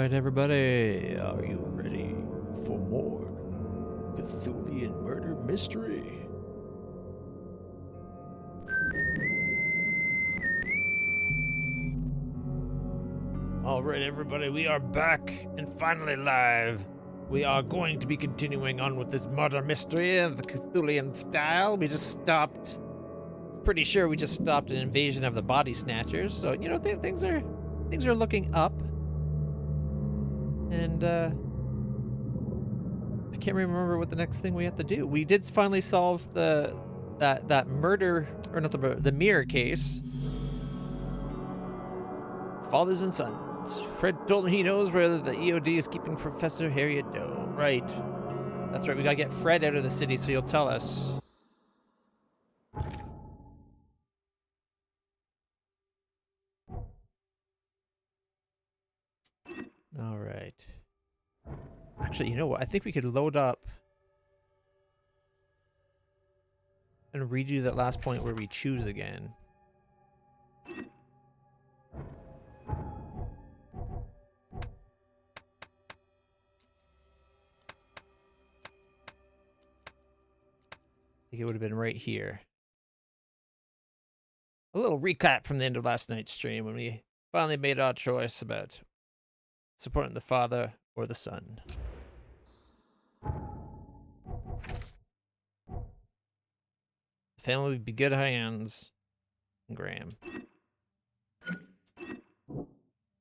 Alright, everybody, are you ready for more Cthulian murder mystery? Alright, everybody, we are back and finally live. We are going to be continuing on with this murder mystery of the Cthulian style. We just stopped, pretty sure we just stopped an invasion of the body snatchers. So, you know, things are looking up. And, I can't remember what the next thing we have to do. We did finally solve that murder, or not the mirror case. Fathers and sons. Fred told me he knows where the EOD is keeping Professor Harriet Doe. Right. That's right, we gotta get Fred out of the city so he'll tell us. Alright. Actually, you know what? I think we could load up and redo that last point where we choose again. I think it would have been right here. A little recap from the end of last night's stream when we finally made our choice about supporting the father or the son. The family would be good hands. Graham.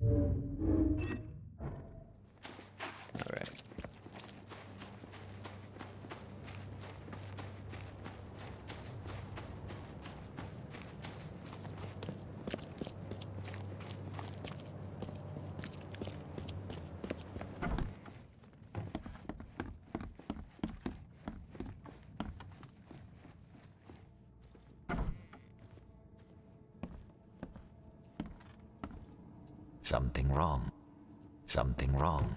All right. Something wrong. Something wrong.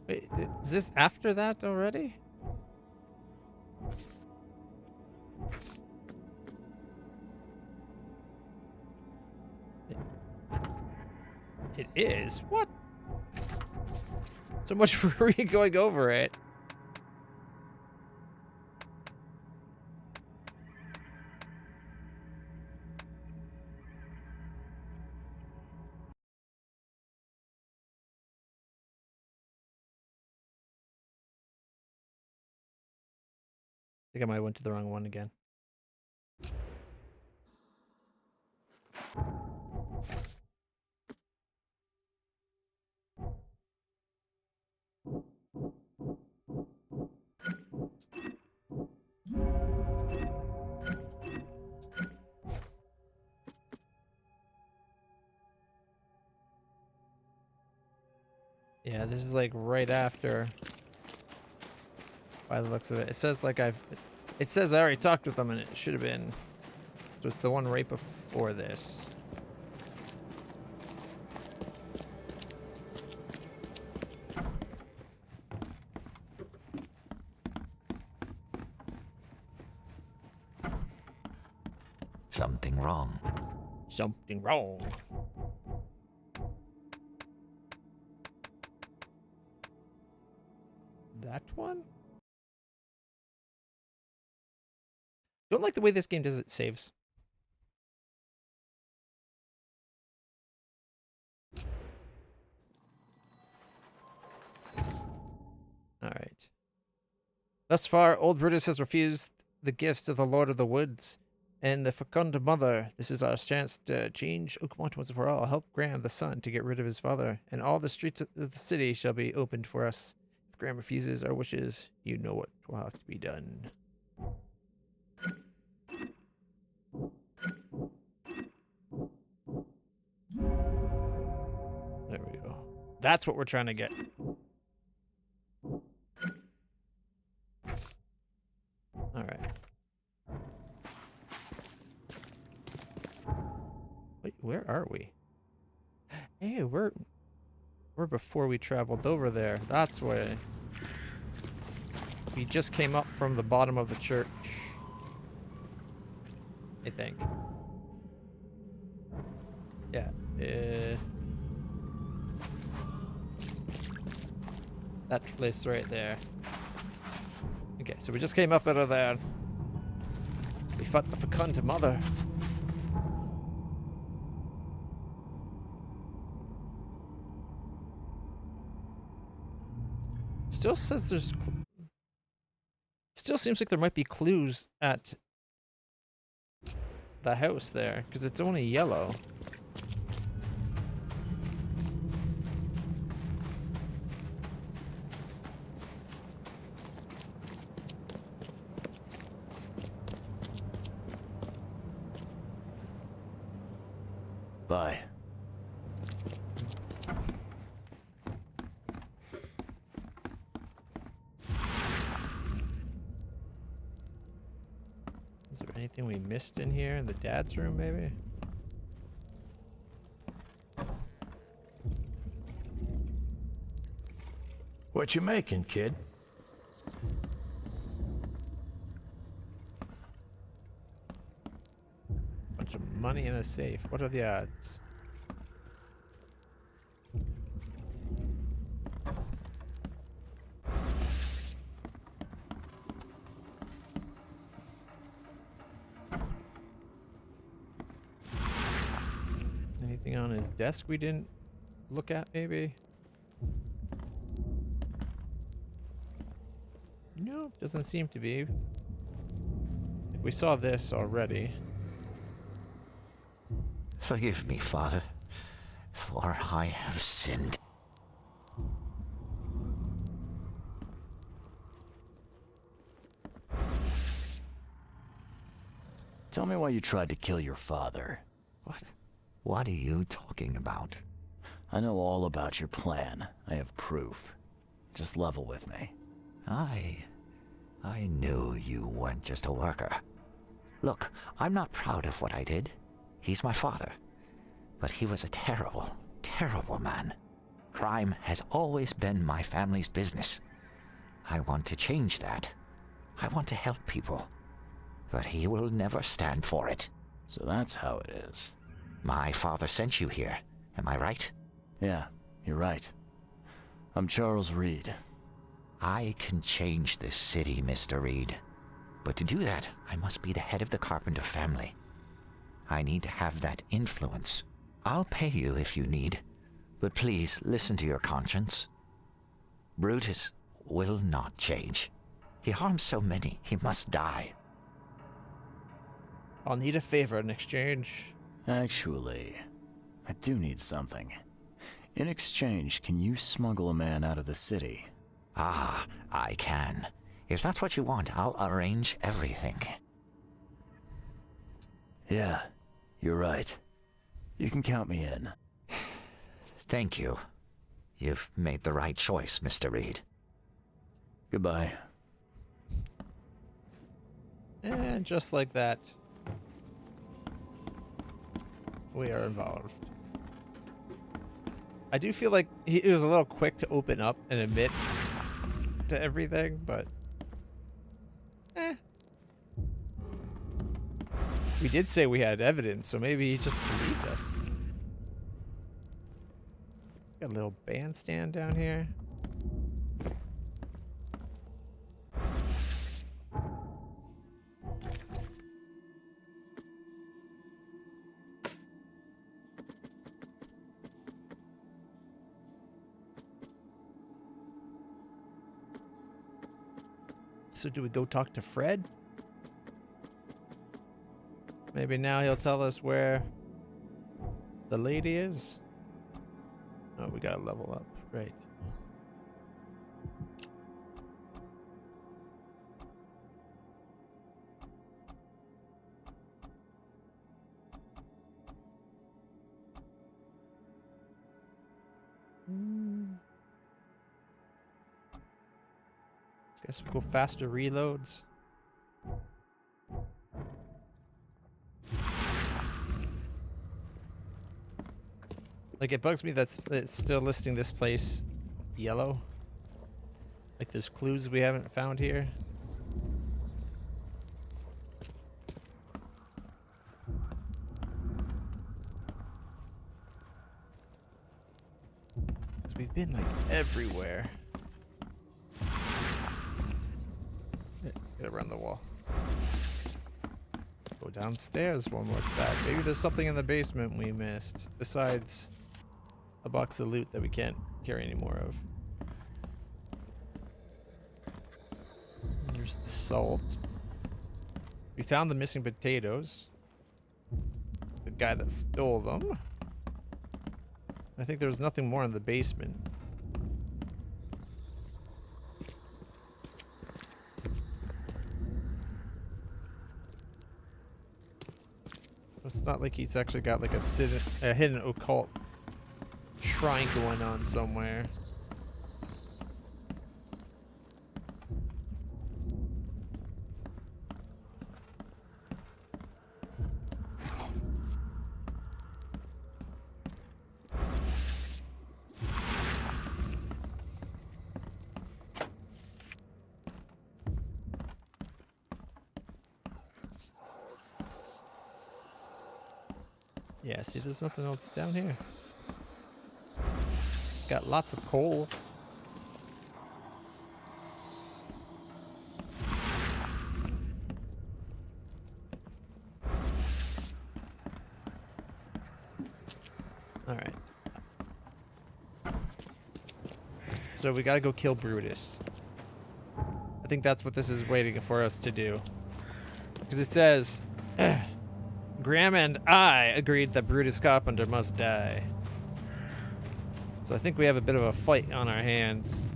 Wait, is this after that already? It is? What? So much for going over it. I think I might have went to the wrong one again. Yeah, this is like right after. By the looks of it. It says like it says I already talked with them and it should have been. So it's the one right before this. Something wrong. Something wrong. That one? Don't like the way this game does it saves. Alright. Thus far, old Brutus has refused the gifts of the Lord of the Woods and the fecund mother. This is our chance to change Oakmont once and for all. Help Graham, the son, to get rid of his father, and all the streets of the city shall be opened for us. If Graham refuses our wishes, you know what will have to be done. There we go. That's what we're trying to get. All right. Wait, where are we? Hey, we're before we traveled over there. That's where we just came up from the bottom of the church. I think. Yeah. That place right there. Okay, so we just came up out of there. We fought the fecund mother. Still says there's... Still seems like there might be clues at the house there, because it's only yellow. Bye. Is there anything we missed in here? In the dad's room, maybe? What you making, kid? Bunch of money in a safe. What are the odds? Anything on his desk we didn't look at, maybe? Nope, doesn't seem to be. We saw this already. Forgive me, Father, for I have sinned. Tell me why you tried to kill your father. What are you talking about? I know all about your plan. I have proof. Just level with me. I knew you weren't just a worker. Look, I'm not proud of what I did. He's my father. But he was a terrible, terrible man. Crime has always been my family's business. I want to change that. I want to help people. But he will never stand for it. So that's how it is. My father sent you here, am I right? Yeah, you're right. I'm Charles Reed. I can change this city, Mr. Reed. But to do that, I must be the head of the Carpenter family. I need to have that influence. I'll pay you if you need, but please listen to your conscience. Brutus will not change. He harms so many, he must die. I'll need a favor in exchange. Actually, I do need something. In exchange, can you smuggle a man out of the city? Ah, I can. If that's what you want, I'll arrange everything. Yeah, you're right. You can count me in. Thank you. You've made the right choice, Mr. Reed. Goodbye. And just like that, we are involved. I do feel like he was a little quick to open up and admit to everything, but we did say we had evidence, so maybe he just believed us. Got a little bandstand down here. So do we go talk to Fred? Maybe now he'll tell us where the lady is. Oh, we gotta level up. Right. Guess we'll go faster reloads. Like, it bugs me that it's still listing this place yellow. Like, there's clues we haven't found here. We've been, like, everywhere. to run the wall. Go downstairs one more time. Maybe there's something in the basement we missed. Besides a box of loot that we can't carry any more of. There's the salt. We found the missing potatoes. The guy that stole them. I think there was nothing more in the basement. It's not like he's actually got like a hidden occult shrine going on somewhere. Yeah, see, there's nothing else down here. Got lots of coal. Alright. So we gotta go kill Brutus. I think that's what this is waiting for us to do. Because it says... Graham and I agreed that Brutus Carpenter must die. So I think we have a bit of a fight on our hands.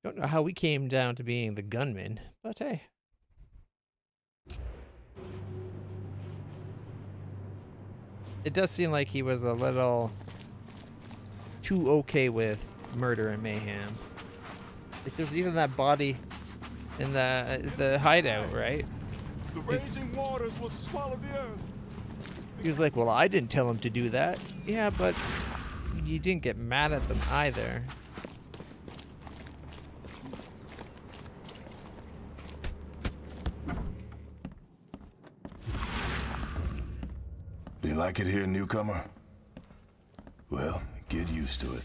Don't know how we came down to being the gunman, but hey. It does seem like he was a little too okay with murder and mayhem. Like there's even that body in the hideout, right? The raging waters will swallow the earth. He was like, well, I didn't tell him to do that. Yeah, but you didn't get mad at them either. Do you like it here, newcomer? Well, get used to it.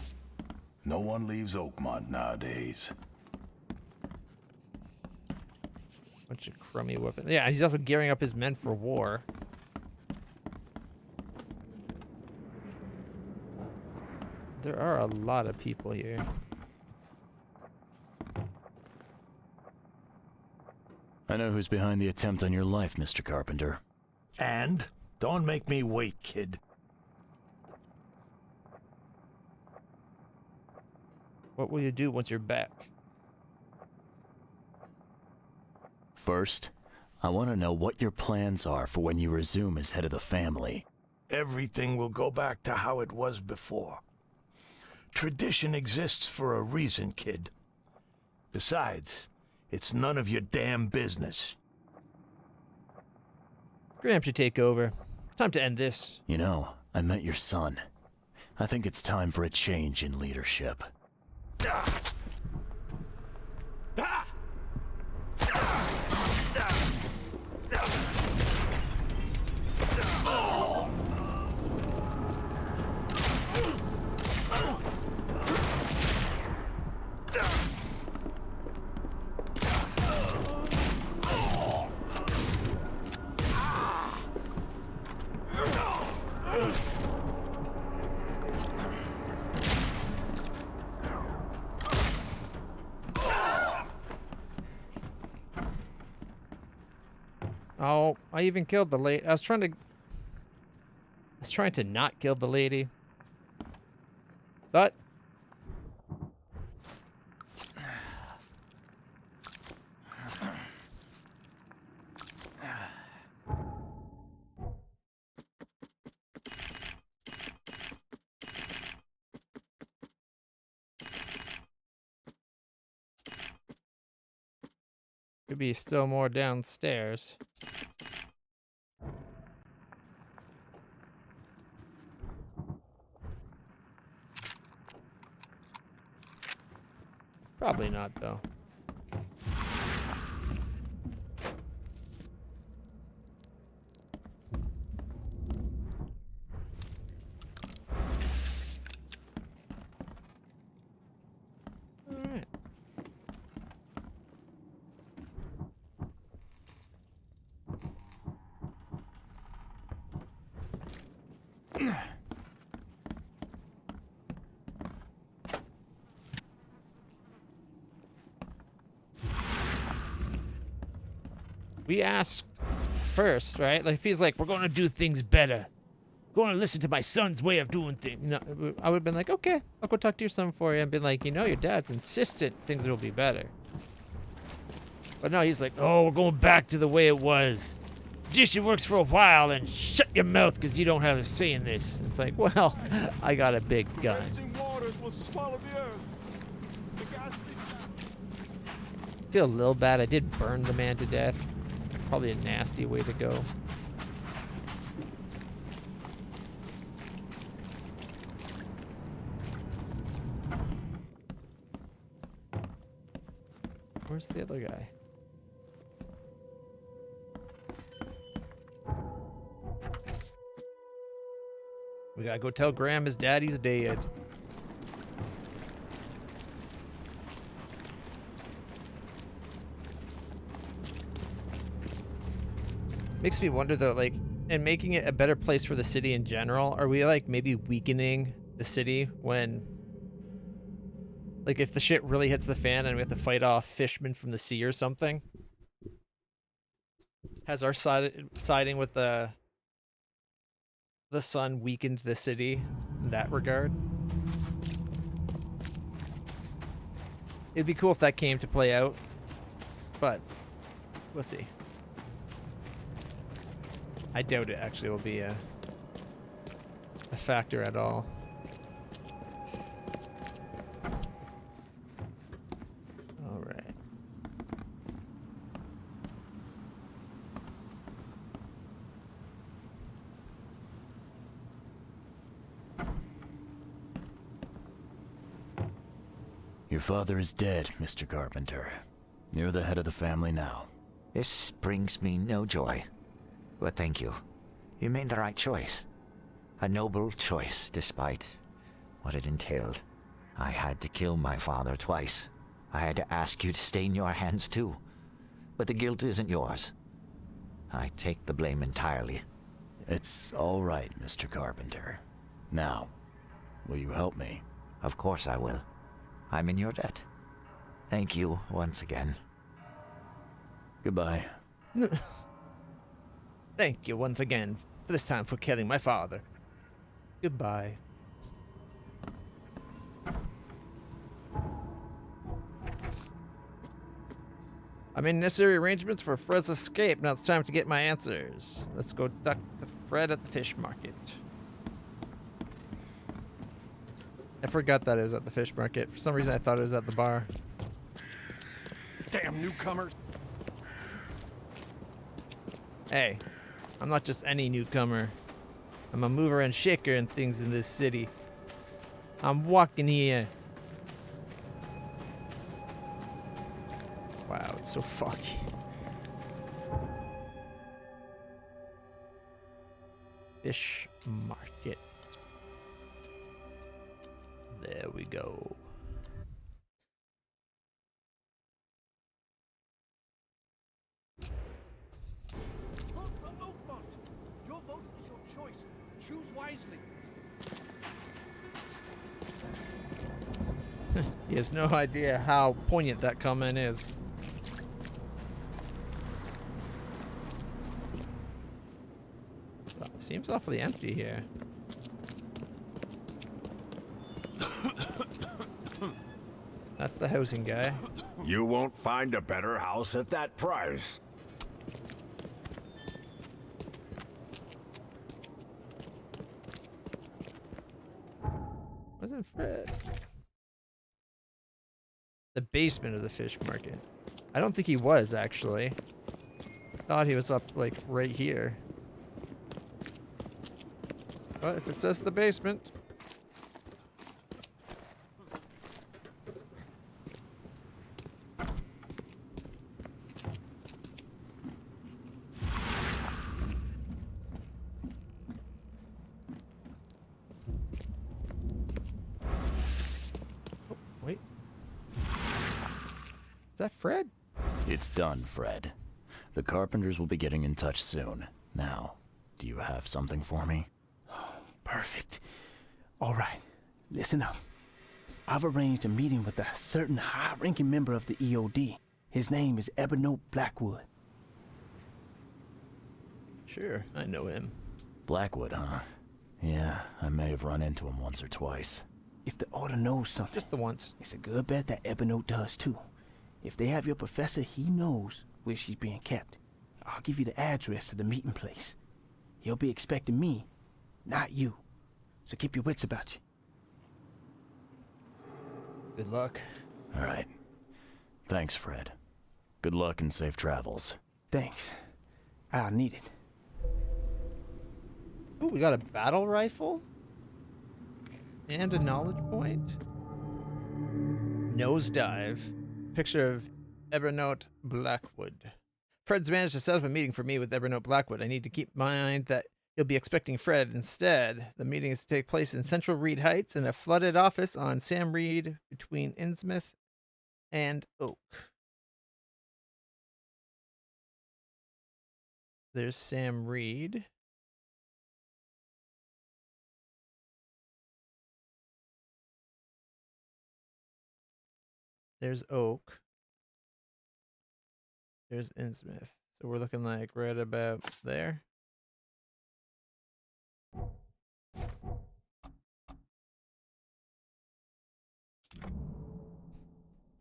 No one leaves Oakmont nowadays. Bunch of crummy weapons. Yeah, he's also gearing up his men for war. There are a lot of people here. I know who's behind the attempt on your life, Mr. Carpenter. And? Don't make me wait, kid. What will you do once you're back? First, I want to know what your plans are for when you resume as head of the family. Everything will go back to how it was before. Tradition exists for a reason, kid. Besides, it's none of your damn business. Graham should take over. Time to end this. You know, I met your son. I think it's time for a change in leadership. Oh, I even killed the lady. I was trying to not kill the lady. But could be still more downstairs. Probably not, though. we asked first, right? Like if he's like, we're going to do things better. Going to listen to my son's way of doing things. You know, I would have been like, okay, I'll go talk to your son for you. And been like, you know, your dad's insistent things will be better. But no, he's like, oh, we're going back to the way it was. Magician works for a while and shut your mouth because you don't have a say in this. It's like, well, I got a big gun. I feel a little bad. I did burn the man to death. Probably a nasty way to go. Where's the other guy? We gotta go tell Graham his daddy's dead. Makes me wonder though, like, and making it a better place for the city in general, are we like maybe weakening the city when, like, if the shit really hits the fan and we have to fight off fishermen from the sea or something? Has our siding with the sun weakened the city in that regard? It'd be cool if that came to play out, but we'll see. I doubt it actually will be a factor at all. All right. Your father is dead, Mr. Carpenter. You're the head of the family now. This brings me no joy. But thank you. You made the right choice. A noble choice, despite what it entailed. I had to kill my father twice. I had to ask you to stain your hands too. But the guilt isn't yours. I take the blame entirely. It's all right, Mr. Carpenter. Now, will you help me? Of course I will. I'm in your debt. Thank you once again. Goodbye. Thank you once again, this time for killing my father. Goodbye. I made necessary arrangements for Fred's escape. Now it's time to get my answers. Let's go duck the Fred at the fish market. I forgot that it was at the fish market. For some reason I thought it was at the bar. Damn newcomers. Hey, I'm not just any newcomer. I'm a mover and shaker and things in this city. I'm walking here. Wow, it's so foggy. Fish market. There we go. Your vote is your choice. Choose wisely. He has no idea how poignant that comment is. Seems awfully empty here. That's the housing guy. You won't find a better house at that price. Wasn't Fred? The basement of the fish market. I don't think he was, actually. I thought he was up, like, right here. But if it says the basement... Wait. Is that Fred? It's done, Fred. The Carpenters will be getting in touch soon. Now, do you have something for me? Perfect. All right, listen up. I've arranged a meeting with a certain high-ranking member of the EOD. His name is Ebony Blackwood. Sure, I know him. Blackwood, huh? Yeah, I may have run into him once or twice. If the order knows something, Just the once. it's a good bet that Ebony does too. If they have your professor, he knows where she's being kept. I'll give you the address to the meeting place. He'll be expecting me, not you. So keep your wits about you. Good luck. All right. Thanks, Fred. Good luck and safe travels. Thanks. I'll need it. Oh, we got a battle rifle? And a knowledge point? Nosedive. Picture of Evernote Blackwood. Fred's managed to set up a meeting for me with Evernote Blackwood. I need to keep in mind that he'll be expecting Fred instead. The meeting is to take place in Central Reed Heights in a flooded office on Sam Reed between Innsmouth and Oak. There's Sam Reed. There's Oak. There's Innsmouth. So we're looking like right about there.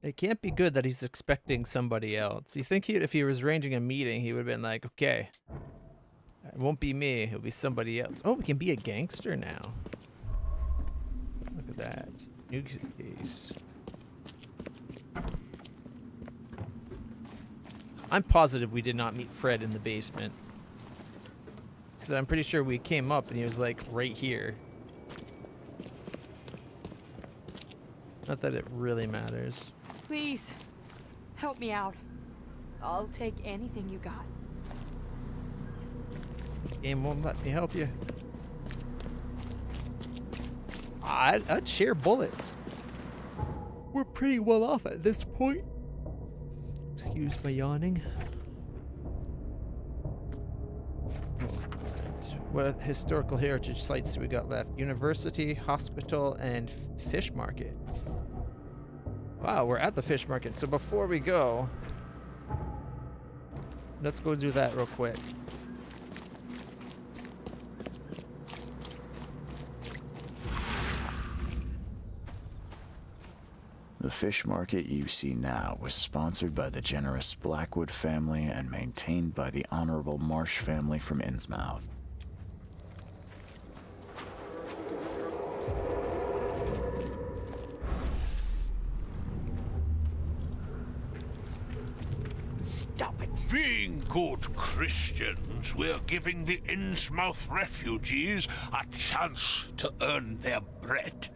It can't be good that he's expecting somebody else. You think if he was arranging a meeting, he would have been like, okay, it won't be me, it'll be somebody else. Oh, we can be a gangster now. Look at that. New case. I'm positive we did not meet Fred in the basement. Because I'm pretty sure we came up and he was like right here. Not that it really matters. Please, help me out. I'll take anything you got. Game won't let me help you. I'd share bullets. We're pretty well off at this point. Excuse my yawning. What historical heritage sites do we got left? University, hospital, and fish market. Wow, we're at the fish market. So before we go, let's go do that real quick. The fish market you see now was sponsored by the generous Blackwood family and maintained by the Honorable Marsh family from Innsmouth. Stop it! Being good Christians, we're giving the Innsmouth refugees a chance to earn their bread.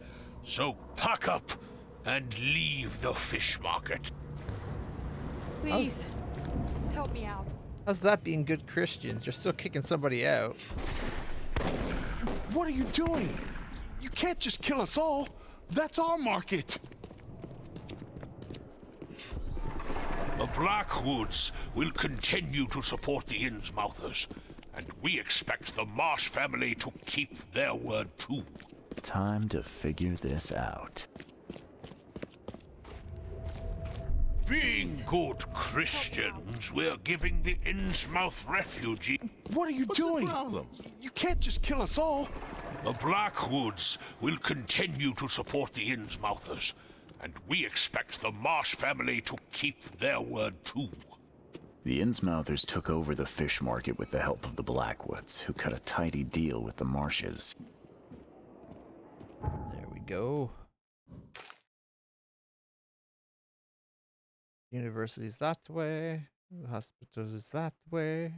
So pack up and leave the fish market. Please, help me out. How's that being good Christians? You're still kicking somebody out. What are you doing? You can't just kill us all. That's our market. The Blackwoods will continue to support the Innsmouthers, and we expect the Marsh family to keep their word too. Time to figure this out. Being good Christians, we're giving the Innsmouth refugee. What are you doing? You can't just kill us all. The Blackwoods will continue to support the Innsmouthers, and we expect the Marsh family to keep their word too. The Innsmouthers took over the fish market with the help of the Blackwoods, who cut a tidy deal with the Marshes. There we go. University's that way. The hospital is that way.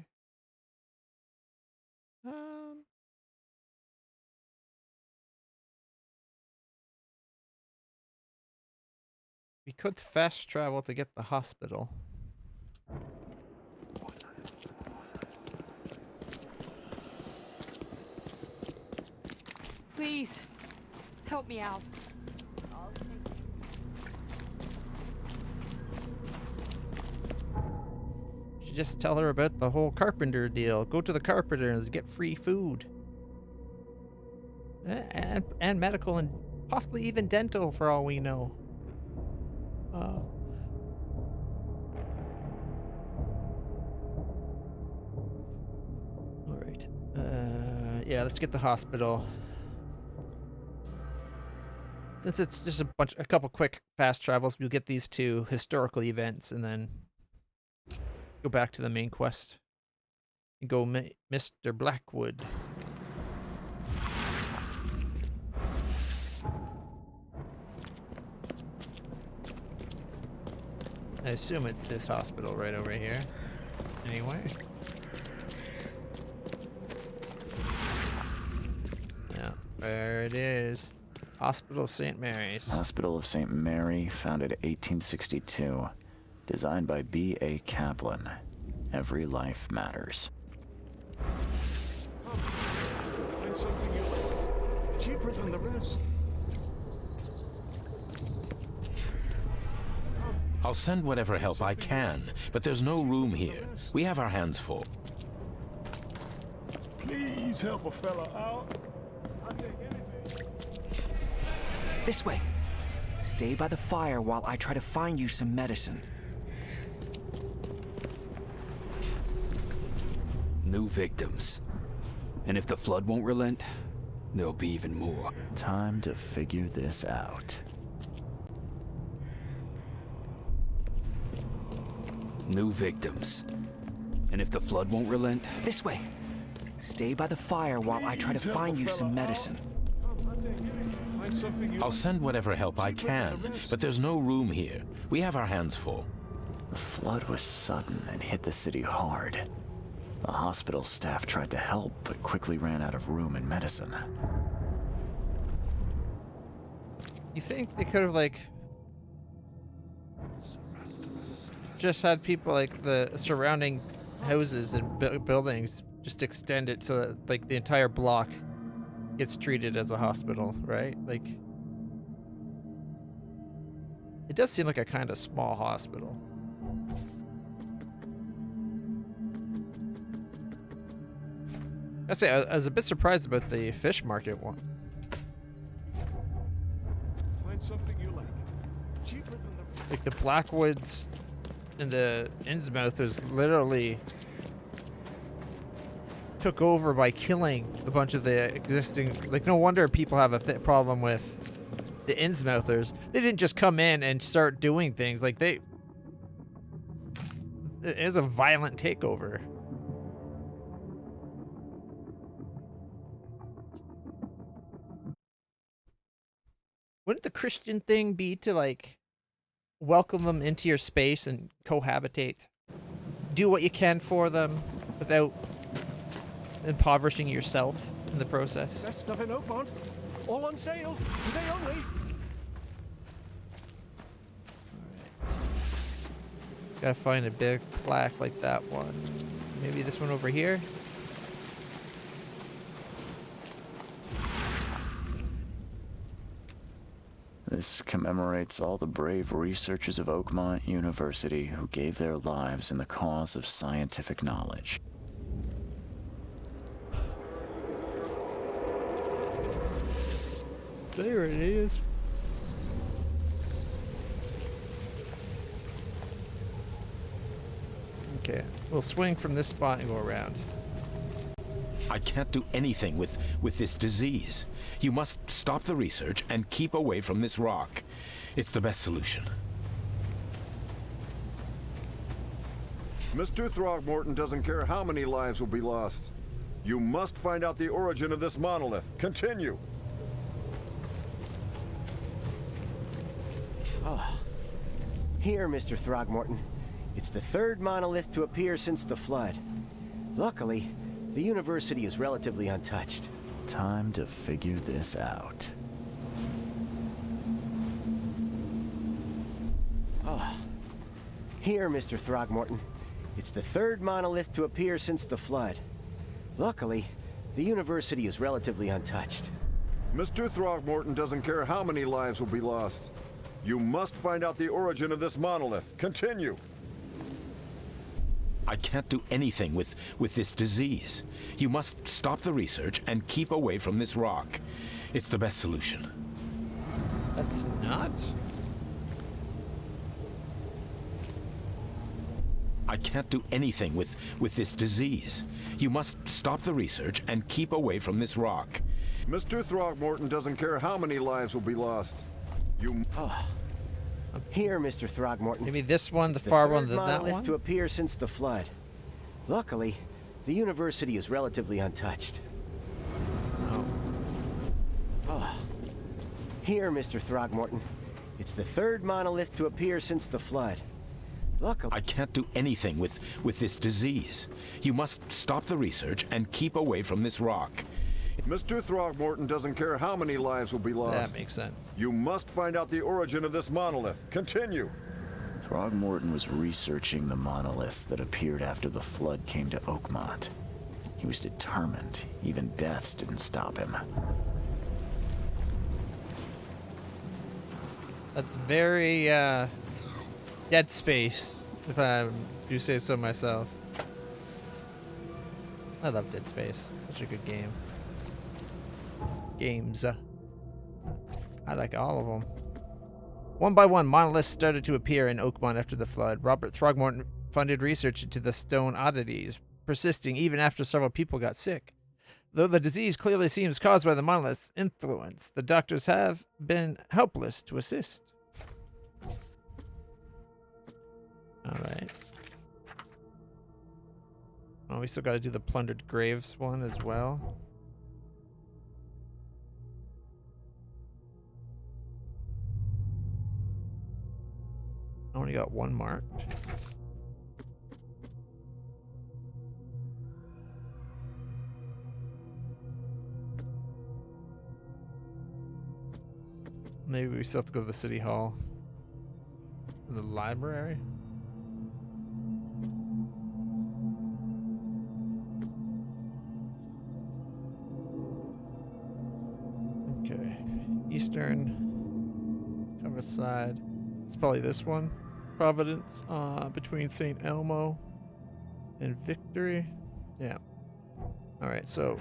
We could fast travel to get the hospital. Please, help me out. I'll take Should just tell her about the whole carpenter deal. Go to the carpenter and get free food. And medical and possibly even dental for all we know. Yeah, let's get the hospital. Since it's just a couple quick fast travels, we'll get these two historical events and then go back to the main quest. And go Mr. Blackwood. I assume it's this hospital right over here. Anyway. Yeah, there it is. Hospital of St. Mary's. Hospital of St. Mary, founded 1862. Designed by B.A. Kaplan. Every life matters. Find something you like. Cheaper than the rest. I'll send whatever help I can, but there's no room here. We have our hands full. Please help a fella out. I'll take anything. This way. Stay by the fire while I try to find you some medicine. New victims. And if the flood won't relent, there'll be even more. Time to figure this out. New victims. And if the flood won't relent... This way. Stay by the fire while I try to find you some medicine. I'll send whatever help I can, but there's no room here. We have our hands full. The flood was sudden and hit the city hard. The hospital staff tried to help, but quickly ran out of room and medicine. You think they could have, like, just had people, like, the surrounding houses and buildings just extend it so that, like, the entire block gets treated as a hospital, right? Like, it does seem like a kind of small hospital. I say I was a bit surprised about the fish market one. Find something you like. Cheaper than the Like the Blackwoods and the Innsmouth is literally took over by killing a bunch of the existing. Like, no wonder people have a problem with the Innsmouthers. They didn't just come in and start doing things. Like, it is a violent takeover. Wouldn't the Christian thing be to, like, welcome them into your space and cohabitate? Do what you can for them without impoverishing yourself in the process. best stuff in Oakmont. All on sale. Today only. Gotta find a big plaque like that one. Maybe this one over here? This commemorates all the brave researchers of Oakmont University who gave their lives in the cause of scientific knowledge. There it is. Okay, we'll swing from this spot and go around. I can't do anything with this disease. You must stop the research and keep away from this rock. It's the best solution. Mr. Throgmorton doesn't care how many lives will be lost. You must find out the origin of this monolith. Continue. Oh. Here, Mr. Throgmorton. It's the third monolith to appear since the flood. Luckily, the university is relatively untouched. Time to figure this out. Oh. Here, Mr. Throgmorton. It's the third monolith to appear since the flood. Luckily, the university is relatively untouched. Mr. Throgmorton doesn't care how many lives will be lost. You must find out the origin of this monolith. Continue. I can't do anything with this disease. You must stop the research and keep away from this rock. It's the best solution. That's not. I can't do anything with this disease. You must stop the research and keep away from this rock. Mr. Throgmorton doesn't care how many lives will be lost. You... Oh. Here, Mr. Throgmorton. Maybe this one, the It's far third one, than that monolith one? to appear since the flood. Luckily, the university is relatively untouched. Oh. Here, Mr. Throgmorton. It's the third monolith to appear since the flood. Luckily... I can't do anything with this disease. You must stop the research and keep away from this rock. Mr. Throgmorton doesn't care how many lives will be lost. That makes sense. You must find out the origin of this monolith. Continue. Throgmorton was researching the monoliths that appeared after the flood came to Oakmont. He was determined. Even deaths didn't stop him. That's very, Dead Space, if I do say so myself. I love Dead Space. Such a good game. Games. I like all of them. One by one, monoliths started to appear in Oakmont after the flood. Robert Throgmorton funded research into the stone oddities, persisting even after several people got sick. Though the disease clearly seems caused by the monolith's influence, the doctors have been helpless to assist. Alright. Oh, we still gotta do the plundered graves one as well. I only got one marked. Maybe we still have to go to the city hall. The library? Okay. Eastern. Cover side. It's probably this one. Providence, between St. Elmo and Victory. Yeah. Alright, so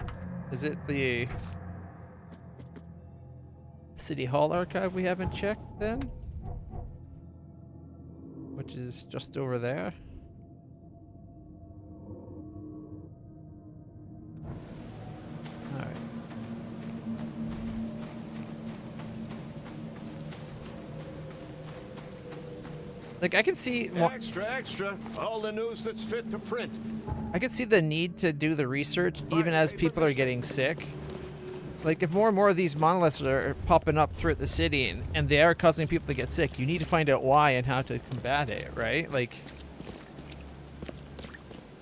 is it the City Hall archive we haven't checked then? Which is just over there. Alright. Like, I can see... Extra. All the news that's fit to print. I can see the need to do the research even as people are getting sick. Like, if more and more of these monoliths are popping up throughout the city and they are causing people to get sick, you need to find out why and how to combat it, right? Like,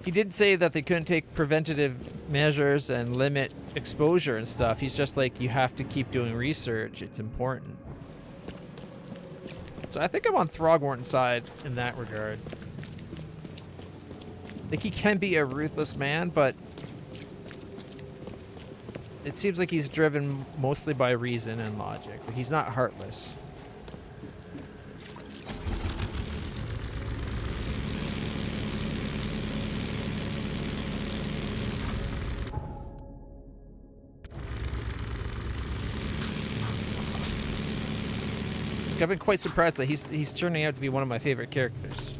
he did say that they couldn't take preventative measures and limit exposure and stuff. He's just like, you have to keep doing research. It's important. So I think I'm on Throgmorton's side in that regard. Like, he can be a ruthless man, but it seems like he's driven mostly by reason and logic. Like, he's not heartless. I've been quite surprised that he's turning out to be one of my favorite characters.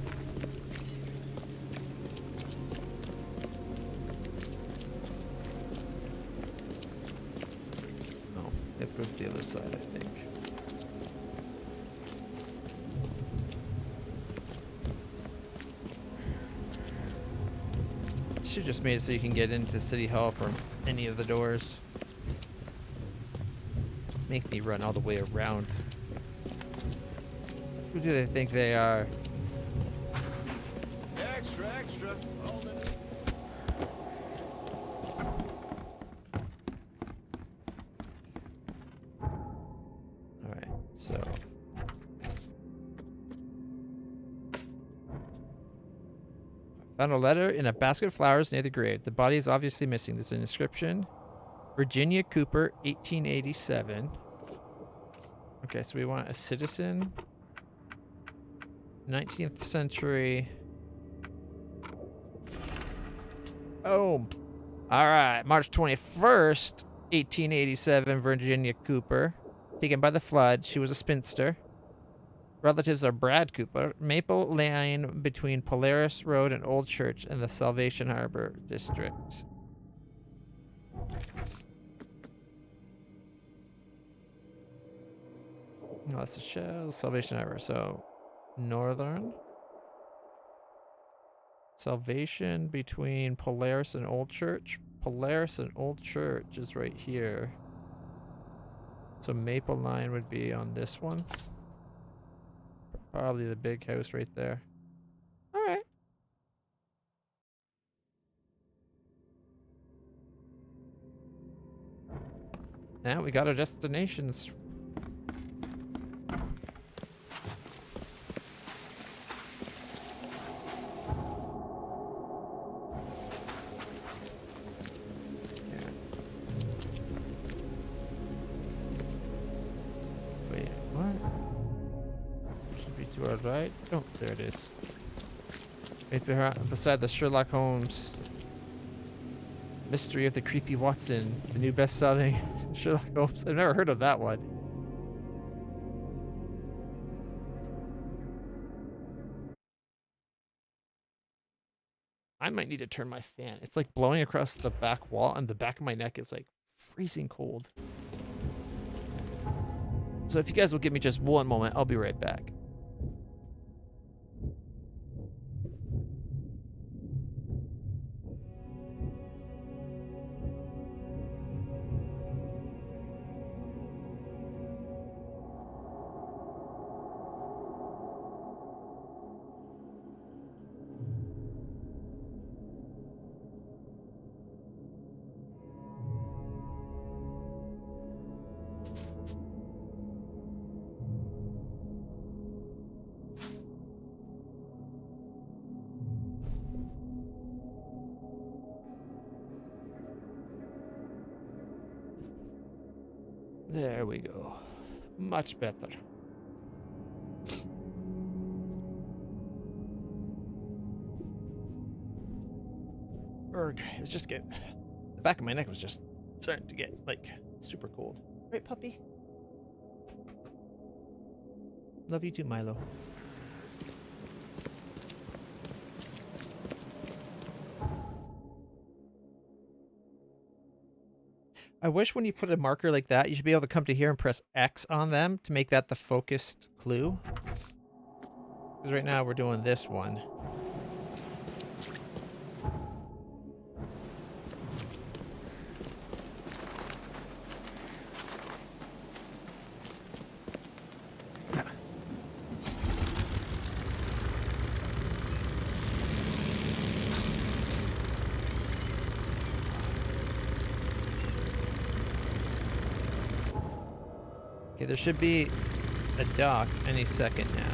Oh, we have to go to the other side, I think. Should just made it so you can get into City Hall from any of the doors. Make me run all the way around. Who do they think they are? Extra. All the... Alright, so... Found a letter in a basket of flowers near the grave. The body is obviously missing. There's an inscription. Virginia Cooper, 1887. Okay, so we want a citizen. 19th century. Oh. Alright, March 21st, 1887, Virginia Cooper. Taken by the flood. She was a spinster. Relatives are Brad Cooper, Maple Lane between Polaris Road and Old Church in the Salvation Harbor District. Oh, that's the Shell, Salvation Harbor. So, northern. Salvation between Polaris and Old Church. Polaris and Old Church is right here. So Maple Line would be on this one. Probably the big house right there. All right. Now we got our destinations. Wait, what? Should be to our right. Oh, there it is. Right beside the Sherlock Holmes Mystery of the Creepy Watson, the new best-selling Sherlock Holmes. I've never heard of that one. I might need to turn my fan. It's like blowing across the back wall, and the back of my neck is like freezing cold. So if you guys will give me just one moment, I'll be right back. There we go. Much better. Erg, it's just getting... The back of my neck was just starting to get, like, super cold. Right, puppy? Love you too, Milo. I wish when you put a marker like that, you should be able to come to here and press X on them to make that the focused clue. Because right now we're doing this one. Okay, there should be a dock any second now.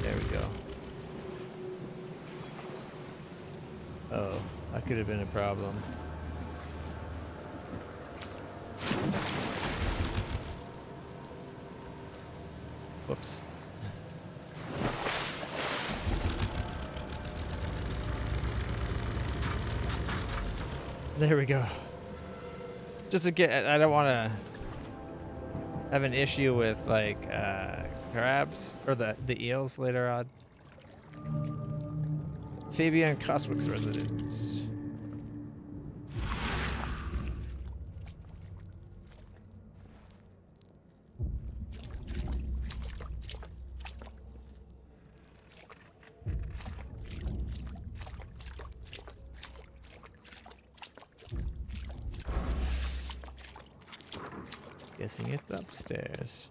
There we go. Oh, that could have been a problem. Whoops. There we go. Just to get, I don't want to have an issue with like crabs or the eels later on. Fabian Coswick's residence. Guessing it's upstairs.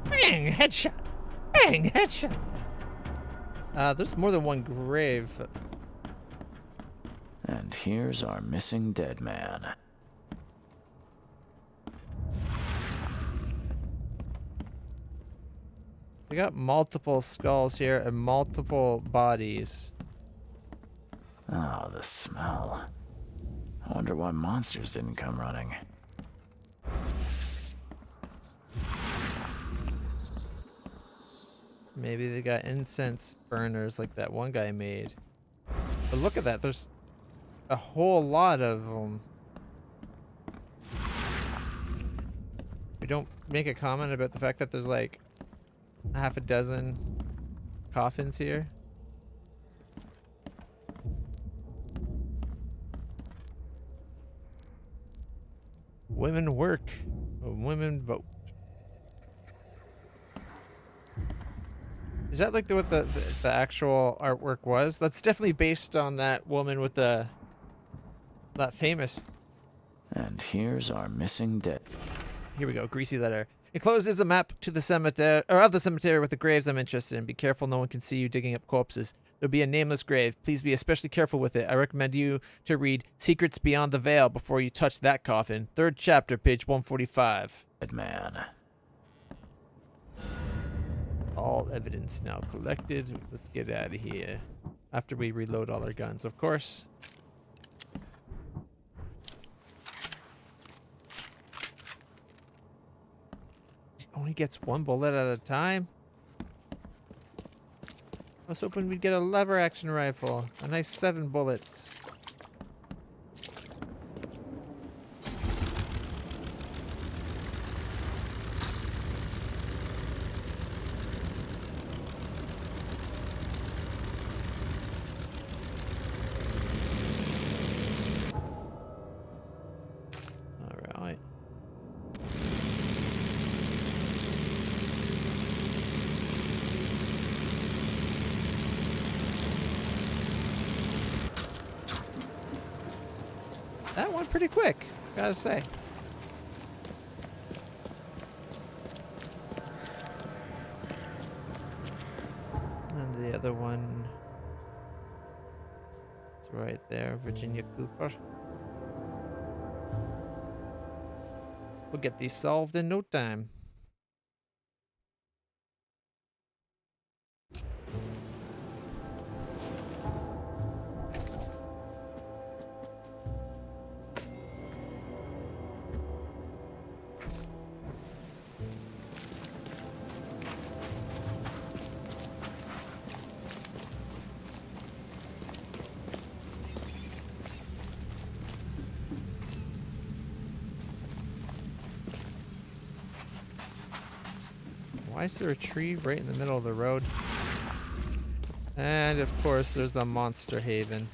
Bang! Headshot! Bang! Headshot! There's more than one grave. And here's our missing dead man. We got multiple skulls here and multiple bodies. Oh, the smell. I wonder why monsters didn't come running. Maybe they got incense burners like that one guy made. But look at that. There's a whole lot of them. We don't make a comment about the fact that there's like half a dozen coffins here. Women work, women vote. Is that like what the actual artwork was? That's definitely based on that woman with that famous. And here's our missing dead. Here we go, greasy letter. Enclosed is a map to the cemetery, or of the cemetery with the graves I'm interested in. Be careful, no one can see you digging up corpses. There'll be a nameless grave. Please be especially careful with it. I recommend you to read Secrets Beyond the Veil before you touch that coffin. 3rd chapter, page 145. Dead man. All evidence now collected. Let's get out of here. After we reload all our guns, of course. Only gets 1 bullet at a time. I was hoping we'd get a lever action rifle. A nice 7 bullets. Alright. That went pretty quick, gotta say. And the other one is right there, Virginia Cooper. We'll get these solved in no time. Why is there a tree right in the middle of the road? And of course there's a monster haven.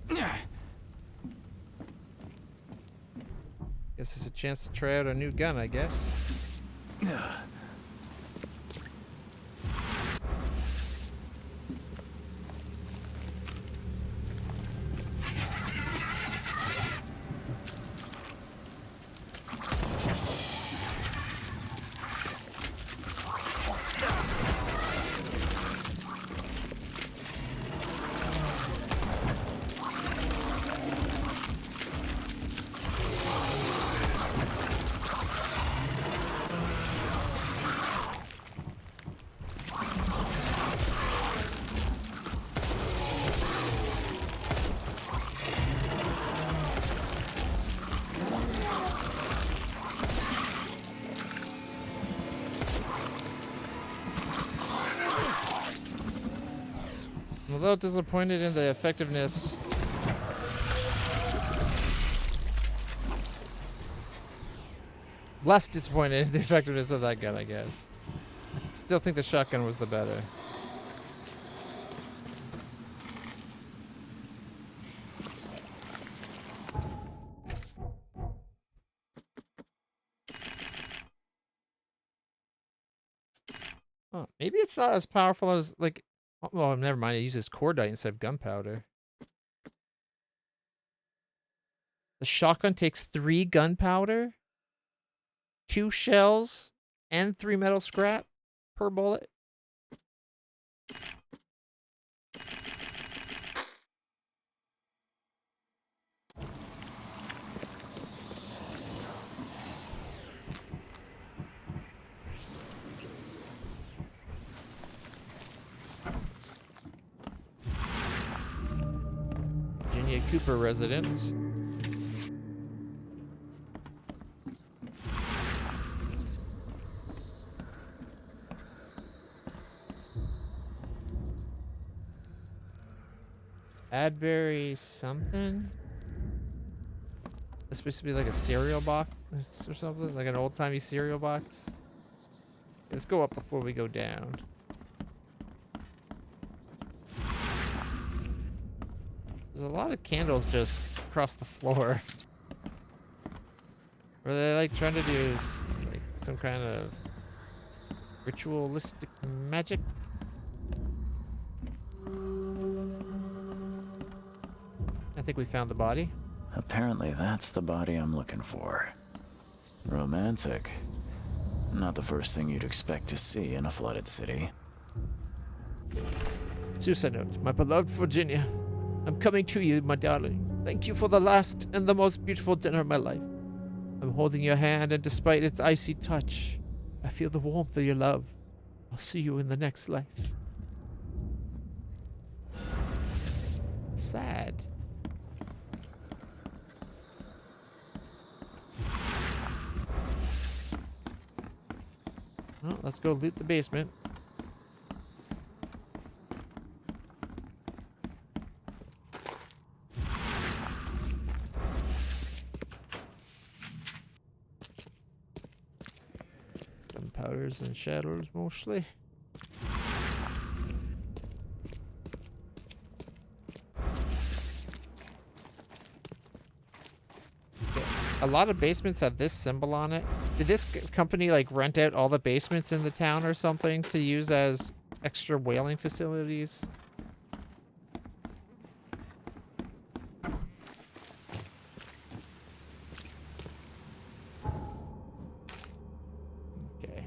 Guess it's a chance to try out a new gun, I guess. I'm a little disappointed in the effectiveness. Less disappointed in the effectiveness of that gun, I guess. Still think the shotgun was the better. Oh, maybe it's not as powerful as, like, well, never mind. It uses cordite instead of gunpowder. The shotgun takes 3 gunpowder, 2 shells, and 3 metal scrap per bullet. Virginia Cooper residence. Adberry something? It's supposed to be like a cereal box or something? Like an old-timey cereal box? Let's go up before we go down. There's a lot of candles just across the floor. Were they like trying to do like some kind of ritualistic magic? I think we found the body. Apparently that's the body I'm looking for. Romantic. Not the first thing you'd expect to see in a flooded city. Suicide note. My beloved Virginia. I'm coming to you, my darling. Thank you for the last and the most beautiful dinner of my life. I'm holding your hand, and despite its icy touch, I feel the warmth of your love. I'll see you in the next life. It's sad. Well, let's go loot the basement. Gunpowders and shadows mostly. A lot of basements have this symbol on it. Did this company like rent out all the basements in the town or something to use as extra whaling facilities? Okay.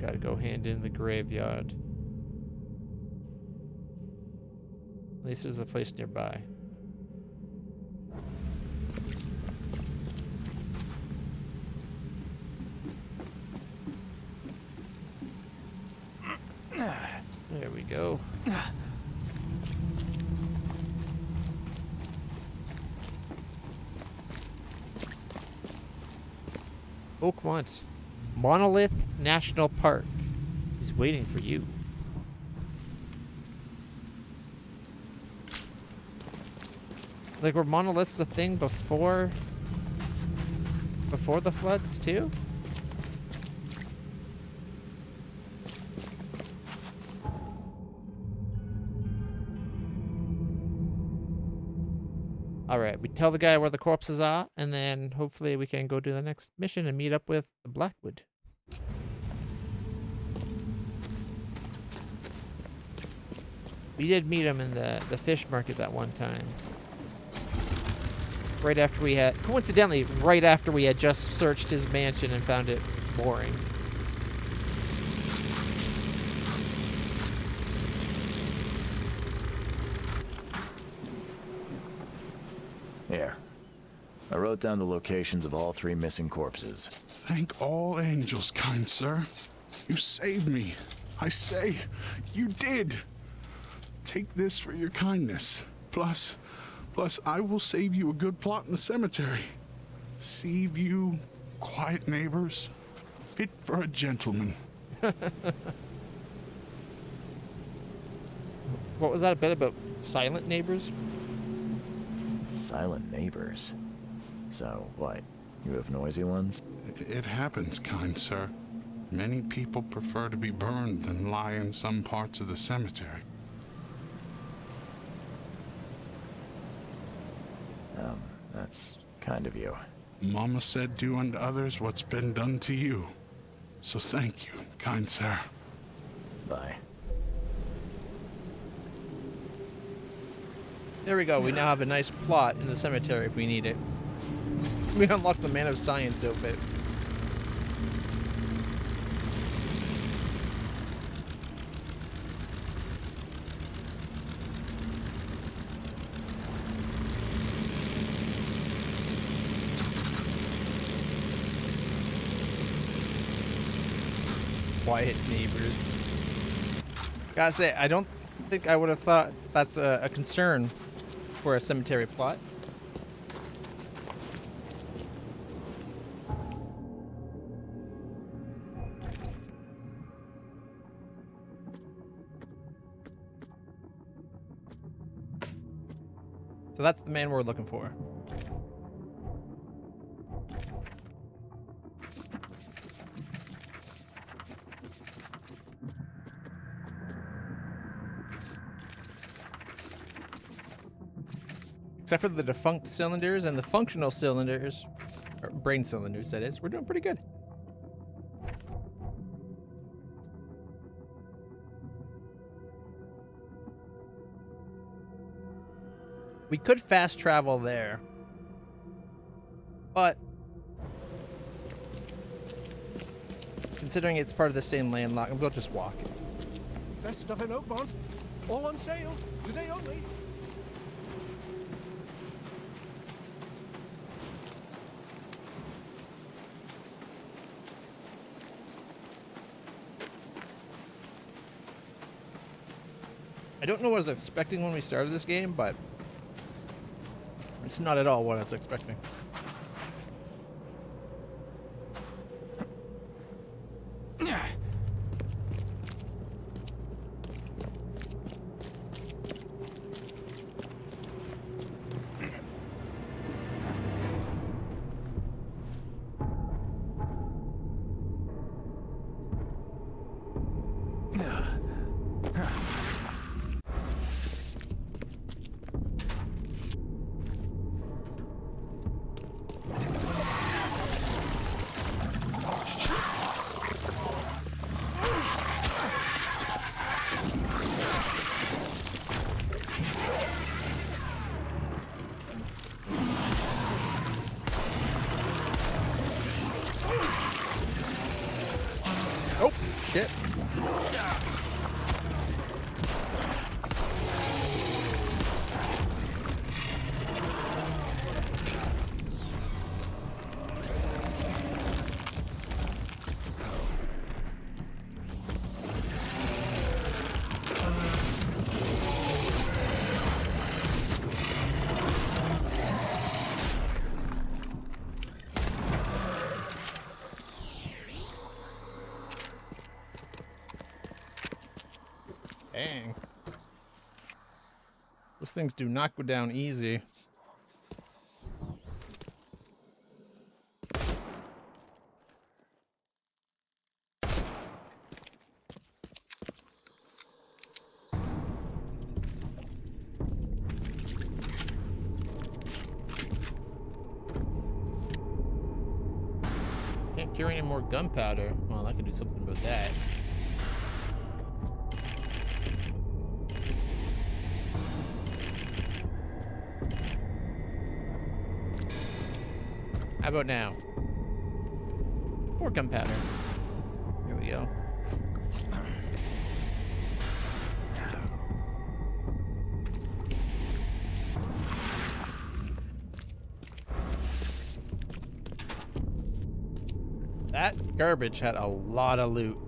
Gotta go hand in the graveyard. At least there's a place nearby. There we go. Oakmont Monolith National Park is waiting for you. Like, were monoliths a thing before the floods too? Alright, we tell the guy where the corpses are, and then hopefully we can go do the next mission and meet up with the Blackwood. We did meet him in the fish market that one time. Right after we had, coincidentally, right after we had just searched his mansion and found it boring. Here. I wrote down the locations of all 3 missing corpses. Thank all angels, kind sir. You saved me. I say, you did. Take this for your kindness. Plus, I will save you a good plot in the cemetery. Sea view, quiet neighbors, fit for a gentleman. What was that a bit about? Silent neighbors? Silent neighbors? So, what? You have noisy ones? It happens, kind sir. Many people prefer to be burned than lie in some parts of the cemetery. That's kind of you. Mama said do unto others what's been done to you. So thank you, kind sir. Bye. There we go. We now have a nice plot in the cemetery if we need it. We unlocked the Man of Science outfit. Quiet neighbors. Gotta say, I don't think I would have thought that's a concern for a cemetery plot. So that's the man we're looking for. Except for the defunct cylinders and the functional cylinders, or brain cylinders, that is, we're doing pretty good. We could fast travel there, but considering it's part of the same landlock, we'll just walk. Best stuff in Oakmont. All on sale. Today only. I don't know what I was expecting when we started this game, but it's not at all what I was expecting. Oh, shit. Dang. Those things do not go down easy. Can't carry any more gunpowder. Well, I can do something about that. How about now? More gunpowder. Here we go. That garbage had a lot of loot.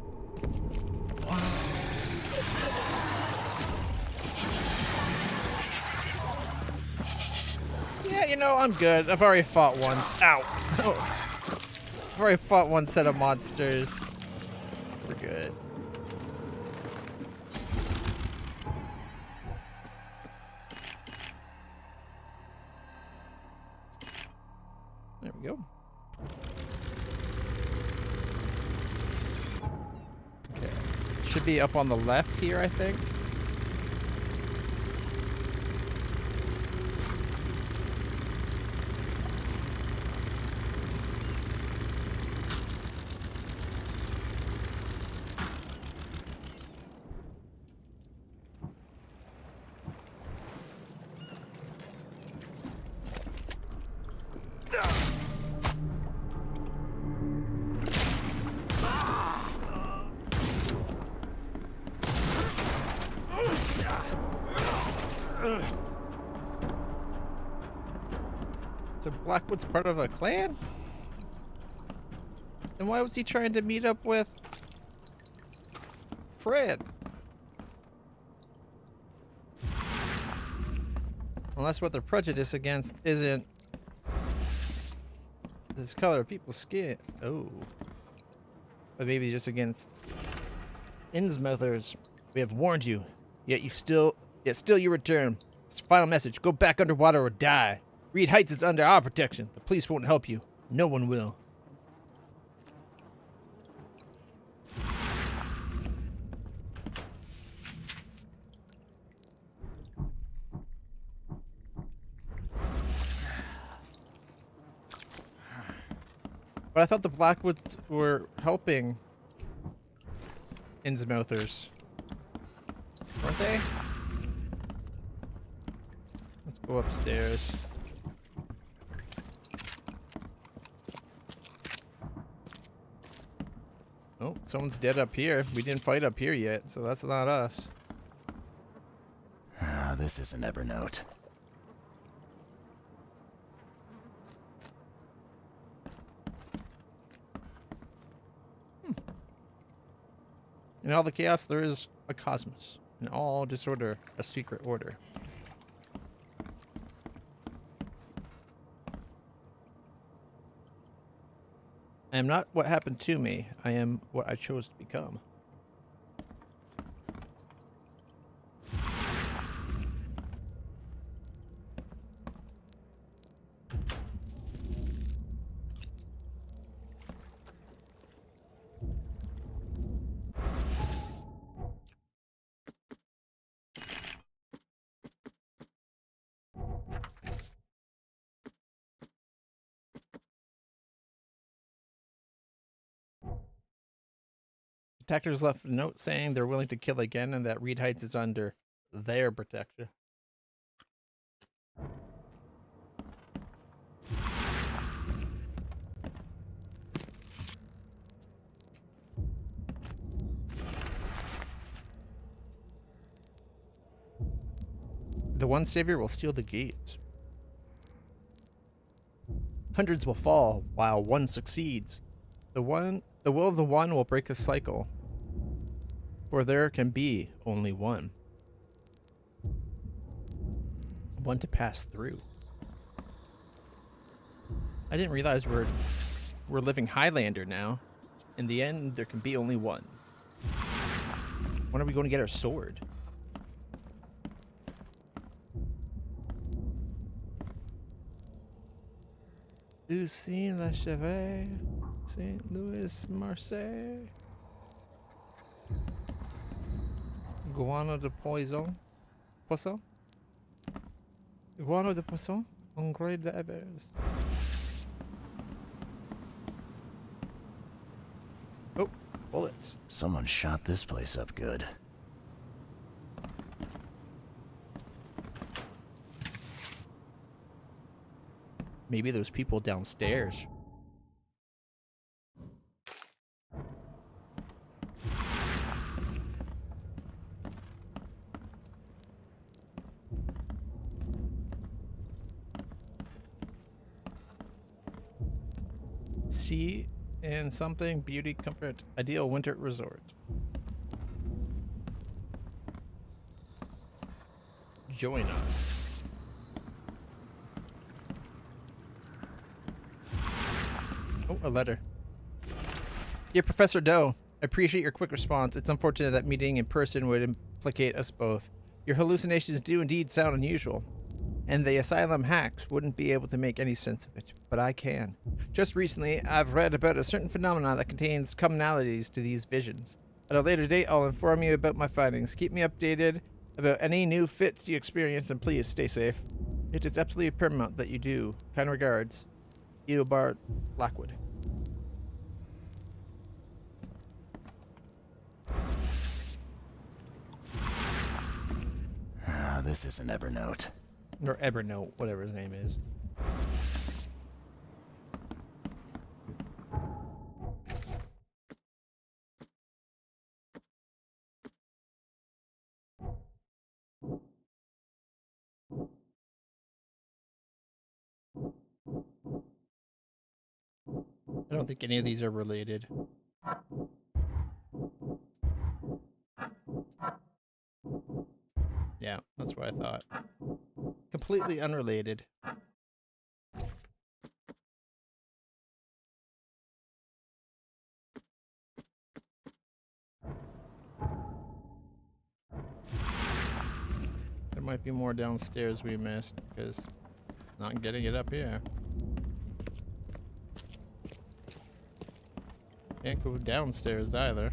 Yeah, you know, I'm good. I've already fought once. Ow. I've already fought one set of monsters. We're good. There we go. Okay. Should be up on the left here, I think. So Blackwood's part of a clan? Then why was he trying to meet up with Fred? Unless what they're prejudiced against isn't this color of people's skin. Oh. But maybe just against Innsmouthers. We have warned you, yet still you return. It's a final message. Go back underwater or die. Reed Heights is under our protection. The police won't help you. No one will. But I thought the Blackwoods were helping Innsmouthers. Weren't they? Let's go upstairs. Oh, someone's dead up here. We didn't fight up here yet, so that's not us. Ah, this isn't Evernote. In all the chaos, there is a cosmos. In all disorder, a secret order. I am not what happened to me. I am what I chose to become. Detectives left a note saying they're willing to kill again and that Reed Heights is under their protection. The one savior will steal the gates. Hundreds will fall while one succeeds. The will of the one will break the cycle. For there can be only one. One to pass through. I didn't realize we're living Highlander now. In the end, there can be only one. When are we going to get our sword? Lucien La Chevelle, St. Louis, Marseille. Guano de Poisson. Poisson? Guano de Poisson? Engrais de Evers. Oh, bullets. Someone shot this place up good. Maybe those people downstairs. Sea and something, beauty, comfort, ideal winter resort. Join us. Oh, a letter. Dear Professor Doe, I appreciate your quick response. It's unfortunate that meeting in person would implicate us both. Your hallucinations do indeed sound unusual, and the asylum hacks wouldn't be able to make any sense of it, but I can. Just recently, I've read about a certain phenomenon that contains commonalities to these visions. At a later date, I'll inform you about my findings. Keep me updated about any new fits you experience, and please stay safe. It is absolutely paramount that you do. Kind regards, Edelbart Blackwood. Ah, this isn't Evernote. Or Evernote, whatever his name is. I don't think any of these are related. Yeah, that's what I thought. Completely unrelated. There might be more downstairs we missed, because not getting it up here. Can't go downstairs either.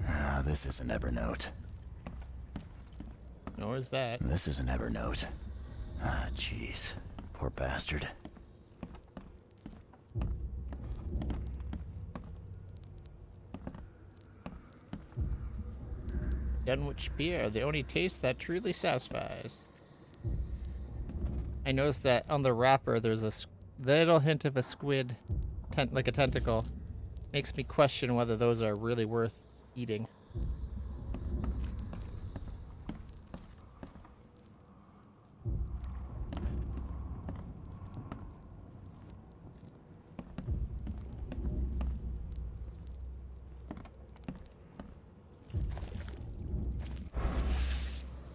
Ah, this isn't Evernote. Nor is that. This isn't Evernote. Ah, jeez. Poor bastard. Dunwich beer, the only taste that truly satisfies. I noticed that on the wrapper there's a little hint of a squid, like a tentacle. Makes me question whether those are really worth eating.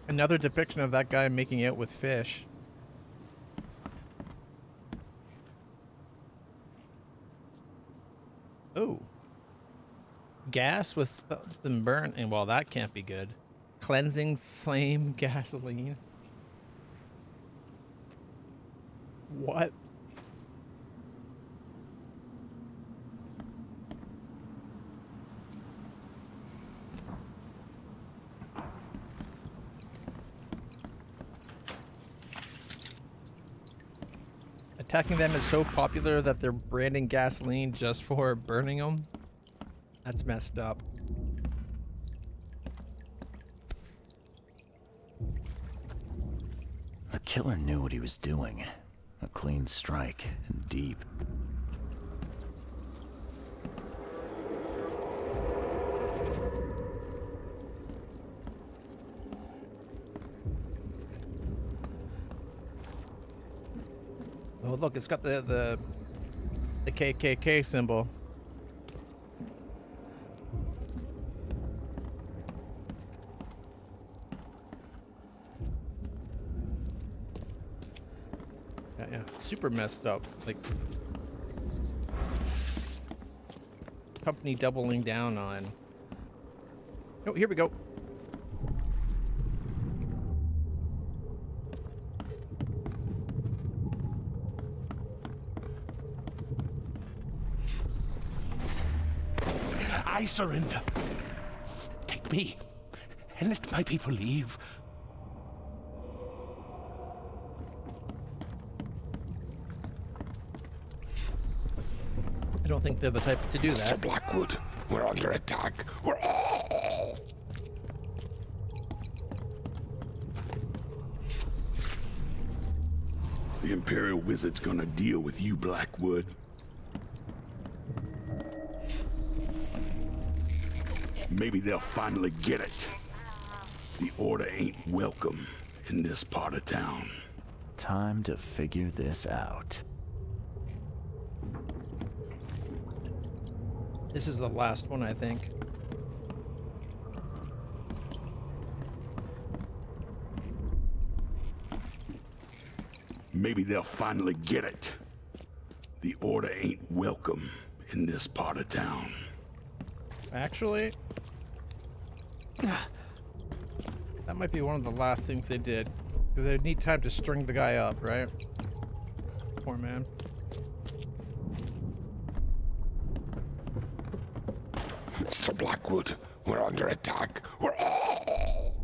Another depiction of that guy making out with fish. Oh. Gas with them burnt, and well, that can't be good. Cleansing flame gasoline. What? Attacking them is so popular that they're branding gasoline just for burning them. That's messed up. The killer knew what he was doing. A clean strike, and deep. Oh, look, it's got the KKK symbol. Yeah, super messed up. Like, company doubling down on. Oh, here we go. I surrender. Take me, and let my people leave. I don't think they're the type to do that. Mr. Blackwood, we're under attack. We're all... The Imperial Wizard's gonna deal with you, Blackwood. Maybe they'll finally get it. The Order ain't welcome in this part of town. Time to figure this out. This is the last one, I think. Maybe they'll finally get it. The Order ain't welcome in this part of town. Actually, that might be one of the last things they did. Because they'd need time to string the guy up, right? Poor man. Mr. Blackwood, we're under attack. We're all...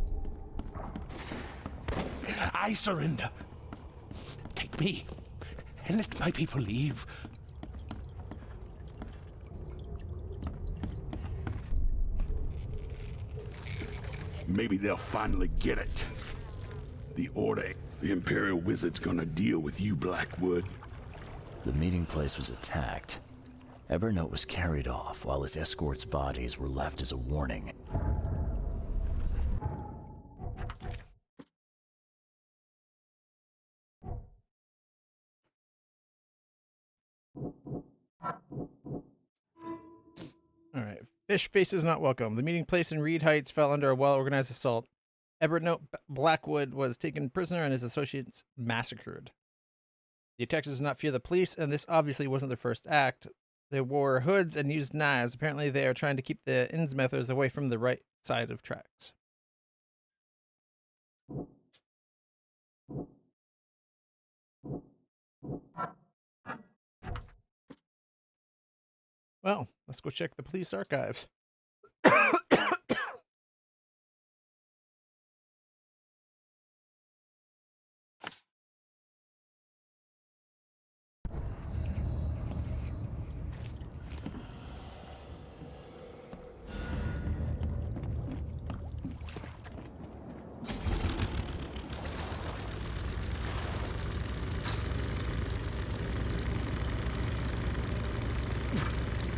I surrender. Take me, and let my people leave. Maybe they'll finally get it. The Order, the Imperial Wizard's gonna deal with you, Blackwood. The meeting place was attacked. Evernote was carried off while his escort's bodies were left as a warning. Alright. Fish faces not welcome. The meeting place in Reed Heights fell under a well-organized assault. Evernote Blackwood was taken prisoner and his associates massacred. The attackers did not fear the police, and this obviously wasn't their first act. They wore hoods and used knives. Apparently they are trying to keep the Innsmouthers away from the right side of tracks. Well, let's go check the police archives.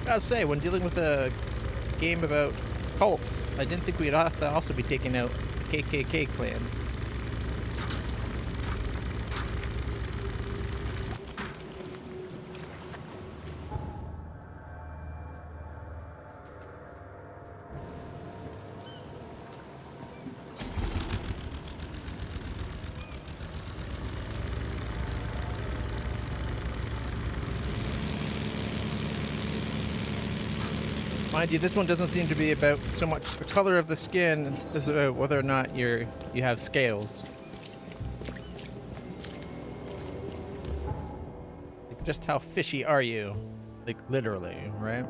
Gotta say, when dealing with a game about cults, I didn't think we'd have to also be taking out KKK clan. Mind you, this one doesn't seem to be about so much the color of the skin as about whether or not you have scales. Like, just how fishy are you? Like, literally, right?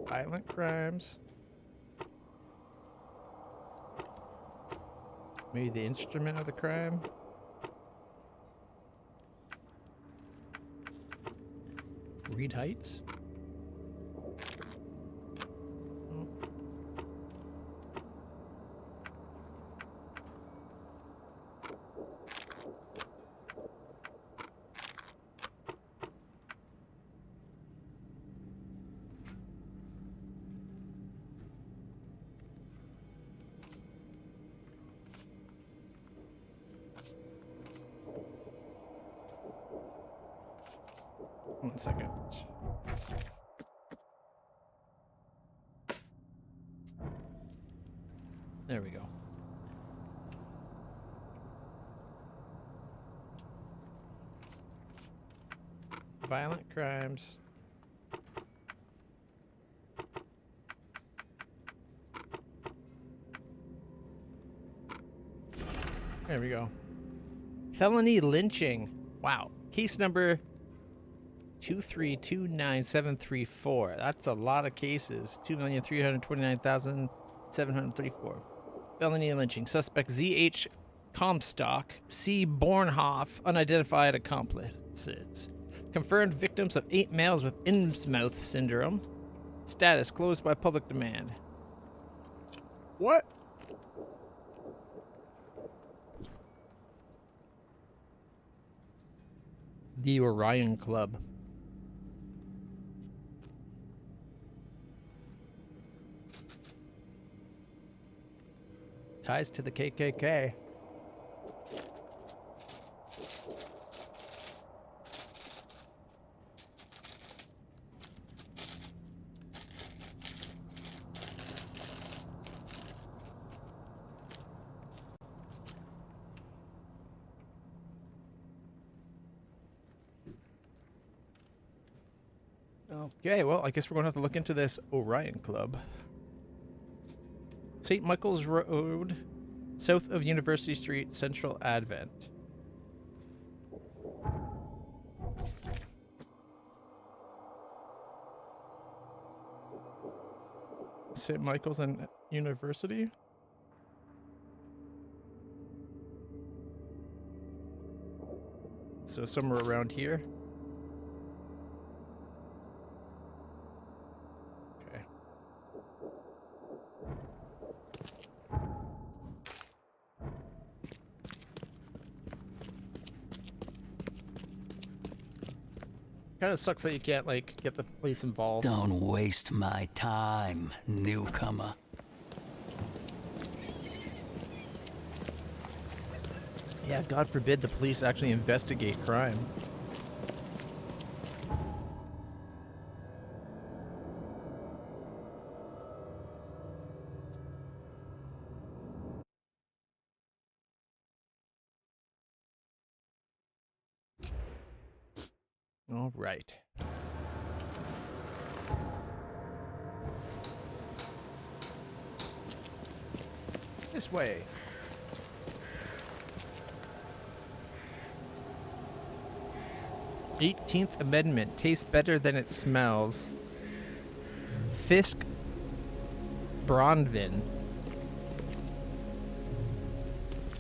Violent crimes. Maybe the instrument of the crime. Reed Heights. Oh. One second. There we go. Violent crimes. There we go. Felony lynching. Wow. Case number 2329734. That's a lot of cases. 2,329,734. Felony lynching. Suspect Z.H. Comstock, C. Bornhoff, unidentified accomplices. Confirmed victims of 8 males with Innsmouth syndrome. Status closed by public demand. What? The Orion Club. Ties to the KKK. Okay, well, I guess we're going to have to look into this Orion Club. St. Michael's Road, south of University Street, Central Advent. St. Michael's and University? So somewhere around here. Okay. Kind of sucks that you can't, like, get the police involved. Don't waste my time, newcomer. Yeah, God forbid the police actually investigate crime. All right. This way. "18th Amendment tastes better than it smells." Fisk Bronvin.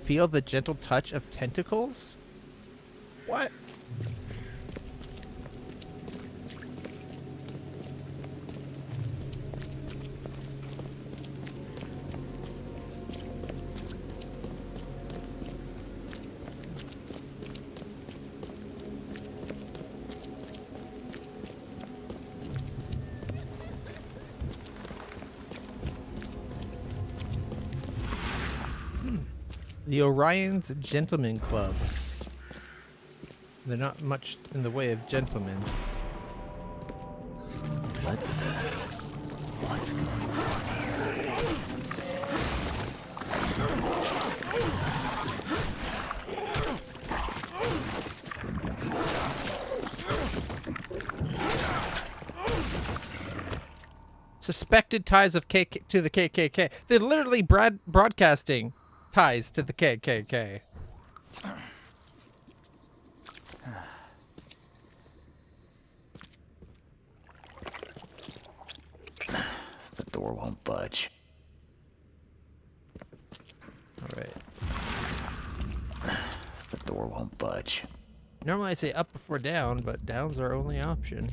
Feel the gentle touch of tentacles? What? The Orion's Gentleman Club. They're not much in the way of gentlemen. What's going Suspected ties of to the KKK. They're literally broadcasting ties to the KKK. The door won't budge. All right. The door won't budge. Normally I say up before down, but down's our only option.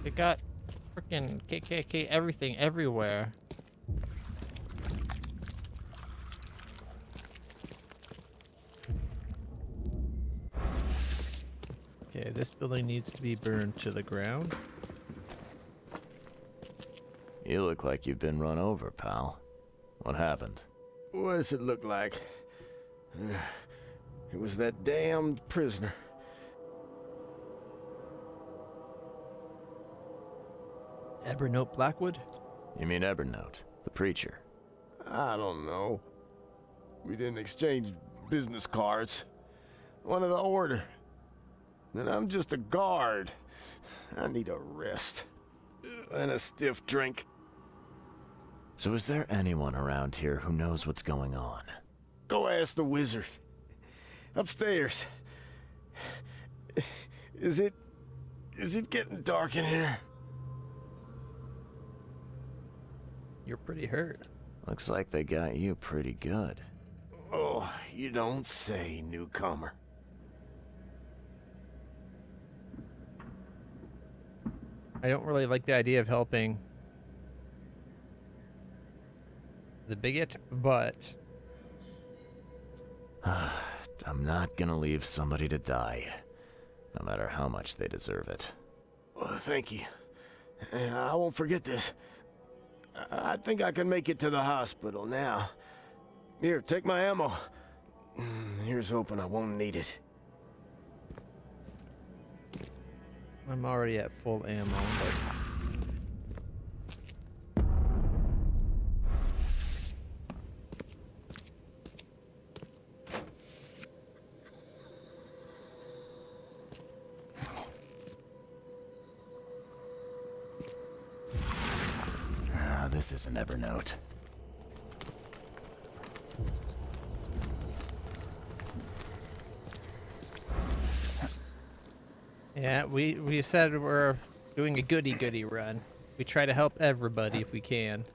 They got freaking KKK everything everywhere. Okay, this building needs to be burned to the ground. You look like you've been run over, pal. What happened? What does it look like? It was that damned prisoner. Evernote Blackwood? You mean Evernote, the preacher? I don't know. We didn't exchange business cards. One of the order. And I'm just a guard. I need a rest. And a stiff drink. So is there anyone around here who knows what's going on? Go ask the wizard. Upstairs. Is it getting dark in here? You're pretty hurt. Looks like they got you pretty good. Oh, you don't say, newcomer. I don't really like the idea of helping the bigot, but I'm not gonna leave somebody to die, no matter how much they deserve it. Well, thank you. I won't forget this. I think I can make it to the hospital now. Here, take my ammo. Here's hoping I won't need it. I'm already at full ammo, but this is an Evernote. Yeah, we said we're doing a goody-goody run. We try to help everybody if we can.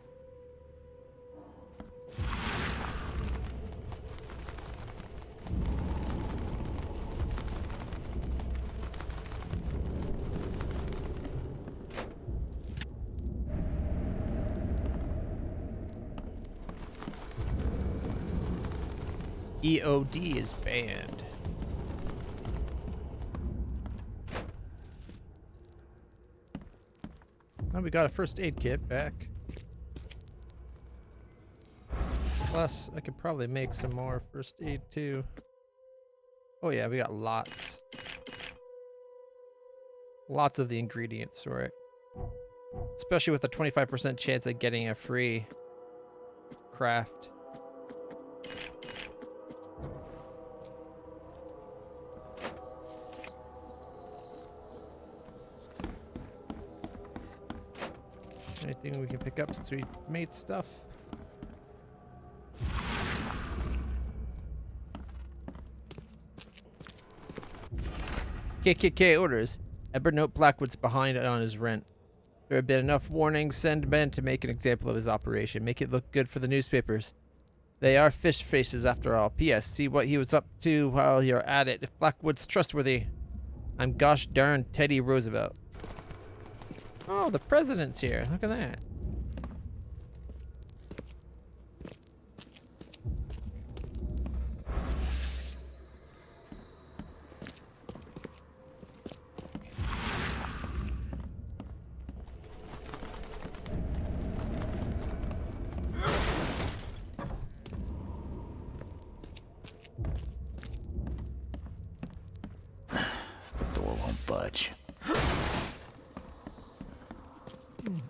EOD is banned. Oh, we got a first aid kit back. Plus, I could probably make some more first aid too. Oh yeah, we got lots. Lots of the ingredients for it. Especially with a 25% chance of getting a free craft. Anything we can pick up since we made stuff? KKK orders. Evernote Blackwood's behind on his rent. There have been enough warnings. Send men to make an example of his operation. Make it look good for the newspapers. They are fish faces after all. P.S. See what he was up to while you're at it. If Blackwood's trustworthy. I'm gosh darn Teddy Roosevelt. Oh, the president's here. Look at that. The door won't budge.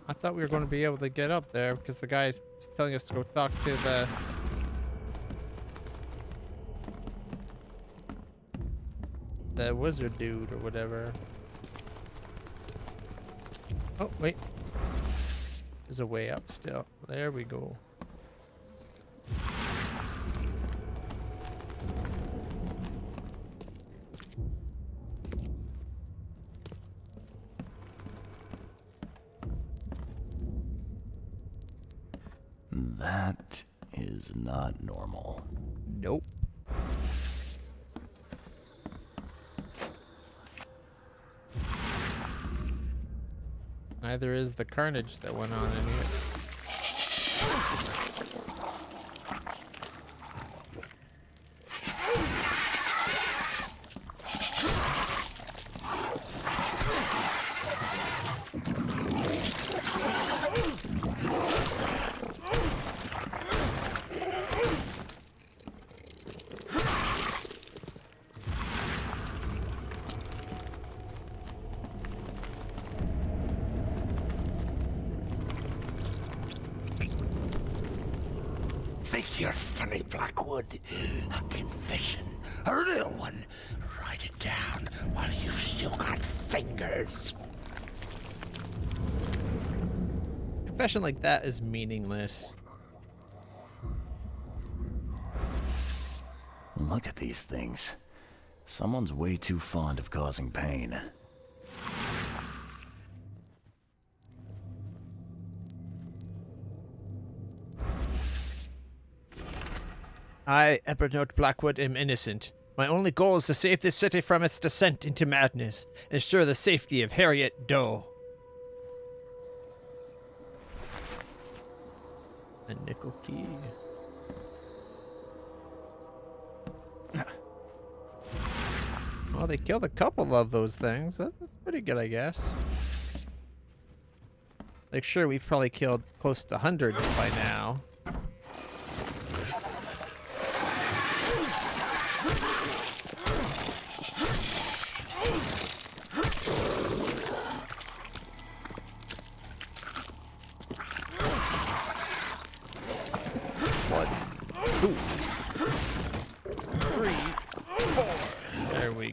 I thought we were going to be able to get up there because the guy's telling us to go talk to the wizard dude or whatever. Oh, wait. There's a way up still. There we go. That is not normal. Nope. Neither is the carnage that went on in here. Think you're funny, Blackwood? A confession, a real one. Write it down while you've still got fingers. Confession like that is meaningless. Look at these things. Someone's way too fond of causing pain. I, Evernote Blackwood, am innocent. My only goal is to save this city from its descent into madness. Ensure the safety of Harriet Doe. A nickel key. Well, they killed a couple of those things. That's pretty good, I guess. Like, sure, we've probably killed close to hundreds by now.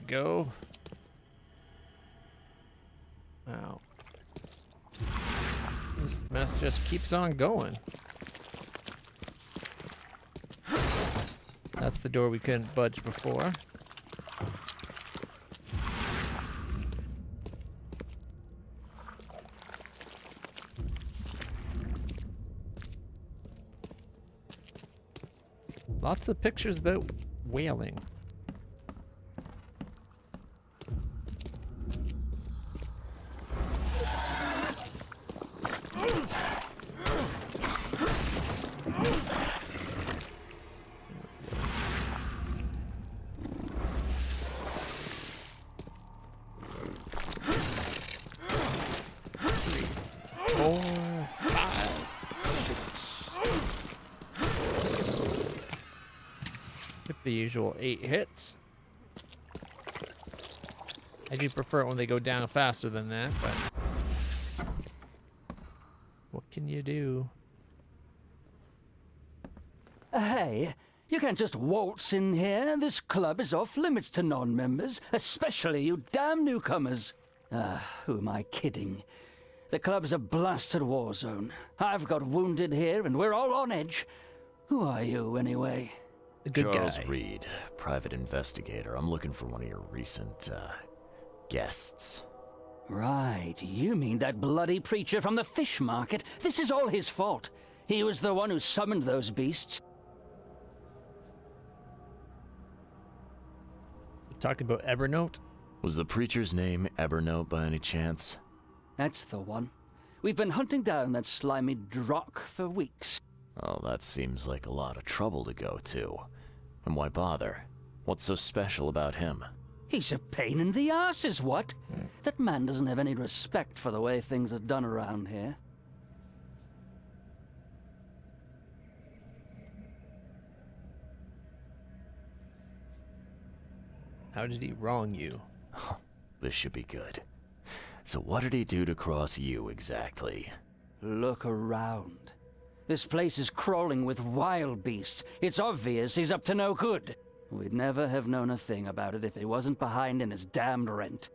Go. Wow. This mess just keeps on going. That's the door we couldn't budge before. Lots of pictures about whaling. The usual 8 hits. I do prefer it when they go down faster than that, but what can you do? Hey, you can't just waltz in here. This club is off limits to non-members, especially you damn newcomers. Who am I kidding? The club's a blasted war zone. I've got wounded here, and we're all on edge. Who are you, anyway? The good Charles guy. Reed, private investigator. I'm looking for one of your recent, guests. Right, you mean that bloody preacher from the fish market? This is all his fault. He was the one who summoned those beasts. Talking about Evernote? Was the preacher's name Evernote by any chance? That's the one. We've been hunting down that slimy drock for weeks. Oh, that seems like a lot of trouble to go to. And why bother? What's so special about him? He's a pain in the ass, is what? That man doesn't have any respect for the way things are done around here. How did he wrong you? This should be good. So what did he do to cross you exactly? Look around. This place is crawling with wild beasts. It's obvious he's up to no good. We'd never have known a thing about it if he wasn't behind in his damned rent.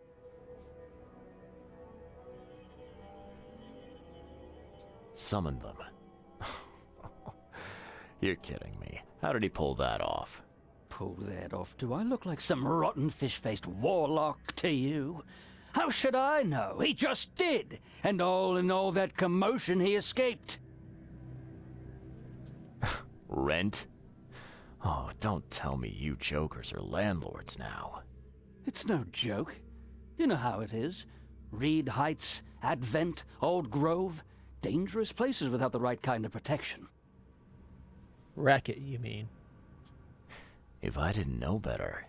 Summoned them. You're kidding me. How did he pull that off? Pull that off? Do I look like some rotten fish-faced warlock to you? How should I know? He just did. And all in all that commotion, he escaped. Rent? Oh, don't tell me you jokers are landlords now. It's no joke. You know how it is. Reed Heights, Advent, Old Grove. Dangerous places without the right kind of protection. Racket, you mean? If I didn't know better,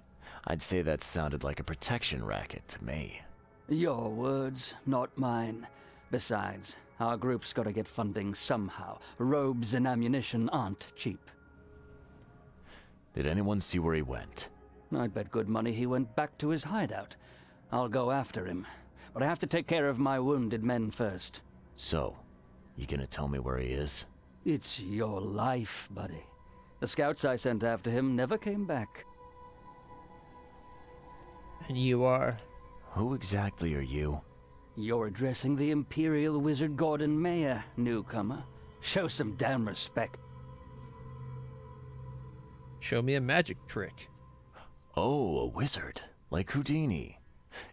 I'd say that sounded like a protection racket to me. Your words, not mine. Besides, our group's got to get funding somehow. Robes and ammunition aren't cheap. Did anyone see where he went? I'd bet good money he went back to his hideout. I'll go after him, but I have to take care of my wounded men first. So, you gonna tell me where he is? It's your life, buddy. The scouts I sent after him never came back. And you are? Who exactly are you? You're addressing the Imperial Wizard Gordon Mayer, newcomer. Show some damn respect. Show me a magic trick. Oh, a wizard. Like Houdini.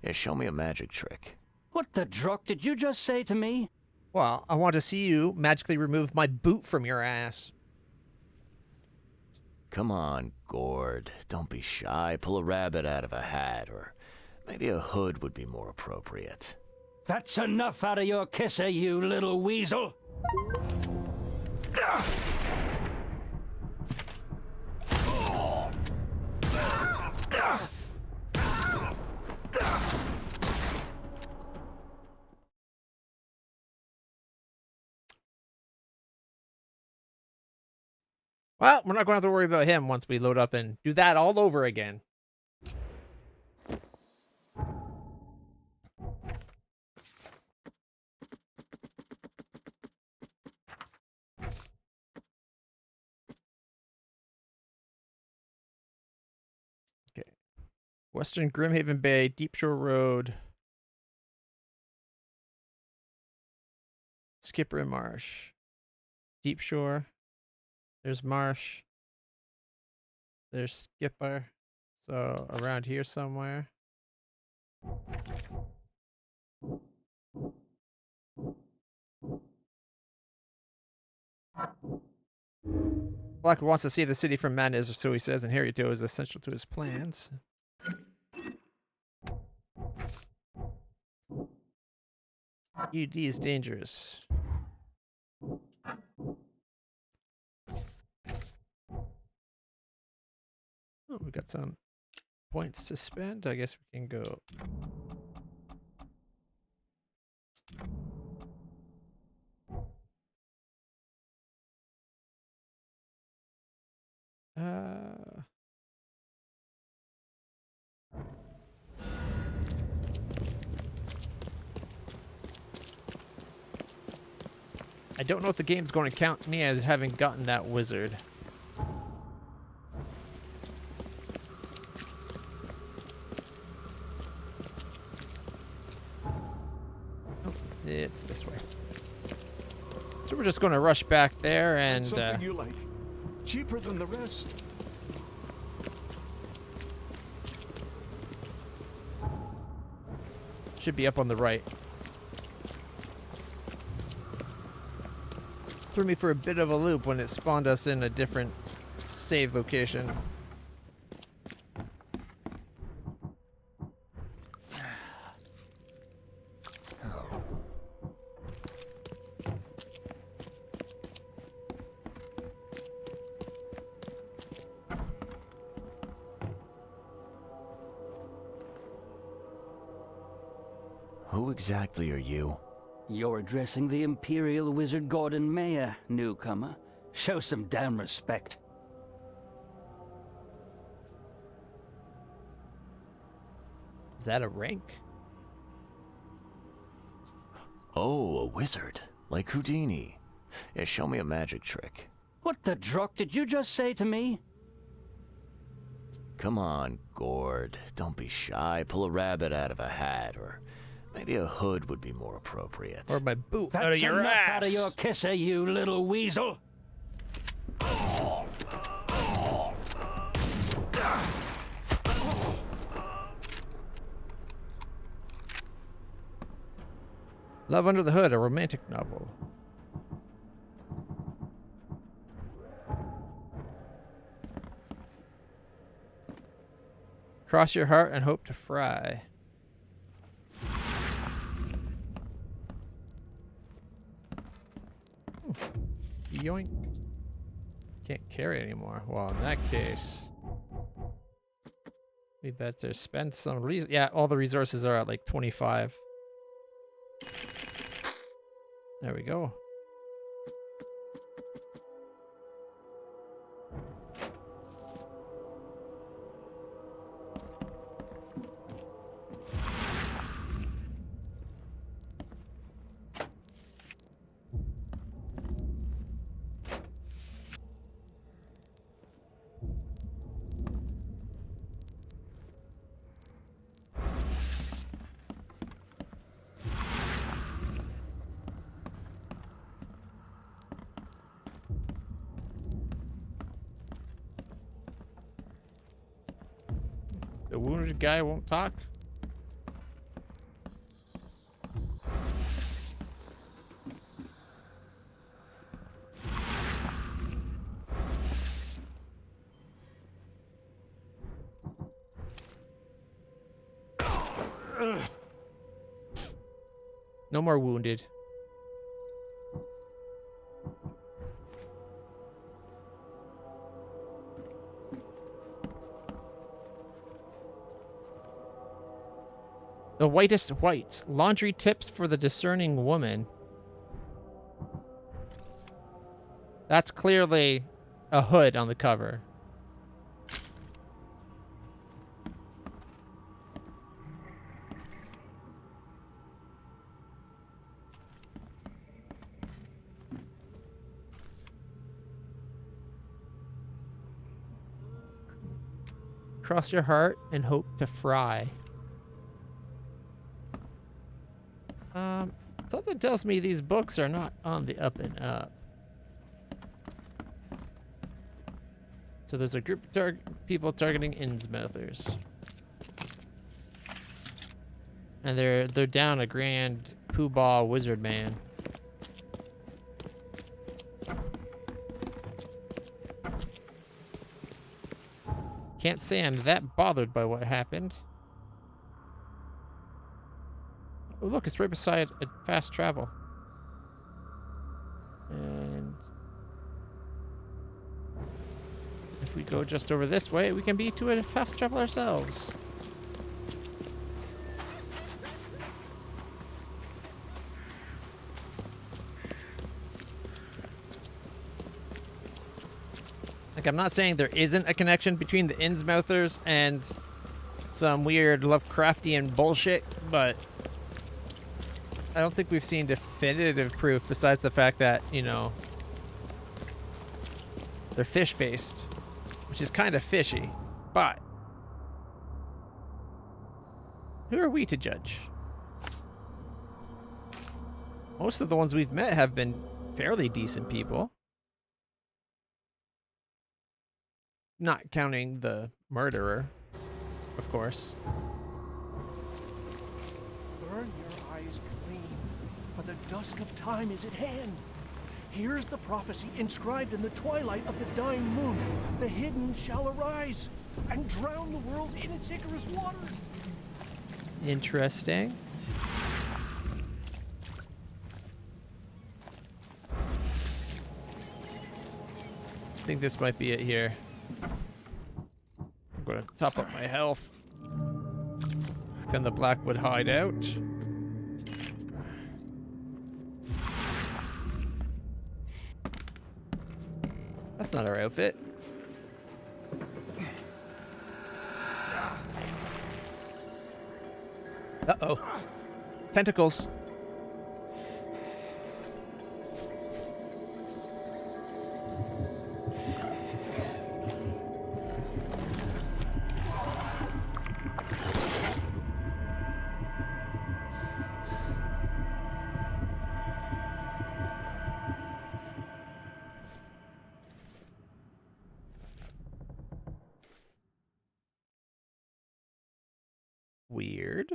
Yeah, show me a magic trick. What the drock did you just say to me? Well, I want to see you magically remove my boot from your ass. Come on, Gord. Don't be shy. Pull a rabbit out of a hat, or maybe a hood would be more appropriate. That's enough out of your kisser, you little weasel! Well, we're not going to have to worry about him once we load up and do that all over again. Okay. Western Grimhaven Bay, Deep Shore Road. Skipper and Marsh. Deep Shore. There's Marsh. There's Skipper. So around here somewhere. Black wants to save the city from madness, or so he says, and Harriet is essential to his plans. ED is dangerous. Oh, we got some points to spend. I guess we can go. I don't know if the game's going to count me as having gotten that wizard. Oh, it's this way. So we're just going to rush back there and something you like. Cheaper than the rest. should be up on the right. Threw me for a bit of a loop when it spawned us in a different save location. Who exactly are you? You're addressing the Imperial Wizard Gordon Mayer, newcomer. Show some damn respect. Is that a rank? Oh, a wizard. Like Houdini. Yeah, show me a magic trick. What the drock did you just say to me? Come on, Gord. Don't be shy. Pull a rabbit out of a hat, or maybe a hood would be more appropriate. Or my boot That's out of your enough ass. out of your kisser, you little weasel. Love Under the Hood, a romantic novel. Cross your heart and hope to fry. Ooh. Yoink. Can't carry anymore. Well, in that case, we better spend some yeah, all the resources are at like 25. There we go. The wounded guy won't talk. No more wounded. The whitest whites. Laundry tips for the discerning woman. That's clearly a hood on the cover. Cross your heart and hope to fry. Something tells me these books are not on the up and up. So there's a group of people targeting Innsmouthers. And they're down a grand poobah wizard man. Can't say I'm that bothered by what happened. Oh, look, it's right beside a fast travel. And if we go just over this way, we can be to a fast travel ourselves. Like, I'm not saying there isn't a connection between the Innsmouthers and some weird Lovecraftian bullshit, but I don't think we've seen definitive proof besides the fact that, you know, they're fish-faced, which is kind of fishy, but who are we to judge? Most of the ones we've met have been fairly decent people. Not counting the murderer, of course. Burn your eyes clean, for the dusk of time is at hand. Here's the prophecy inscribed in the twilight of the dying moon. The hidden shall arise and drown the world in its ichorous waters. Interesting. I think this might be it here. I'm gonna top up my health. Then the Blackwood hideout. That's not our outfit. Uh-oh. Tentacles. Weird.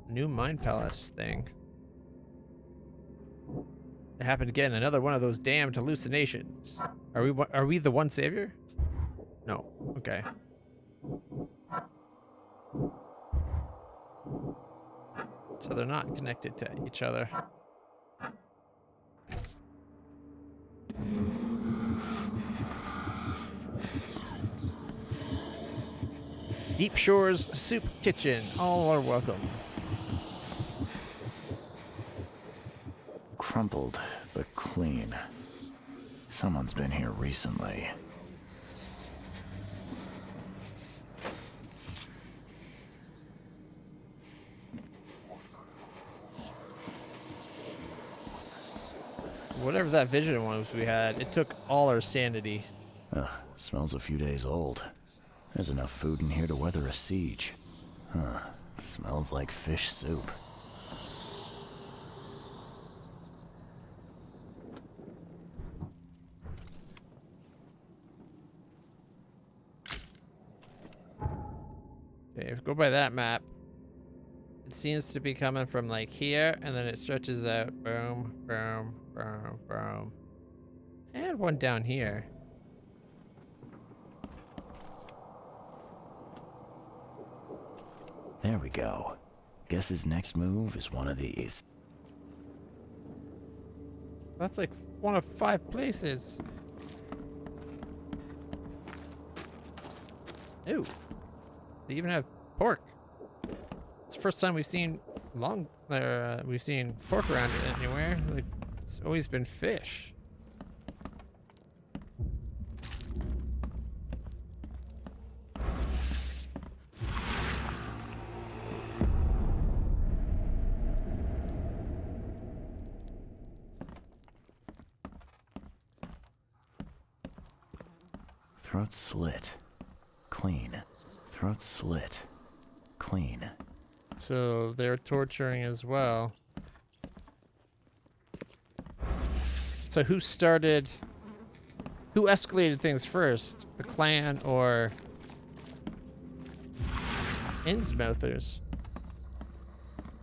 New Mind Palace thing. It happened again. Another one of those damned hallucinations. Are we the one savior? No. Okay. So they're not connected to each other. Deep Shores Soup Kitchen. All are welcome. Crumpled, but clean. Someone's been here recently. Whatever that vision was we had, it took all our sanity. Smells a few days old. There's enough food in here to weather a siege. Smells like fish soup. Okay, if we go by that map, it seems to be coming from like here, and then it stretches out. Boom, boom, boom, boom. And one down here. There we go. Guess his next move is one of these. That's like one of 5 places. Ooh. They even have pork. It's the first time we've seen we've seen pork around it anywhere. Like, it's always been fish. Throat slit. Clean. Throat slit. Clean. So they're torturing as well. So who escalated things first? The clan or Innsmouthers?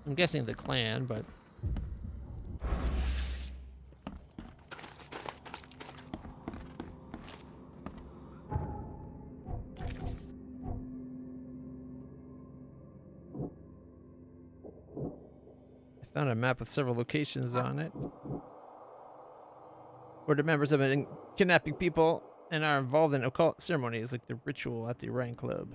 I'm guessing the clan, but... I found a map with several locations on it, where the members have been kidnapping people and are involved in occult ceremonies like the ritual at the Orion Club.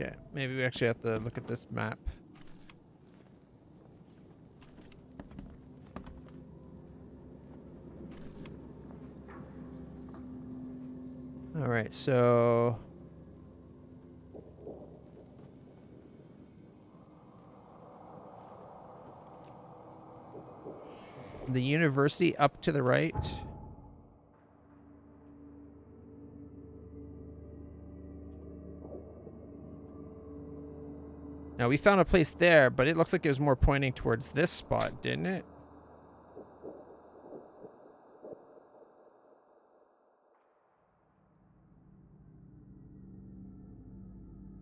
Okay, maybe we actually have to look at this map. All right, so the university up to the right. Now we found a place there, but it looks like it was more pointing towards this spot, didn't it?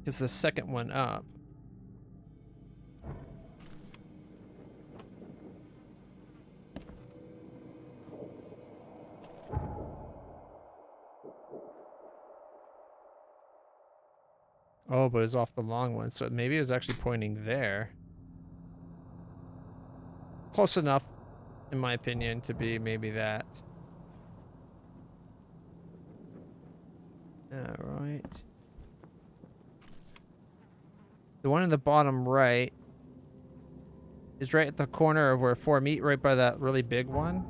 It's the second one up. Oh, but it's off the long one, so maybe it was actually pointing there. Close enough, in my opinion, to be maybe that. Alright. The one in the bottom right is right at the corner of where 4 meet, right by that really big one.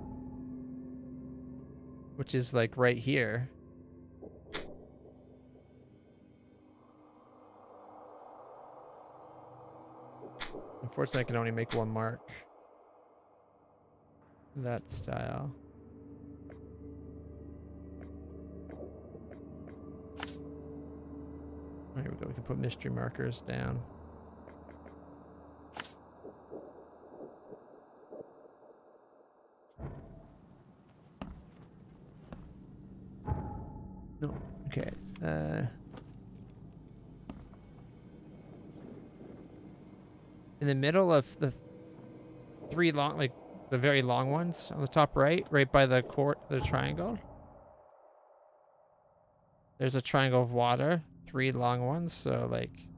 Which is like right here. Unfortunately, I can only make one mark. That style. There we go. We can put mystery markers down. No. Okay. In the middle of the 3 long, like the very long ones on the top right, right by the the triangle. There's a triangle of water, 3 long ones, so like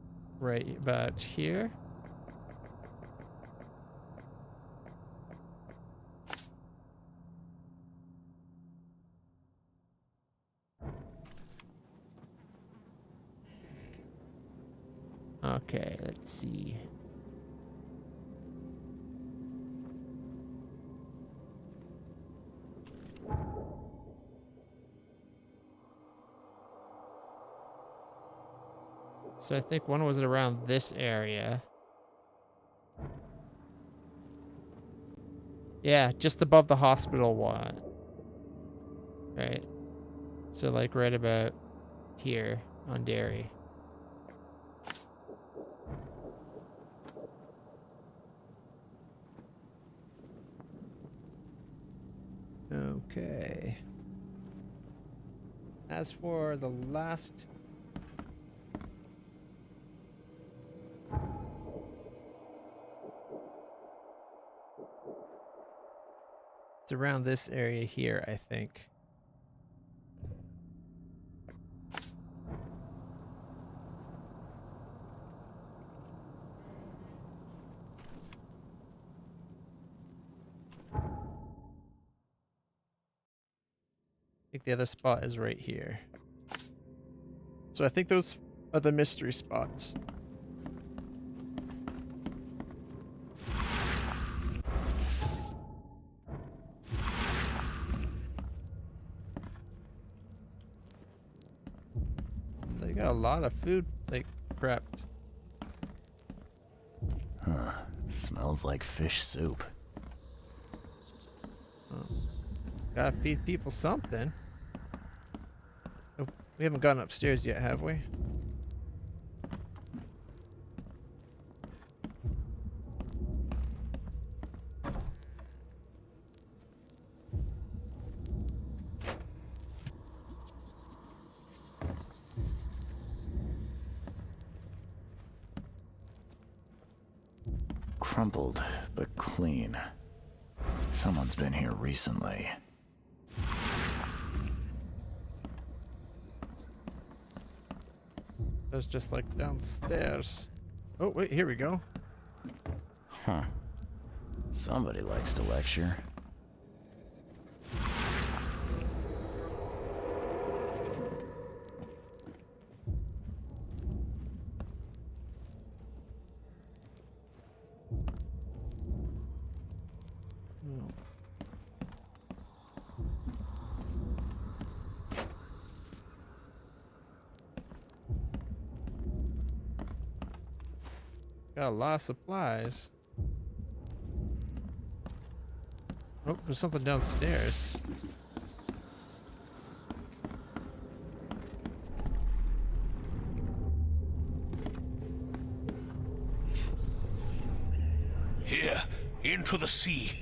right about here. Okay, let's see. So I think one was around this area. Yeah, just above the hospital one. Right. So like right about here on Dairy. Okay. As for the last... It's around this area here, I think. I think the other spot is right here. So I think those are the mystery spots. They got a lot of food, like, prepped. Huh. Smells like fish soup. Oh. Gotta feed people something. Oh, we haven't gone upstairs yet, have we? Crumpled, but clean. Someone's been here recently. That's just like downstairs. Oh, wait, here we go. Huh. Somebody likes to lecture. Got a lot of supplies. Oh, there's something downstairs. Here, into the sea.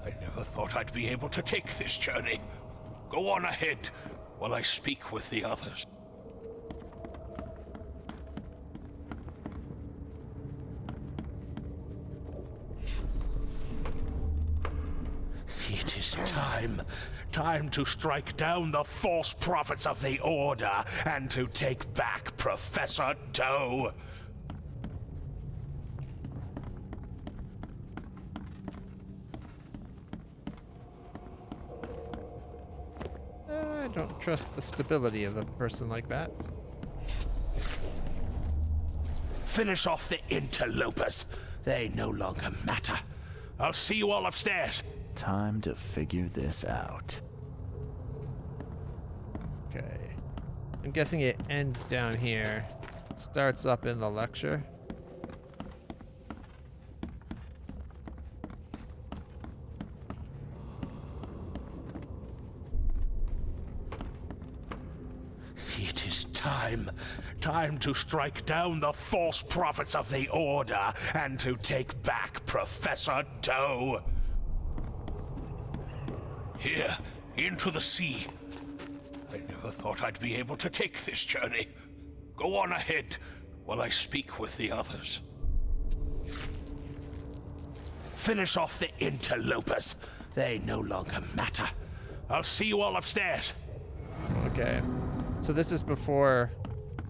I never thought I'd be able to take this journey. Go on ahead while I speak with the others. It is time to strike down the false prophets of the Order and to take back Professor Doe. I don't trust the stability of a person like that. Finish off the interlopers. They no longer matter. I'll see you all upstairs. Time to figure this out. Okay. I'm guessing it ends down here. Starts up in the lecture. It is time to strike down the false prophets of the Order and to take back Professor Doe. Here, into the sea. I never thought I'd be able to take this journey. Go on ahead while I speak with the others. Finish off the interlopers. They no longer matter. I'll see you all upstairs. Okay. So this is before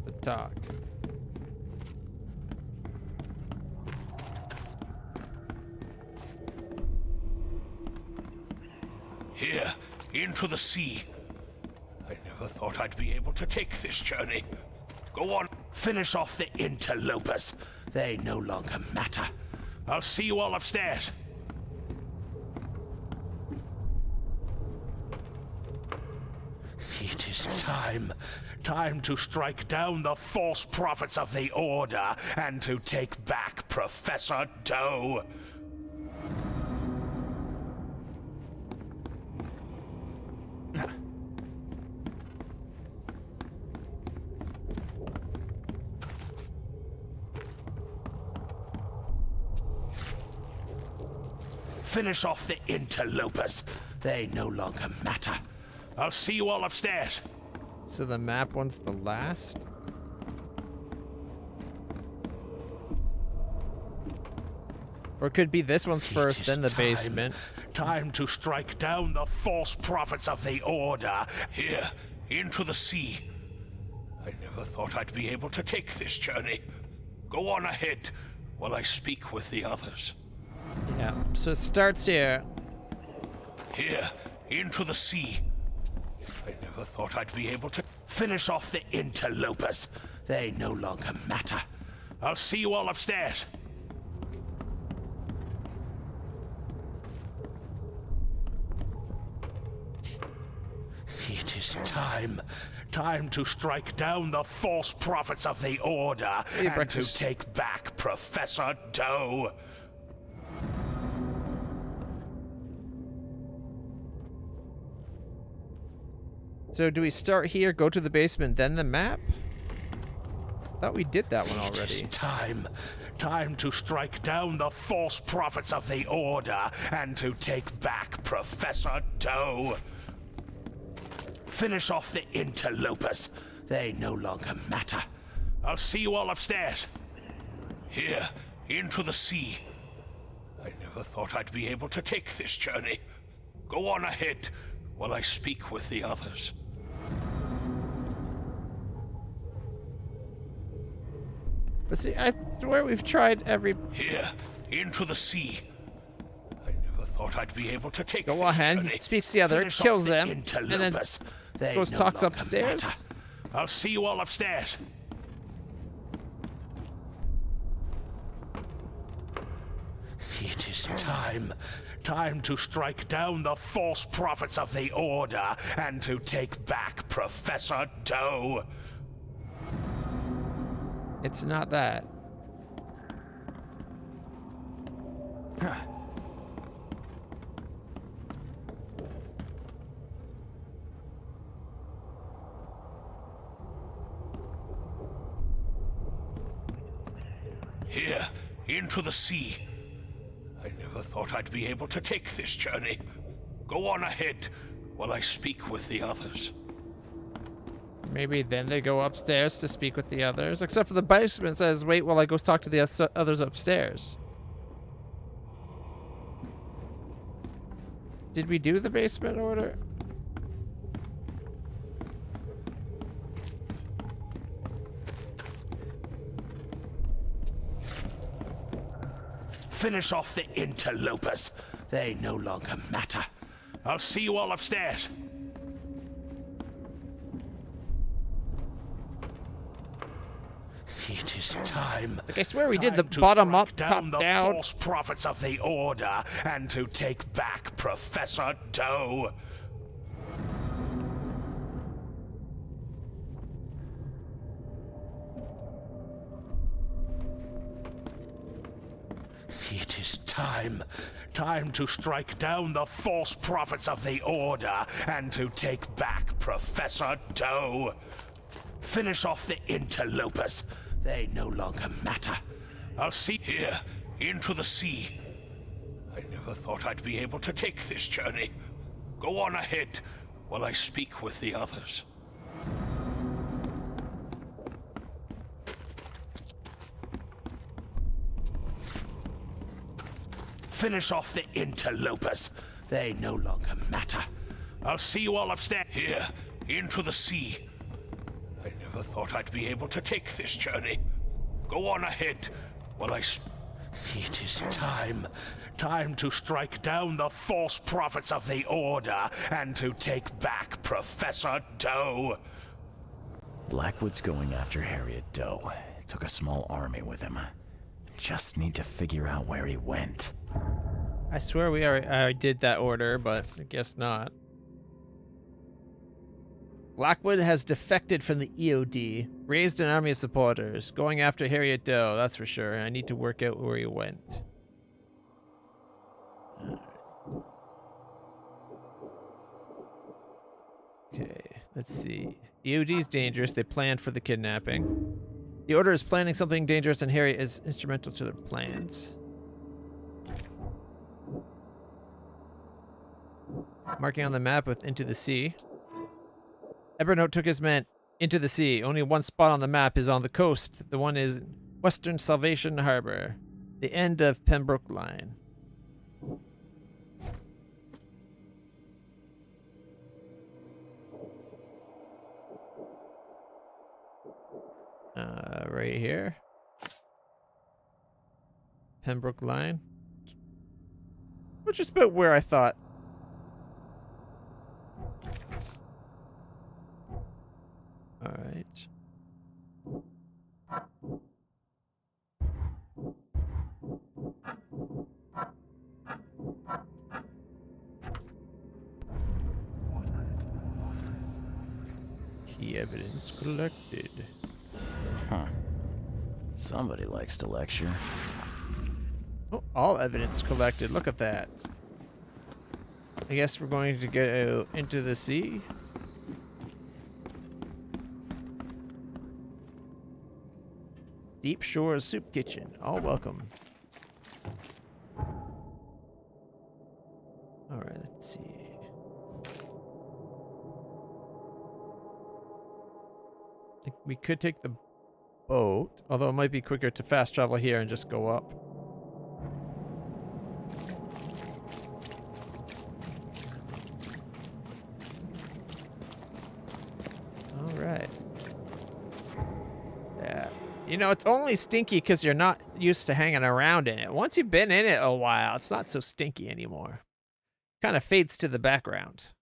the talk. Here, into the sea. I never thought I'd be able to take this journey. Go on, finish off the interlopers. They no longer matter. I'll see you all upstairs. It is time to strike down the false prophets of the Order and to take back Professor Doe. Finish off the interlopers. They no longer matter. I'll see you all upstairs. So the map one's the last? Or it could be this one's first, then the basement. Time to strike down the false prophets of the Order. Here, into the sea. I never thought I'd be able to take this journey. Go on ahead while I speak with the others. Yeah, so it starts here. Here, into the sea. I never thought I'd be able to finish off the interlopers. They no longer matter. I'll see you all upstairs. It is Time to strike down the false prophets of the Order and breakfast. to take back Professor Doe. So do we start here, go to the basement, then the map? I thought we did that one already. It is time to strike down the false prophets of the Order and to take back Professor Doe. Finish off the interlopers. They no longer matter. I'll see you all upstairs. Here, into the sea. I never thought I'd be able to take this journey. Go on ahead while I speak with the others. But see, I swear we've tried every... Here, into the sea. I never thought I'd be able to take Go this ahead, journey. speaks to the other, Finish kills off the them, and then interlopers. They goes no talks longer upstairs. matter. I'll see you all upstairs. It is time to strike down the false prophets of the Order and to take back Professor Doe. It's not that. Here, into the sea. I never thought I'd be able to take this journey. Go on ahead while I speak with the others. Maybe then they go upstairs to speak with the others. Except for the basement says, wait while I go talk to the others upstairs. Did we do the basement order? Finish off the interlopers. They no longer matter. I'll see you all upstairs. It is time. Like I swear we did the to bottom up, strike top down the down. false prophets of the Order and to take back Professor Doe. It is time to strike down the false prophets of the Order and to take back Professor Doe. Finish off the interlopers. They no longer matter. I'll see here, into the sea. I never thought I'd be able to take this journey. Go on ahead while I speak with the others. Finish off the interlopers. They no longer matter. I'll see you all upstairs. Here, into the sea. I never thought I'd be able to take this journey. Go on ahead while I... It is time to strike down the false prophets of the Order and to take back Professor Doe. Blackwood's going after Harriet Doe. Took a small army with him. Just need to figure out where he went. I swear we already did that order, but I guess not. Blackwood has defected from the EOD, raised an army of supporters, going after Harriet Doe, that's for sure. I need to work out where he went. Okay, let's see. EOD is dangerous. They planned for the kidnapping. The Order is planning something dangerous, and Harriet is instrumental to their plans. Marking on the map with Into the Sea. Evernote took his men into the sea. Only one spot on the map is on the coast. The one is Western Salvation Harbor, the end of Pembroke Line. Right here. Pembroke Line. Which is about where I thought. All right. Key evidence collected. Huh. Somebody likes to lecture. Oh, all evidence collected. Look at that. I guess we're going to go into the sea. Deep Shore Soup Kitchen. All welcome. Alright, let's see. I think we could take the boat, although it might be quicker to fast travel here and just go up. Alright. Yeah. You know, it's only stinky because you're not used to hanging around in it. Once you've been in it a while, it's not so stinky anymore. Kind of fades to the background.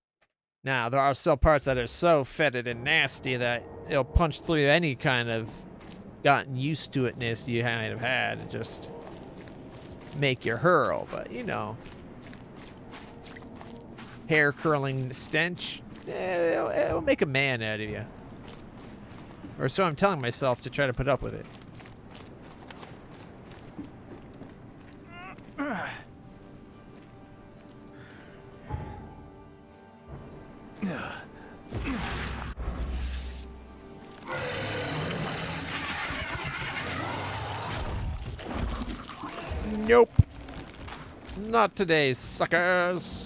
Now, there are still parts that are so fetid and nasty that it'll punch through any kind of gotten used to itness you might have had and just make you hurl. But, you know, hair curling stench, it'll make a man out of you. Or so I'm telling myself to try to put up with it. Nope. Not today, suckers.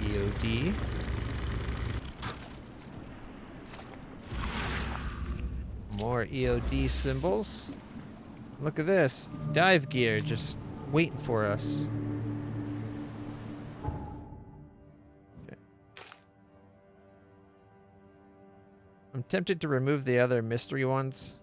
EOD. More EOD symbols. Look at this. Dive gear just waiting for us. Okay. I'm tempted to remove the other mystery ones.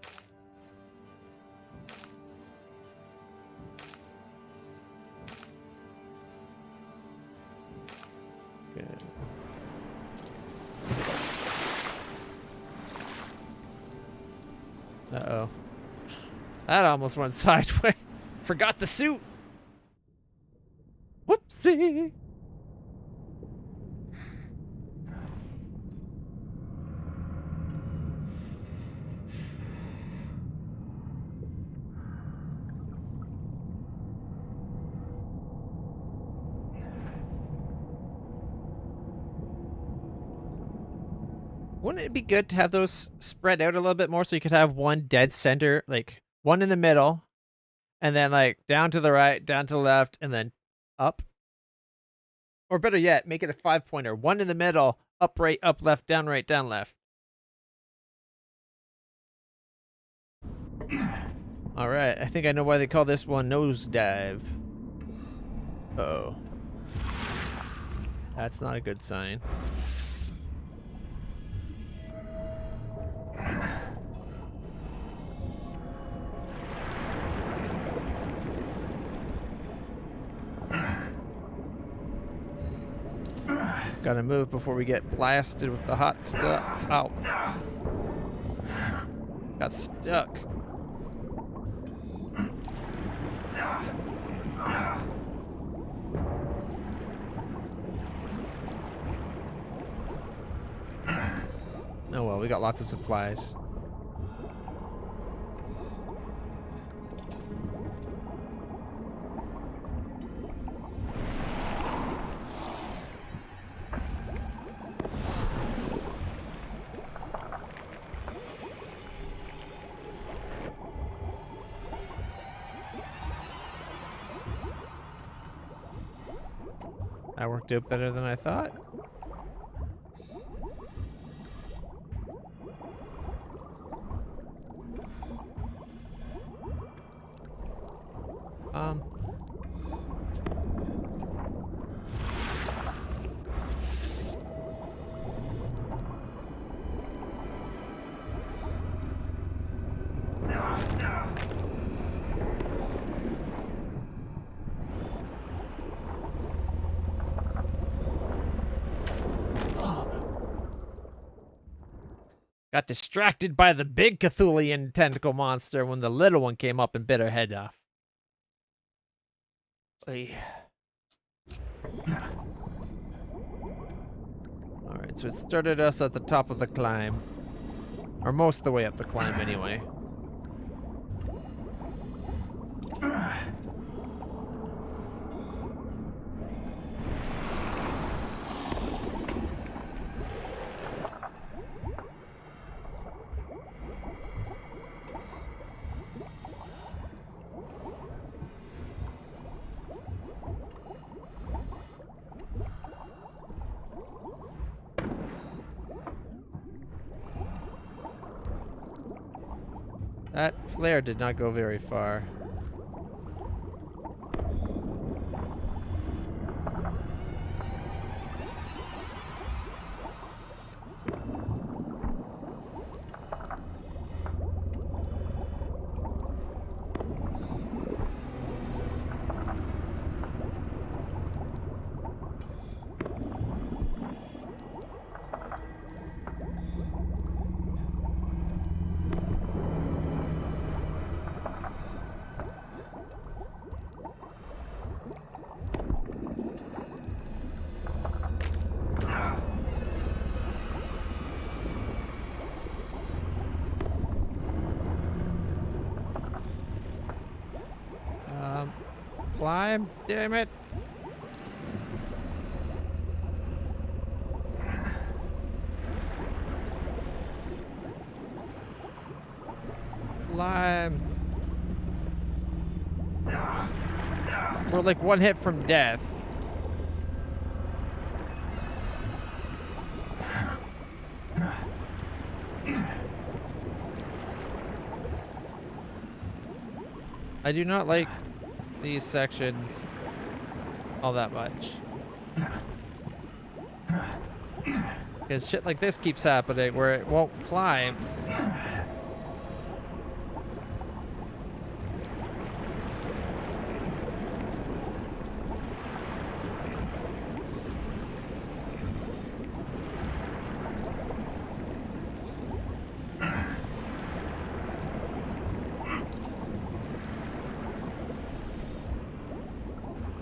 Uh-oh. That almost went sideways. Forgot the suit. Whoopsie. Wouldn't it be good to have those spread out a little bit more so you could have one dead center, like one in the middle, and then like down to the right, down to the left, and then up? Or better yet, make it a 5-pointer. One in the middle, up right, up left, down right, down left. Alright, I think I know why they call this one nosedive. Uh-oh. That's not a good sign. Gotta move before we get blasted with the hot stuff. Ow. Got stuck. Oh well, we got lots of supplies. That worked out better than I thought. Got distracted by the big Cthulian tentacle monster when the little one came up and bit her head off. Oy. Alright, so it started us at the top of the climb. Or most of the way up the climb, anyway. That flare did not go very far. Climb, damn it. Climb. We're like one hit from death. I do not like these sections all that much. Because shit like this keeps happening where it won't climb.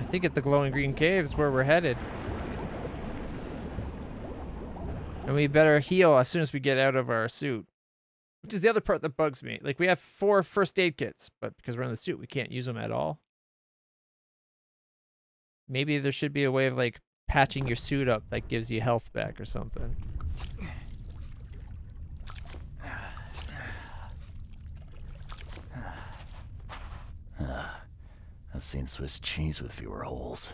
I think at the glowing green caves where we're headed. And we better heal as soon as we get out of our suit. Which is the other part that bugs me. Like, we have 4 first aid kits, but because we're in the suit, we can't use them at all. Maybe there should be a way of, like, patching your suit up that gives you health back or something. I've seen Swiss cheese with fewer holes.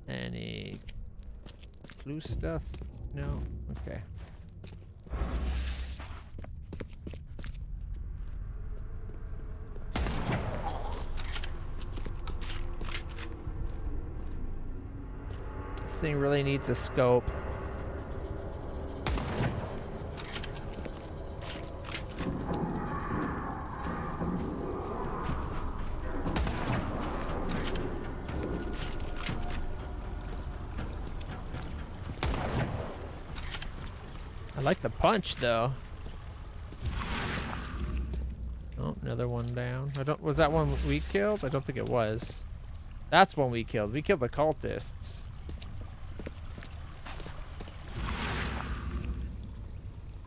Any clue stuff? No? Okay. This thing really needs a scope. I like the punch though. Oh, another one down. Was that one we killed? I don't think it was. That's one we killed. We killed the cultists.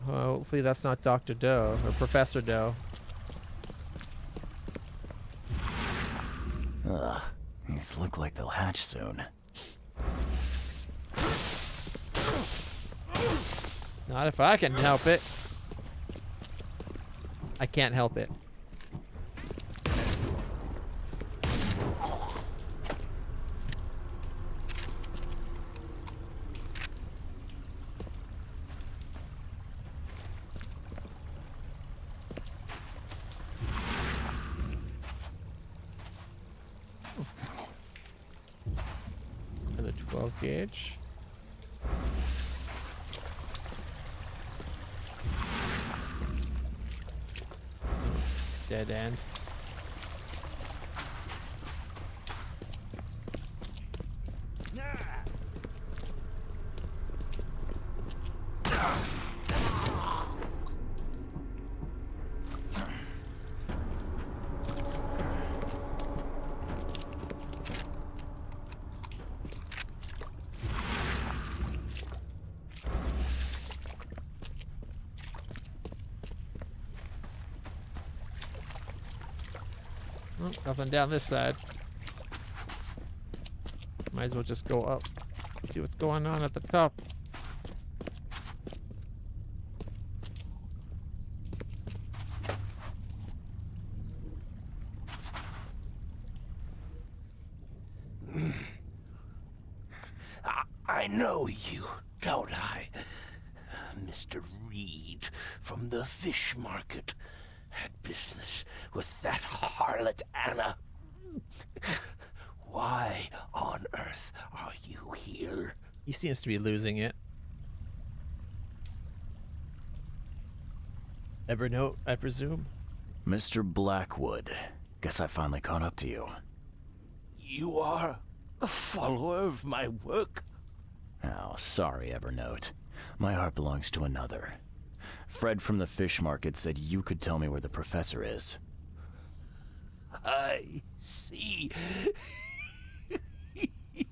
Well, hopefully that's not Dr. Doe or Professor Doe. Ugh, these look like they'll hatch soon. Not if I can help it. I can't help it. gauge. Dead end. Oh, nothing down this side. Might as well just go up. See what's going on at the top. I know you, don't I? Mr. Reed from the fish market had business with that harlot Anna. Why on earth are you here? He seems to be losing it. Evernote, I presume? Mr. Blackwood, guess I finally caught up to you. You are a follower of my work? Oh, sorry, Evernote. My heart belongs to another. Fred from the fish market said you could tell me where the professor is. I see.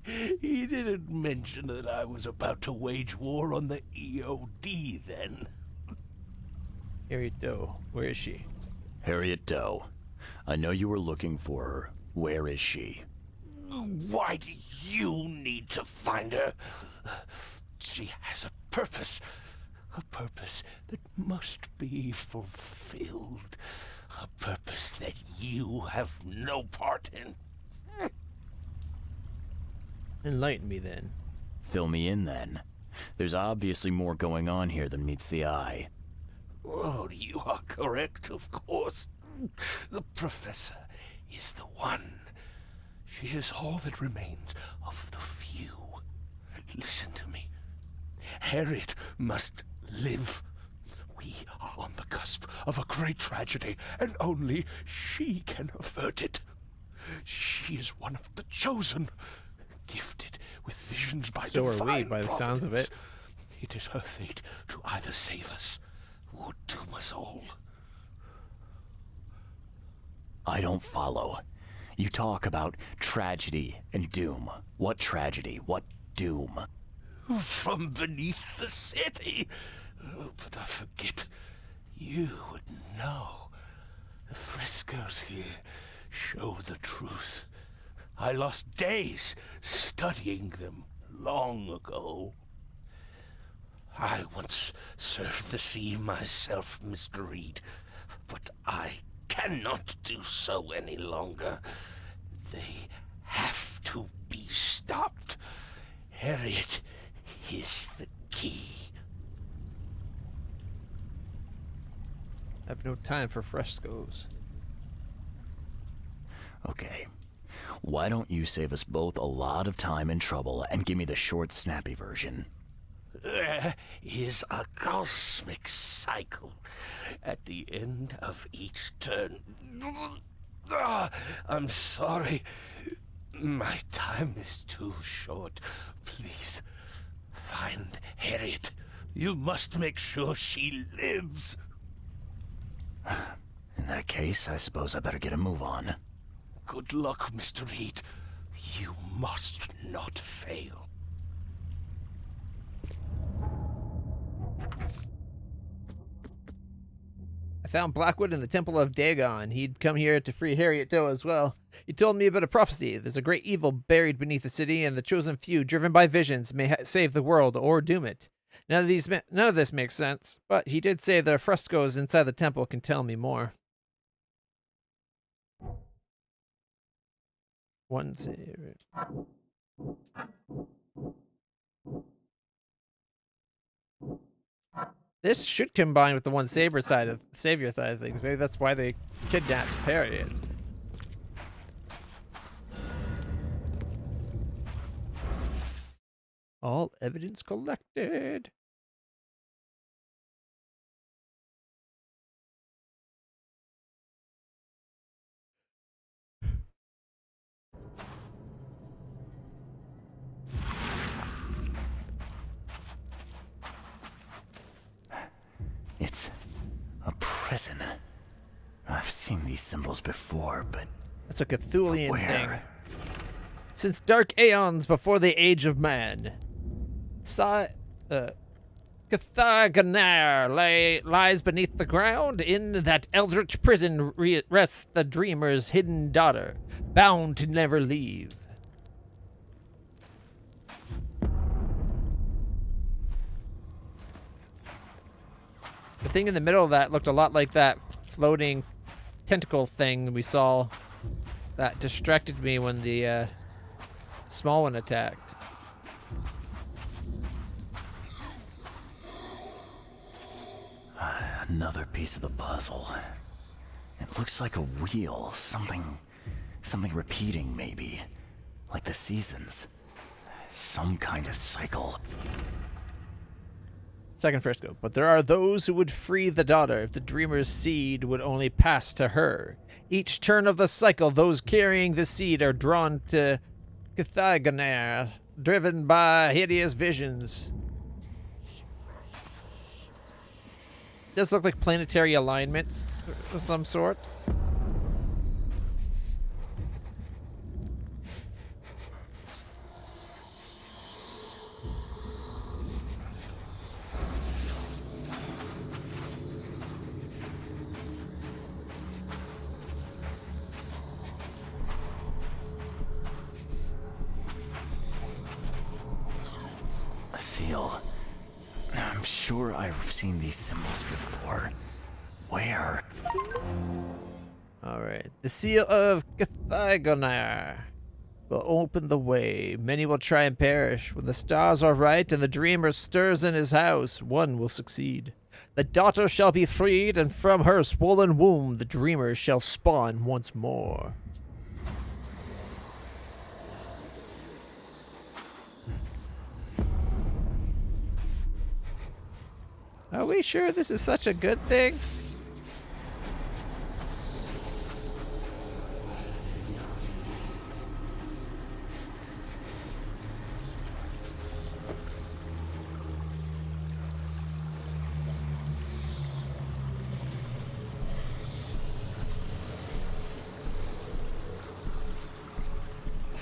He didn't mention that I was about to wage war on the EOD then. Harriet Doe, where is she? Harriet Doe. I know you were looking for her. Where is she? Why do you need to find her? She has a purpose that must be fulfilled. A purpose that you have no part in. Enlighten me then. Fill me in then. There's obviously more going on here than meets the eye. Oh, you are correct, of course. The professor is the one. She is all that remains of the few. Listen to me. Harriet must live. We are on the cusp of a great tragedy, and only she can avert it. She is one of the chosen, gifted with visions by So are divine we, by the sounds of it. It is her fate to either save us or doom us all. I don't follow. You talk about tragedy and doom. What tragedy? What doom? From beneath the city. But I forget. You would know. The frescoes here show the truth. I lost days studying them long ago. I once served the sea myself, Mr. Reed, but I cannot do so any longer. They have to be stopped. Harriet is the key. I have no time for frescoes. Okay. Why don't you save us both a lot of time and trouble and give me the short, snappy version? There is a cosmic cycle at the end of each turn. I'm sorry. My time is too short. Please, find Harriet. You must make sure she lives. In that case, I suppose I better get a move on. Good luck, Mr. Reed. You must not fail. I found Blackwood in the Temple of Dagon. He'd come here to free Harriet Doe as well. He told me about a prophecy. There's a great evil buried beneath the city, and the chosen few, driven by visions, may save the world or doom it. None of this makes sense, but he did say the frescoes inside the temple can tell me more. One save. This should combine with the one savior side of things. Maybe that's why they kidnapped Harriet. All evidence collected. It's a prison. I've seen these symbols before, but That's a Cthulian where? thing. Since dark aeons before the age of man, Cthaganar lies beneath the ground. In that eldritch prison rests the dreamer's hidden daughter, bound to never leave. The thing in the middle of that looked a lot like that floating tentacle thing we saw that distracted me when the small one attacked. Another piece of the puzzle. It looks like a wheel, something repeating maybe, like the seasons. Some kind of cycle. Second fresco. But there are those who would free the daughter if the dreamer's seed would only pass to her. Each turn of the cycle, those carrying the seed are drawn to Cthaganar, driven by hideous visions. Does look like planetary alignments of some sort. A seal. I'm sure I've seen these symbols before. Where? Alright. The seal of Cthaganar will open the way. Many will try and perish. When the stars are right and the dreamer stirs in his house, one will succeed. The daughter shall be freed, and from her swollen womb the dreamer shall spawn once more. Are we sure this is such a good thing?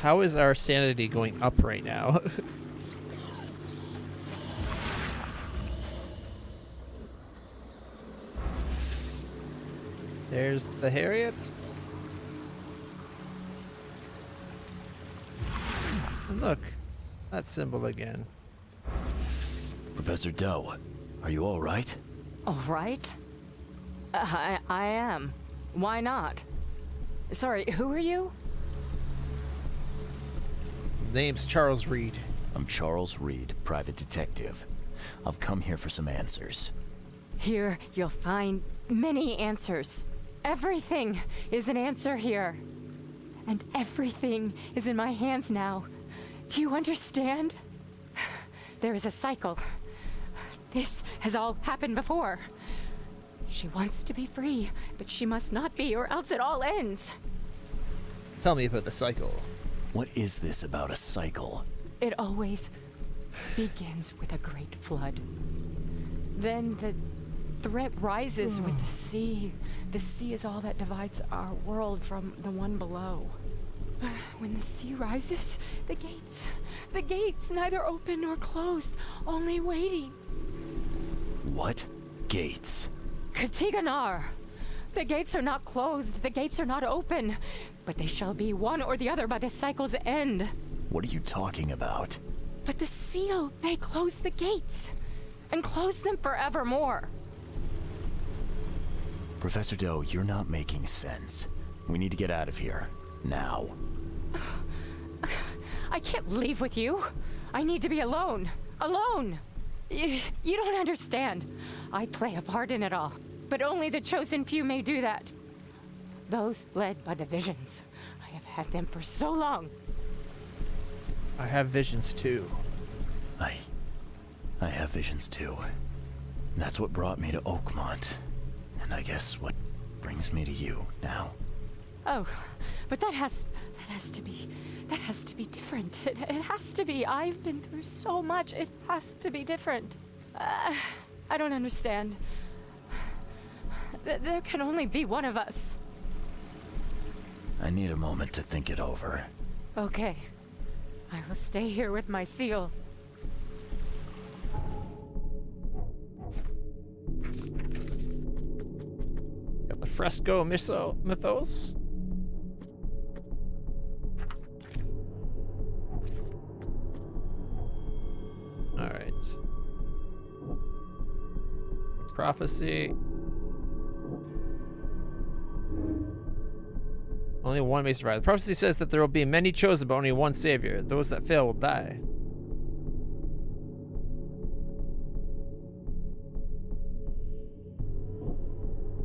How is our sanity going up right now? There's the Harriet. And look, that symbol again. Professor Doe, are you all right? All right. I am. Why not? Sorry, who are you? Name's Charles Reed. I'm Charles Reed, private detective. I've come here for some answers. Here you'll find many answers. Everything is an answer here. And everything is in my hands now. Do you understand? There is a cycle. This has all happened before. She wants to be free, but she must not be, or else it all ends. Tell me about the cycle. What is this about a cycle? It always begins with a great flood. Then the threat rises with the sea. The sea is all that divides our world from the one below. When the sea rises, the gates neither open nor closed, only waiting. What gates? Cthaganar! The gates are not closed, the gates are not open, but they shall be one or the other by the cycle's end. What are you talking about? But the seal may close the gates, and close them forevermore. Professor Doe, you're not making sense. We need to get out of here. Now. I can't leave with you. I need to be alone. Alone! You don't understand. I play a part in it all, but only the chosen few may do that. Those led by the visions. I have had them for so long. I have visions too. I have visions too. That's what brought me to Oakmont. And I guess what brings me to you now. Oh, but that has to be different. It has to be. I've been through so much. It has to be different. I don't understand. There can only be one of us. I need a moment to think it over. Okay. I will stay here with my seal. Got the fresco mythos. All right. Prophecy. Only one may survive. The prophecy says that there will be many chosen, but only one savior. Those that fail will die.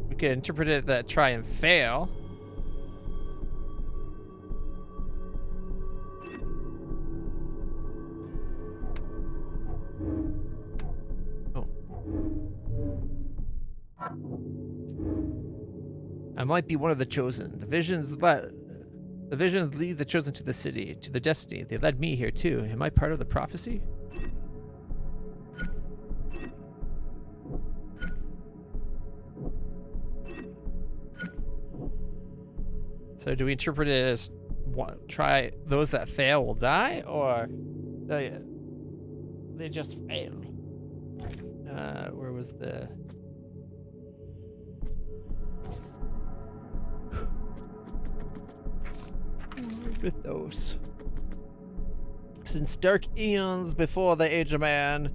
We could interpret it that try and fail. I might be one of the chosen. The visions lead the chosen to the city, to the destiny. They led me here too. Am I part of the prophecy? So do we interpret it as try those that fail will die, or they just fail? Where was the... Mythos. Since dark eons before the age of man,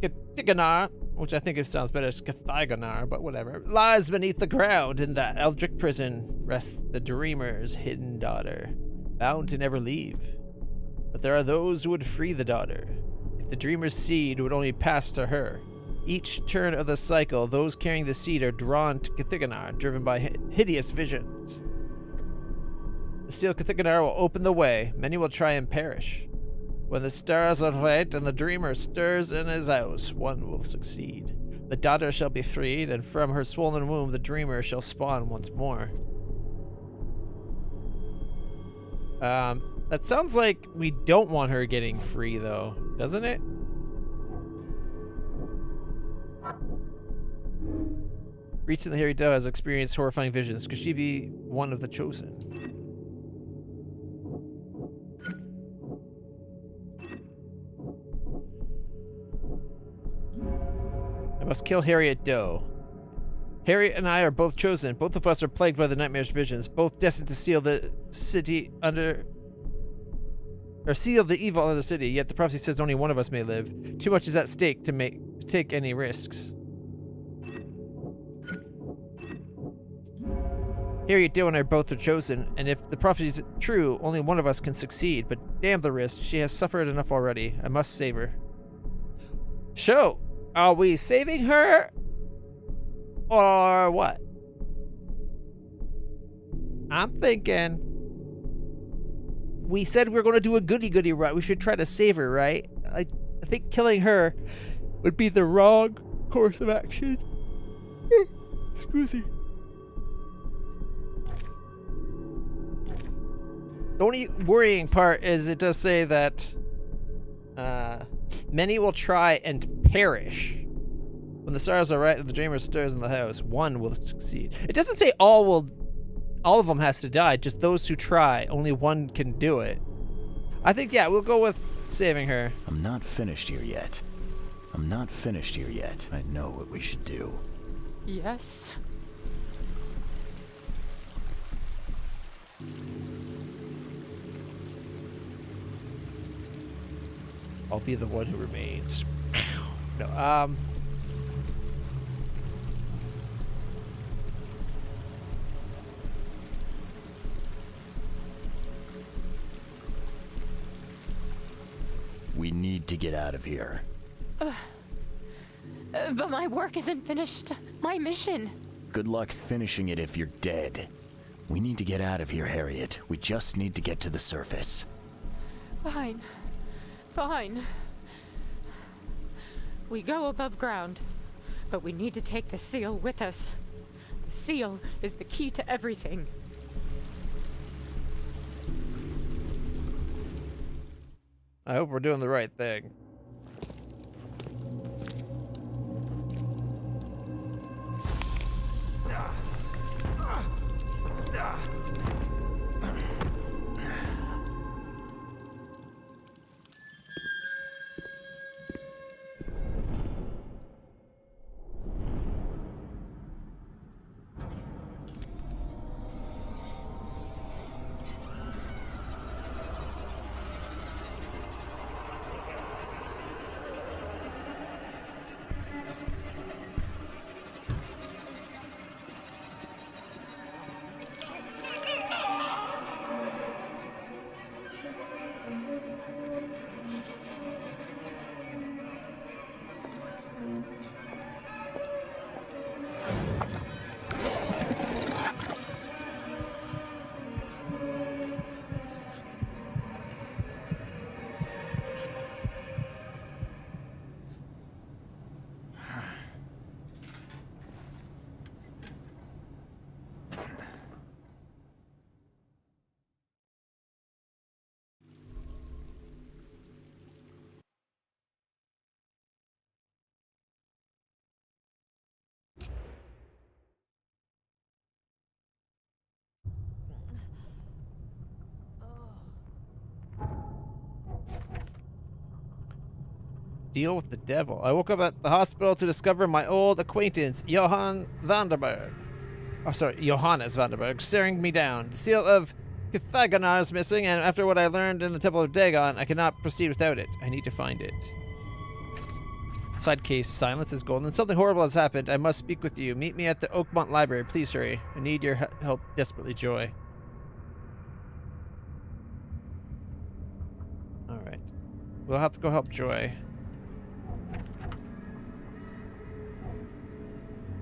Cthulhu, which I think it sounds better as Cthulhu, but whatever, lies beneath the ground. In that eldritch prison rests the dreamer's hidden daughter, bound to never leave. But there are those who would free the daughter, if the dreamer's seed would only pass to her. Each turn of the cycle, those carrying the seed are drawn to Cthulhu, driven by hideous visions. The steel Cthulhu will open the way. Many will try and perish. When the stars are right and the dreamer stirs in his house, one will succeed. The daughter shall be freed, and from her swollen womb the dreamer shall spawn once more. That sounds like we don't want her getting free, though, doesn't it? Recently, Harry Doe has experienced horrifying visions. Could she be one of the chosen? I must kill Harriet Doe. Harriet and I are both chosen. Both of us are plagued by the nightmare's visions. Both destined to seal the city seal the evil of the city. Yet the prophecy says only one of us may live. Too much is at stake to take any risks. Harriet Doe and I both are chosen, and if the prophecy is true, only one of us can succeed. But damn the risk. She has suffered enough already. I must save her. So, are we saving her? Or what? I'm thinking we said we're going to do a goody-goody run. We should try to save her, right? I think killing her would be the wrong course of action. Excuse me. The only worrying part is it does say that many will try and perish. When the stars are right and the dreamer stirs in the house, one will succeed. It doesn't say all of them has to die, just those who try. Only one can do it. I think, yeah, we'll go with saving her. I'm not finished here yet. I know what we should do. Yes. I'll be the one who remains. No, We need to get out of here. But my work isn't finished. My mission. Good luck finishing it if you're dead. We need to get out of here, Harriet. We just need to get to the surface. Fine. Fine. We go above ground, but we need to take the seal with us. The seal is the key to everything. I hope we're doing the right thing. Deal with the devil. I woke up at the hospital to discover my old acquaintance, Johannes Vanderberg, staring me down. The seal of Cthulhu is missing, and after what I learned in the Temple of Dagon, I cannot proceed without it. I need to find it. Side case, silence is golden. Something horrible has happened. I must speak with you. Meet me at the Oakmont Library. Please hurry. I need your help desperately, Joy. Alright. We'll have to go help Joy.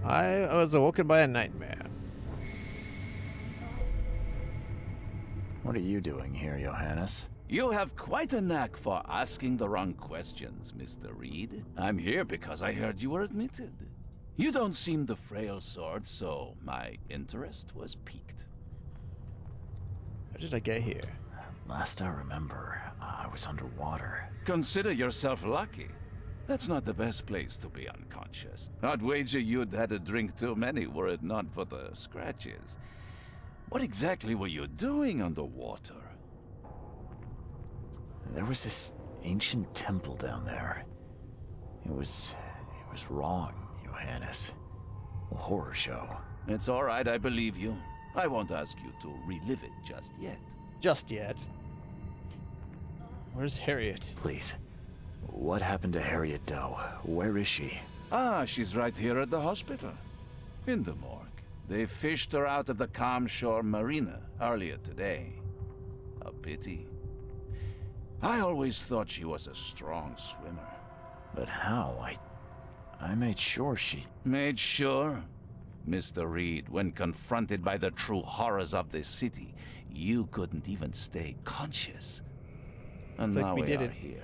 I was awoken by a nightmare. What are you doing here, Johannes? You have quite a knack for asking the wrong questions, Mr. Reed. I'm here because I heard you were admitted. You don't seem the frail sort, so my interest was piqued. How did I get here? Last I remember, I was underwater. Consider yourself lucky. That's not the best place to be unconscious. I'd wager you'd had a drink too many were it not for the scratches. What exactly were you doing underwater? There was this ancient temple down there. It was wrong, Johannes. A horror show. It's all right, I believe you. I won't ask you to relive it just yet. Just yet. Where's Harriet? Please. What happened to Harriet Doe? Where is she? Ah, she's right here at the hospital. In the morgue. They fished her out of the Calm Shore Marina earlier today. A pity. I always thought she was a strong swimmer. But how? I made sure she... Made sure? Mr. Reed, when confronted by the true horrors of this city, you couldn't even stay conscious. And now we are here.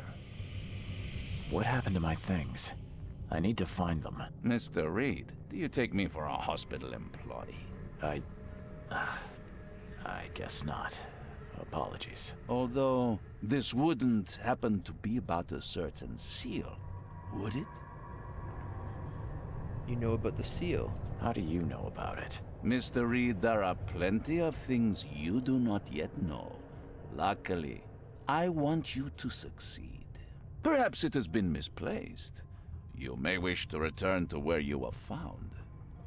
What happened to my things? I need to find them. Mr. Reed, do you take me for a hospital employee? I guess not. Apologies. Although, this wouldn't happen to be about a certain seal, would it? You know about the seal. How do you know about it? Mr. Reed, there are plenty of things you do not yet know. Luckily, I want you to succeed. Perhaps it has been misplaced. You may wish to return to where you were found.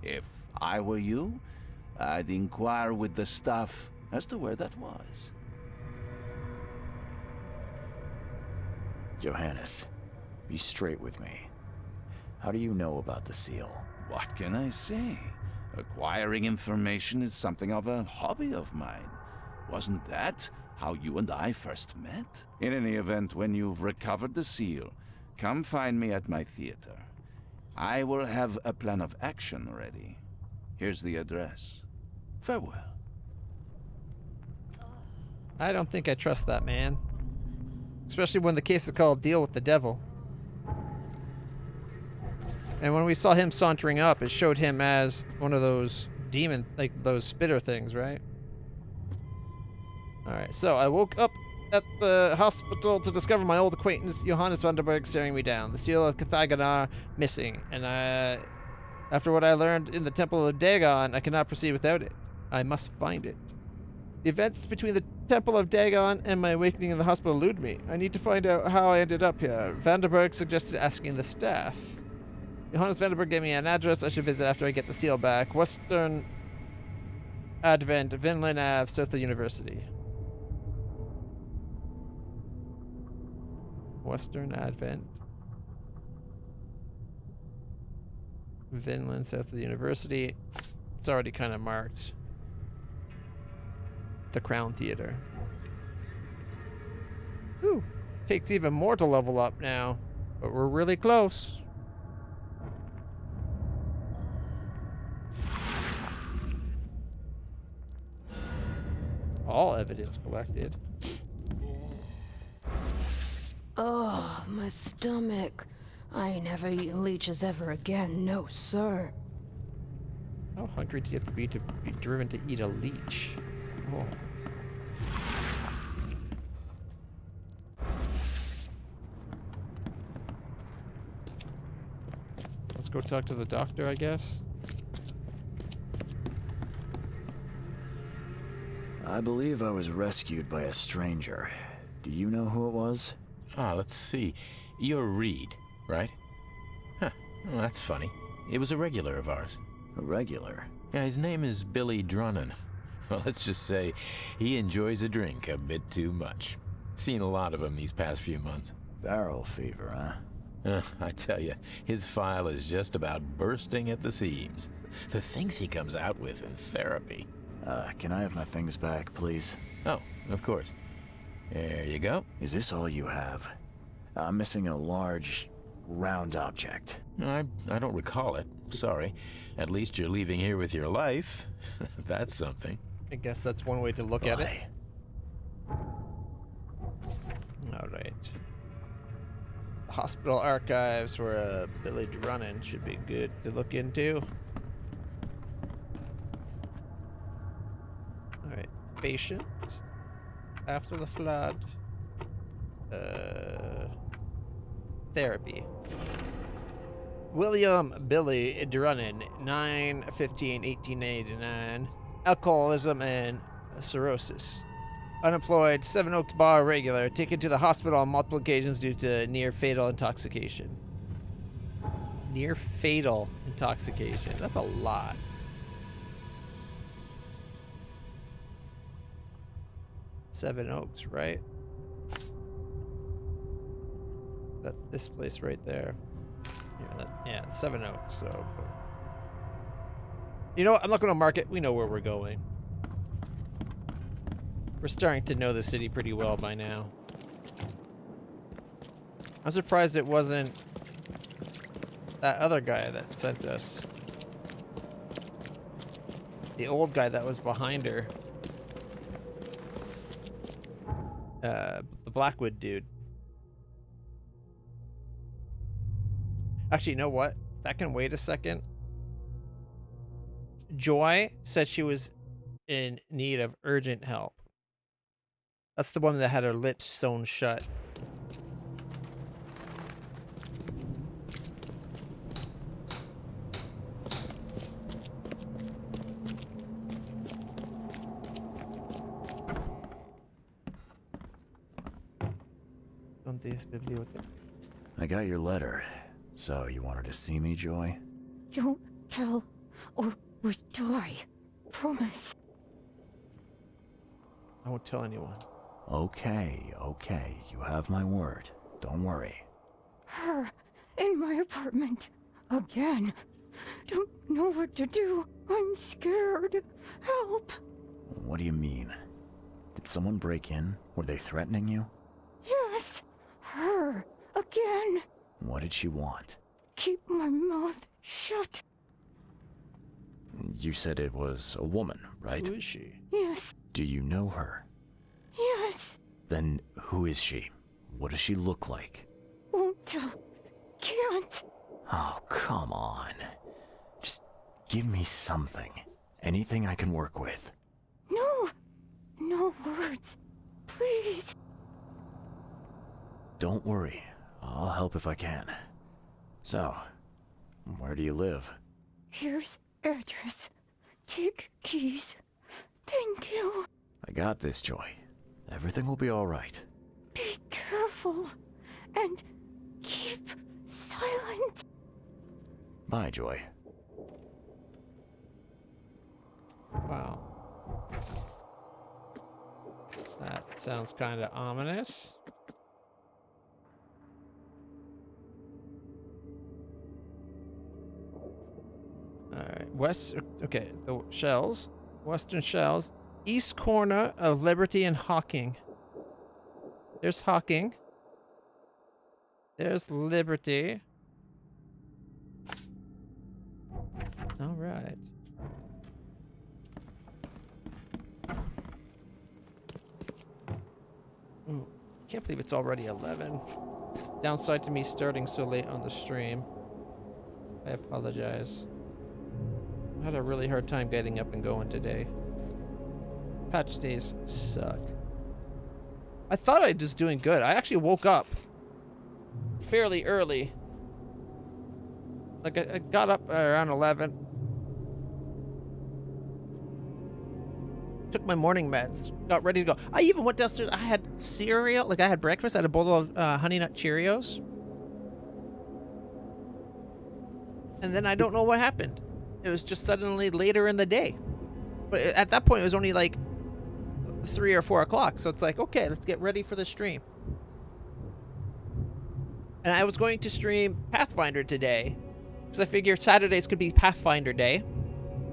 If I were you, I'd inquire with the staff as to where that was. Johannes, be straight with me. How do you know about the seal? What can I say? Acquiring information is something of a hobby of mine. Wasn't that how you and I first met? In any event, when you've recovered the seal, come find me at my theater. I will have a plan of action ready. Here's the address. Farewell. I don't think I trust that man. Especially when the case is called Deal with the Devil. And when we saw him sauntering up, it showed him as one of those demon, like those spitter things, right? Alright, so I woke up at the hospital to discover my old acquaintance Johannes Vanderberg staring me down. The seal of Cthaganar missing, and after what I learned in the Temple of Dagon, I cannot proceed without it. I must find it. The events between the Temple of Dagon and my awakening in the hospital elude me. I need to find out how I ended up here. Vanderberg suggested asking the staff. Johannes Vanderberg gave me an address I should visit after I get the seal back. Western Advent, Vinland Ave, south of University. Western Advent. Vinland, south of the University. It's already kind of marked. The Crown Theater. Ooh. Takes even more to level up now. But we're really close. All evidence collected. Oh, my stomach. I ain't never eaten leeches ever again, no sir. How hungry do you have to be driven to eat a leech? Oh. Let's go talk to the doctor, I guess. I believe I was rescued by a stranger. Do you know who it was? Let's see. You're Reed, right? Huh. Well, that's funny. It was a regular of ours. A regular? Yeah, his name is Billy Drunnen. Well, let's just say he enjoys a drink a bit too much. Seen a lot of him these past few months. Barrel fever, huh? I tell you, his file is just about bursting at the seams. The things he comes out with in therapy. Can I have my things back, please? Oh, of course. There you go. Is this all you have? I'm missing a large, round object. I don't recall it. Sorry. At least you're leaving here with your life. That's something. I guess that's one way to look at it. Alright. Hospital archives for Billy Drunnen should be good to look into. Alright. Patient. After the flood. Therapy. William Billy Drunnen, 9/15/1889. Alcoholism and cirrhosis. Unemployed, 7 Oaks Bar regular. Taken to the hospital on multiple occasions due to near-fatal intoxication. Near-fatal intoxication. That's a lot. Seven Oaks, right? That's this place right there. Yeah, it's 7 Oaks, so... You know what? I'm not going to mark it. We know where we're going. We're starting to know the city pretty well by now. I'm surprised it wasn't that other guy that sent us. The old guy that was behind her. The Blackwood dude. Actually, you know what? That can wait a second. Joy said she was in need of urgent help. That's the one that had her lips sewn shut. I got your letter. So, you wanted to see me, Joy? Don't tell, or we die. Promise. I won't tell anyone. Okay, okay. You have my word. Don't worry. Her in my apartment. Again. Don't know what to do. I'm scared. Help. What do you mean? Did someone break in? Were they threatening you? Yes. Her. Again. What did she want? Keep my mouth shut. You said it was a woman, right? Who is she? Yes. Do you know her? Yes. Then who is she? What does she look like? Won't tell. Can't. Oh, come on. Just give me something. Anything I can work with. No! No words. Please. Don't worry. I'll help if I can. So, where do you live? Here's address. Take keys. Thank you. I got this, Joy. Everything will be all right. Be careful. And keep silent. Bye, Joy. Wow. That sounds kind of ominous. Alright, okay, the shells. Western shells. East corner of Liberty and Hawking. There's Hawking. There's Liberty. Alright. Can't believe it's already 11. Downside to me starting so late on the stream. I apologize. I had a really hard time getting up and going today. Patch days suck. I thought I was doing good. I actually woke up fairly early. Like I got up around 11. Took my morning meds. Got ready to go. I even went downstairs. I had cereal. Like I had breakfast. I had a bowl of Honey Nut Cheerios. And then I don't know what happened. It was just suddenly later in the day. But at that point, it was only like 3 or 4 o'clock. So it's like, okay, let's get ready for the stream. And I was going to stream Pathfinder today. Because I figured Saturdays could be Pathfinder Day.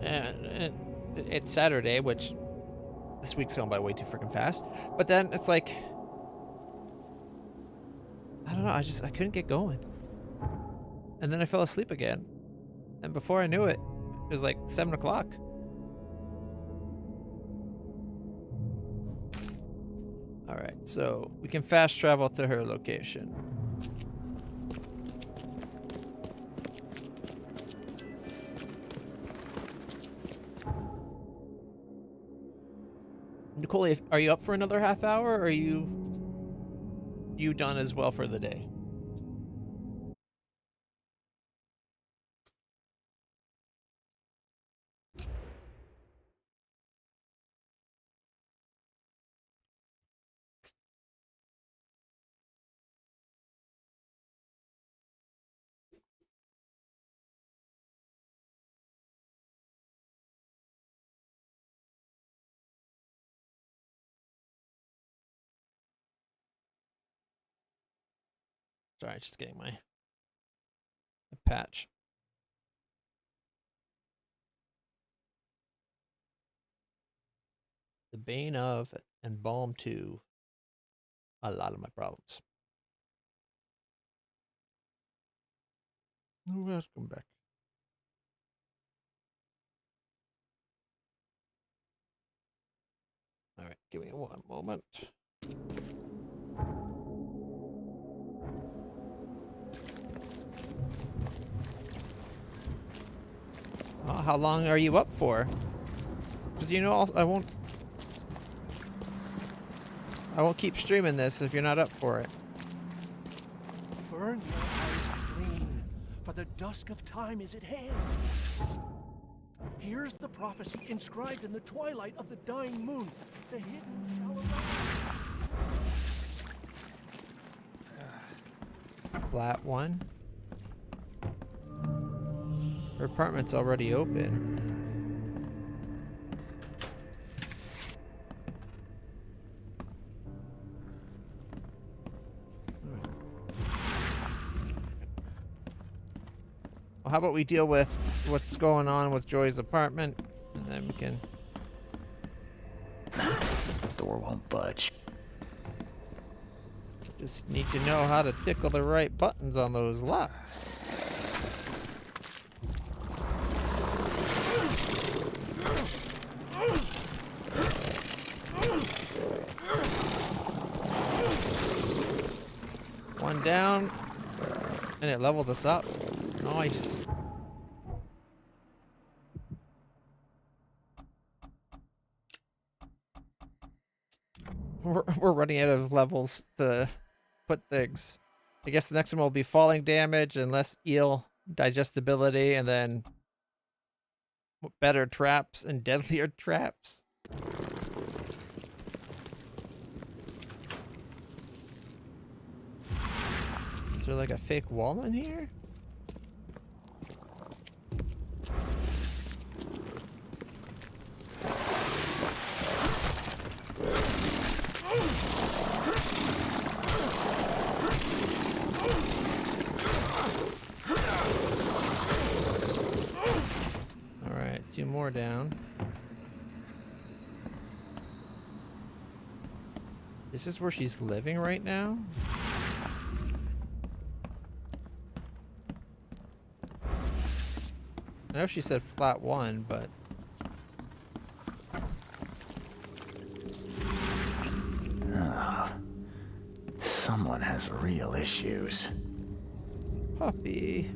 And it's Saturday, which this week's going by way too freaking fast. But then it's like, I don't know. I couldn't get going. And then I fell asleep again. And before I knew it, it was like 7 o'clock. All right, so we can fast travel to her location. Nicole, are you up for another half hour, or are you done as well for the day? Sorry, just getting my patch. The bane of and balm to a lot of my problems. Welcome back. All right, give me one moment. How long are you up for? Because you know, I won't keep streaming this if you're not up for it. Burn your eyes clean, for the dusk of time is at hand. Here's the prophecy inscribed in the twilight of the dying moon. The hidden shall arise. Flat one. Her apartment's already open. Well, how about we deal with what's going on with Joy's apartment, and then we can... The door won't budge. Just need to know how to tickle the right buttons on those locks. One down, and it leveled us up. Nice. We're running out of levels to put things. I guess the next one will be falling damage and less eel digestibility, and then better traps and deadlier traps. Is there like a fake wall in here? Alright, 2 more down. This is where she's living right now? I know she said flat 1, but... Oh, someone has real issues. Puppy.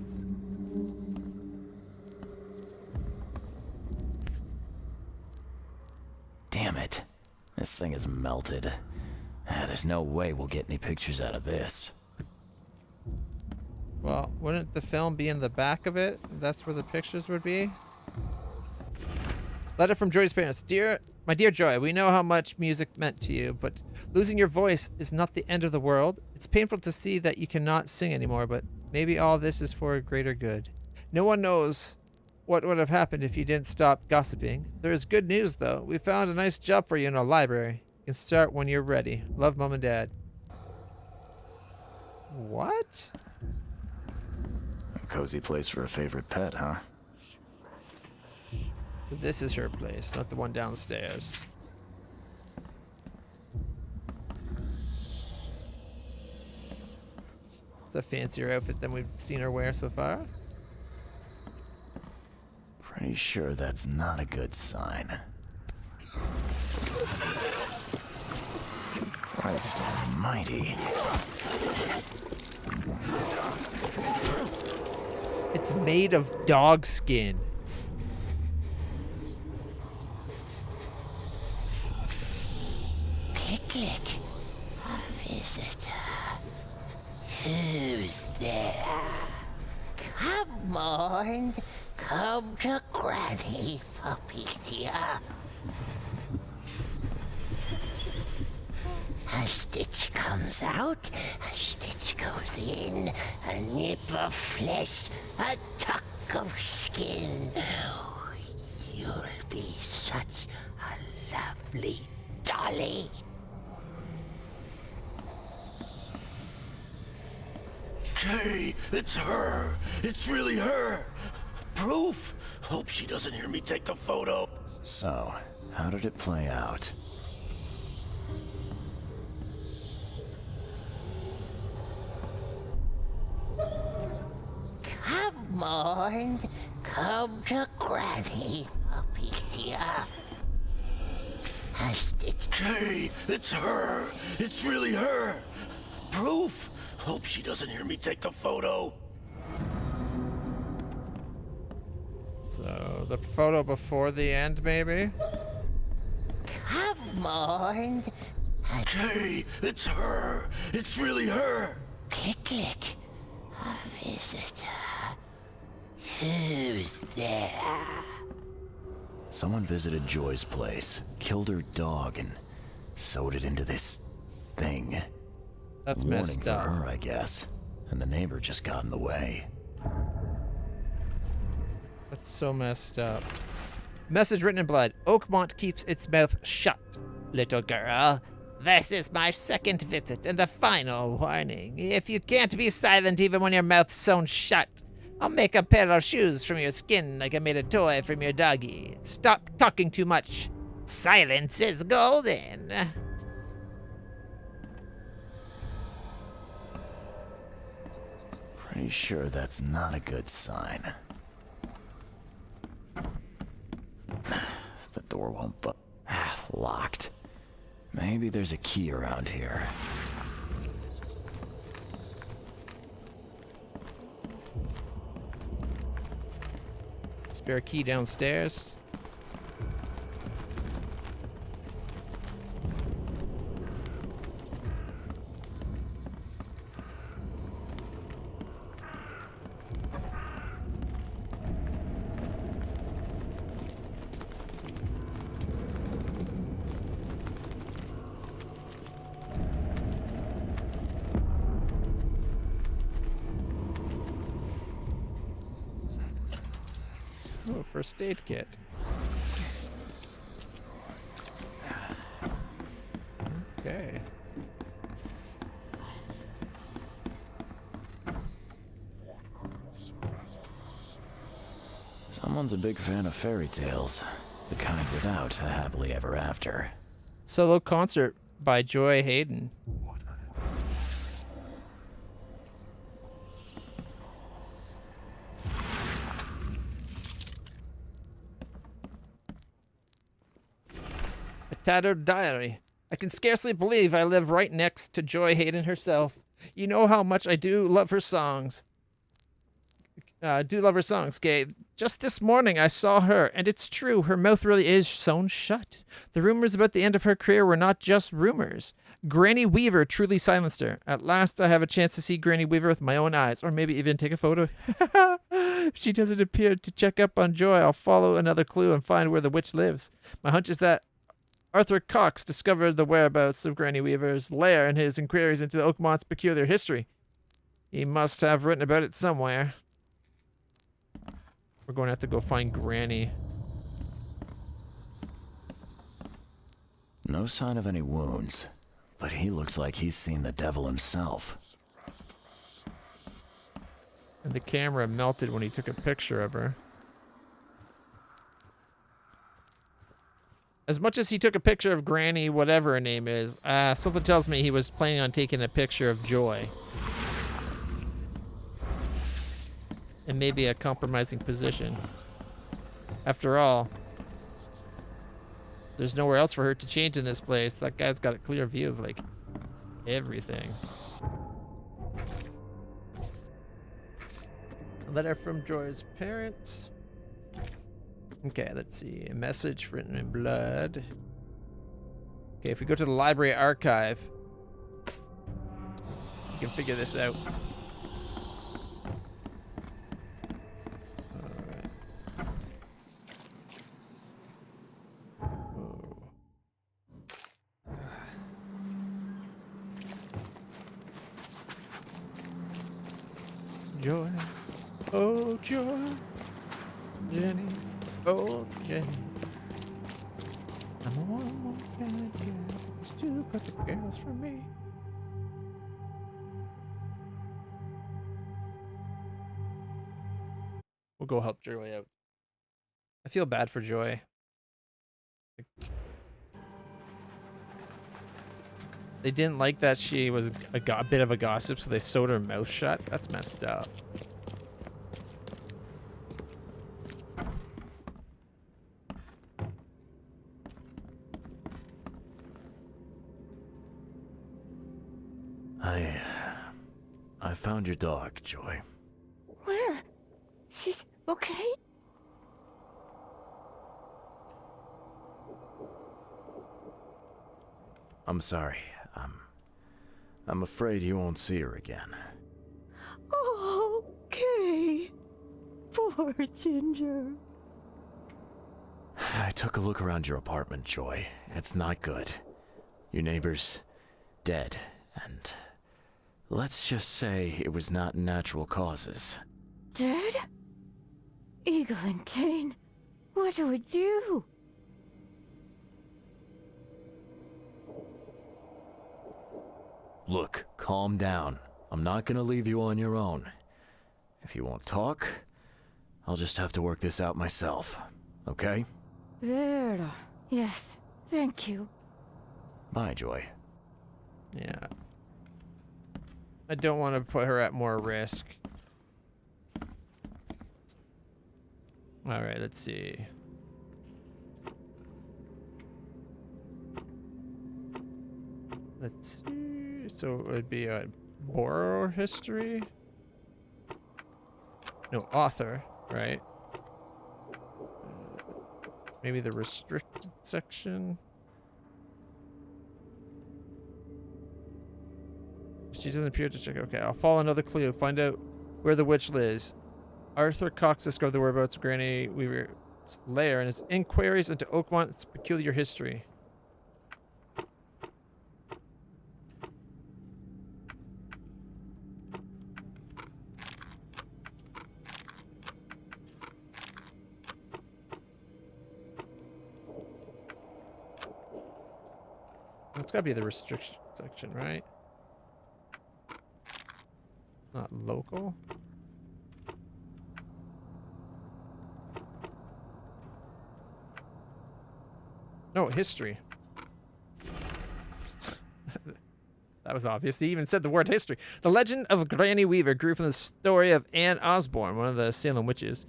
Damn it. This thing is melted. There's no way we'll get any pictures out of this. Well, wouldn't the film be in the back of it? That's where the pictures would be? Letter from Joy's parents. My dear Joy, we know how much music meant to you, but losing your voice is not the end of the world. It's painful to see that you cannot sing anymore, but maybe all this is for a greater good. No one knows what would have happened if you didn't stop gossiping. There is good news, though. We found a nice job for you in a library. You can start when you're ready. Love, Mom and Dad. What? A cozy place for a favorite pet, huh? So this is her place, not the one downstairs. It's a fancier outfit than we've seen her wear so far. Pretty sure that's not a good sign. Christ almighty. It's made of dog skin. Click, click. A visitor. Who's there? Come on. Come to Granny, puppy dear. A stitch comes out, a stitch goes in, a nip of flesh, a tuck of skin. You'll be such a lovely dolly. Hey, it's her. It's really her. Proof? Hope she doesn't hear me take the photo. So, how did it play out? Come on, come to Granny, puppy dear. A stitch. Hey, it's her. It's really her. Proof? Hope she doesn't hear me take the photo. So, the photo before the end, maybe? Come on. Hey, it's her. It's really her. Click, click. A visitor. Who's there? Someone visited Joy's place, killed her dog, and sewed it into this thing. That's warning messed for up. her, I guess. And the neighbor just got in the way. That's so messed up. Message written in blood. Oakmont keeps its mouth shut, little girl. This is my second visit and the final warning. If you can't be silent even when your mouth's sewn shut, I'll make a pair of shoes from your skin like I made a toy from your doggy. Stop talking too much. Silence is golden. Pretty sure that's not a good sign. The door won't locked. Maybe there's a key around here. Spare key downstairs. Oh, first aid kit. Okay. Someone's a big fan of fairy tales. The kind without a happily ever after. Solo concert by Joy Hayden. A tattered diary. I can scarcely believe I live right next to Joy Hayden herself. You know how much I do love her songs. Gay. Just this morning I saw her, and it's true, her mouth really is sewn shut. The rumors about the end of her career were not just rumors. Granny Weaver truly silenced her. At last I have a chance to see Granny Weaver with my own eyes, or maybe even take a photo. If she doesn't appear to check up on Joy, I'll follow another clue and find where the witch lives. My hunch is that Arthur Cox discovered the whereabouts of Granny Weaver's lair in his inquiries into Oakmont's peculiar history. He must have written about it somewhere. We're going to have to go find Granny. No sign of any wounds, but he looks like he's seen the devil himself. And the camera melted when he took a picture of her. As much as he took a picture of Granny, whatever her name is, something tells me he was planning on taking a picture of Joy. And maybe a compromising position. After all, there's nowhere else for her to change in this place. That guy's got a clear view of, like, everything. A letter from Joy's parents. Okay, let's see. A message written in blood. Okay, if we go to the library archive, we can figure this out. Joy, oh Joy, Jenny, oh Jenny. I'm a one kind of girl, there's two perfect girls for me. We'll go help Joy out. I feel bad for Joy. They didn't like that she was a bit of a gossip, so they sewed her mouth shut. That's messed up. I found your dog, Joy. Where? She's okay? I'm sorry. I'm afraid you won't see her again. Okay. Poor Ginger. I took a look around your apartment, Joy. It's not good. Your neighbor's dead, and let's just say it was not natural causes. Dead? Eglantine, what do we do? Look, calm down. I'm not gonna leave you on your own. If you won't talk, I'll just have to work this out myself, okay? Vera. Yes, thank you. Bye, Joy. Yeah. I don't want to put her at more risk. Alright, let's see. Let's see. So it would be a borrower history? No, author, right? Maybe the restricted section. She doesn't appear to check. Okay, I'll follow another clue. Find out where the witch lives. Arthur Cox discovered the whereabouts of Granny Weaver's lair and his inquiries into Oakmont's peculiar history. That's gotta be the restriction section, right? Not local. No, history. That was obvious. He even said the word history. The legend of Granny Weaver grew from the story of Anne Osborne, one of the Salem witches,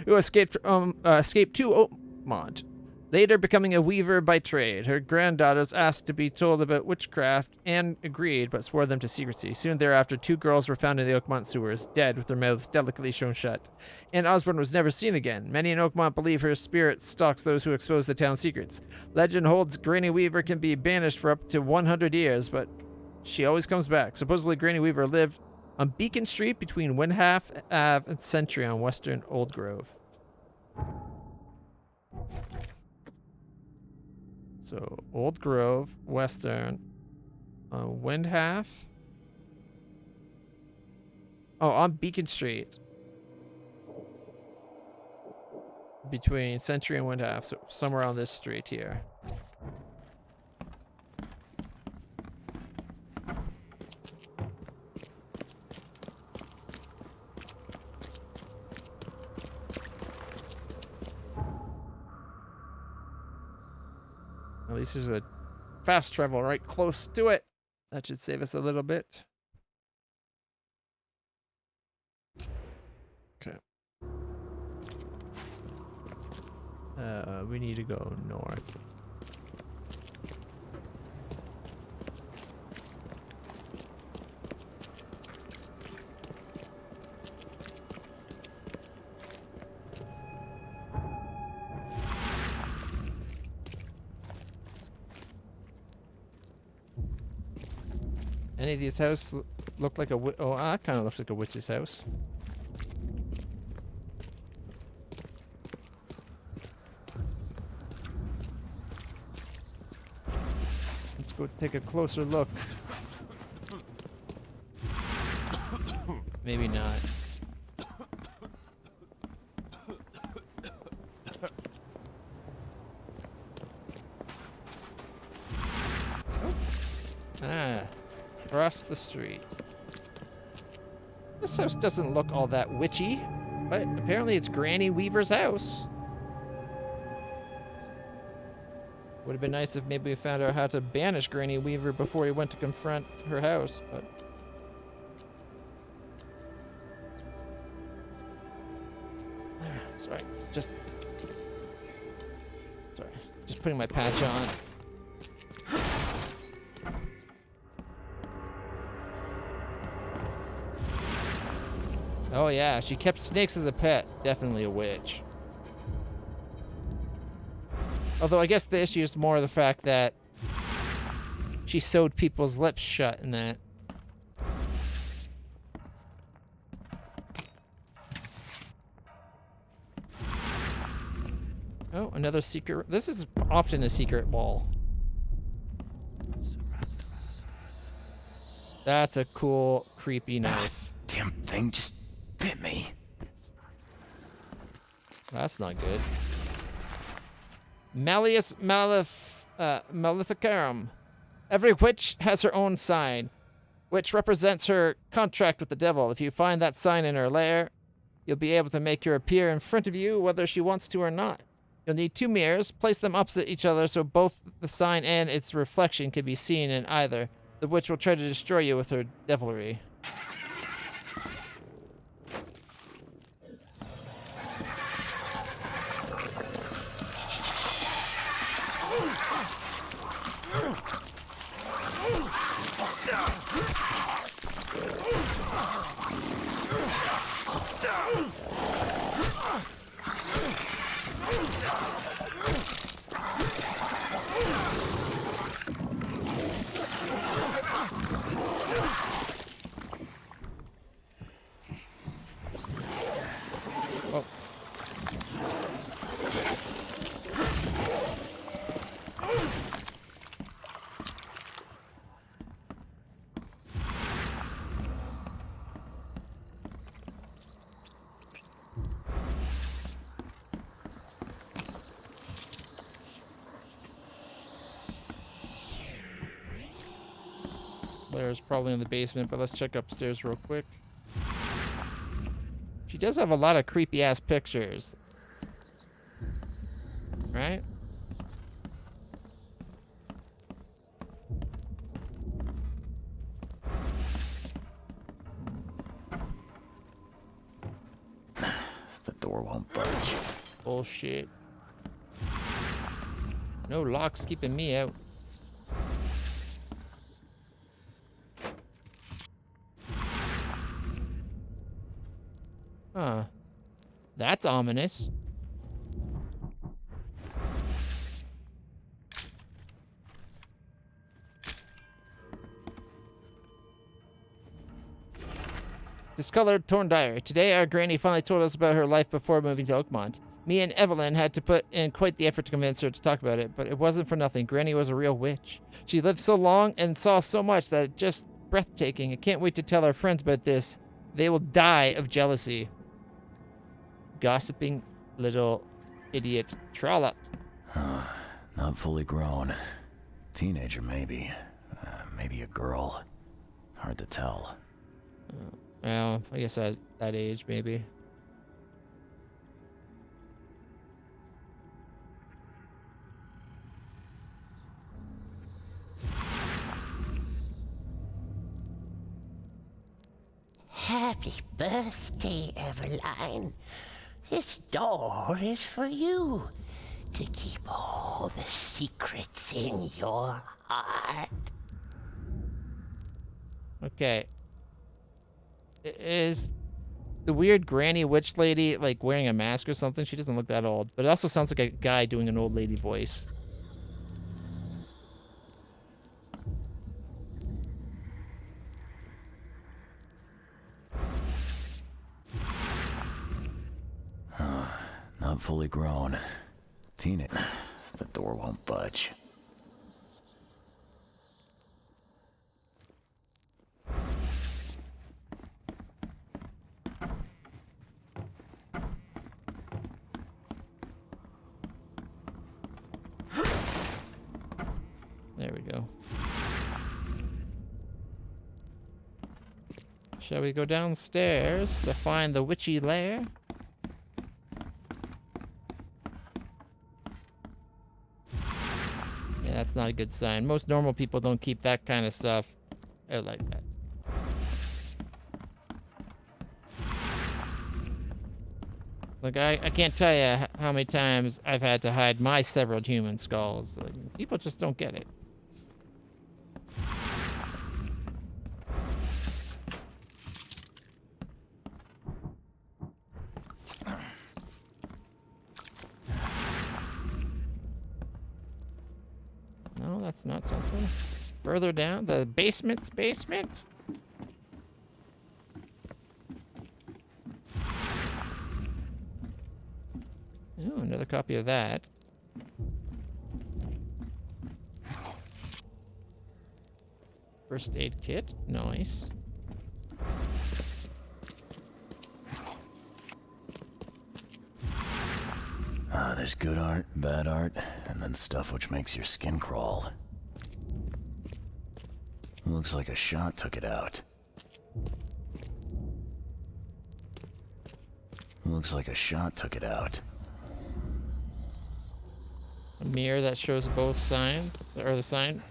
who escaped to Oakmont, later becoming a weaver by trade. Her granddaughters asked to be told about witchcraft and agreed, but swore them to secrecy. Soon thereafter, 2 girls were found in the Oakmont sewers, dead with their mouths delicately shown shut. Anne Osborne was never seen again. Many in Oakmont believe her spirit stalks those who expose the town's secrets. Legend holds Granny Weaver can be banished for up to 100 years, but she always comes back. Supposedly, Granny Weaver lived on Beacon Street between Windhalf Ave and Century on Western Old Grove. So, Old Grove, Western, Windhalf. Oh, on Beacon Street. Between Century and Windhalf, so somewhere on this street here. At least there's a fast travel right close to it. That should save us a little bit. Okay. We need to go north. Any of these houses look like a oh, that kind of looks like a witch's house. Let's go take a closer look. Maybe not. Ah. Across the street. This house doesn't look all that witchy, but apparently it's Granny Weaver's house. Would have been nice if maybe we found out how to banish Granny Weaver before we went to confront her house, but... Sorry, just putting my patch on. Oh yeah, she kept snakes as a pet. Definitely a witch. Although I guess the issue is more the fact that she sewed people's lips shut in that. Oh, another secret. This is often a secret wall. That's a cool, creepy knife. Damn thing just bit me. That's not good. Malleus Maleficarum. Every witch has her own sign, which represents her contract with the devil. If you find that sign in her lair, you'll be able to make her appear in front of you whether she wants to or not. You'll need 2 mirrors, place them opposite each other so both the sign and its reflection can be seen in either. The witch will try to destroy you with her devilry. Claire's probably in the basement, but let's check upstairs real quick. She does have a lot of creepy ass pictures. Right? The door won't budge. Bullshit. No lock's keeping me out. Huh. That's ominous. Discolored, torn diary. Today, our granny finally told us about her life before moving to Oakmont. Me and Evelyn had to put in quite the effort to convince her to talk about it, but it wasn't for nothing. Granny was a real witch. She lived so long and saw so much that it's just breathtaking. I can't wait to tell our friends about this. They will die of jealousy. Gossiping little idiot trollop. Not fully grown. Teenager, maybe. Maybe a girl. Hard to tell. Well, I guess at that age, maybe. Happy birthday, Eveline. This door is for you to keep all the secrets in your heart. Okay. Is the weird granny witch lady like wearing a mask or something? She doesn't look that old, but it also sounds like a guy doing an old lady voice. Not fully grown. Teenager. The door won't budge. There we go. Shall we go downstairs to find the witchy lair? Yeah, that's not a good sign. Most normal people don't keep that kind of stuff out like that. Like, I can't tell you how many times I've had to hide my severed human skulls. Like, people just don't get it. No, that's not something. Further down, the basement's basement. Oh, another copy of that. First aid kit, nice. There's good art, bad art, and then stuff which makes your skin crawl. Looks like a shot took it out. Looks like a shot took it out. A mirror that shows both signs, or the sign.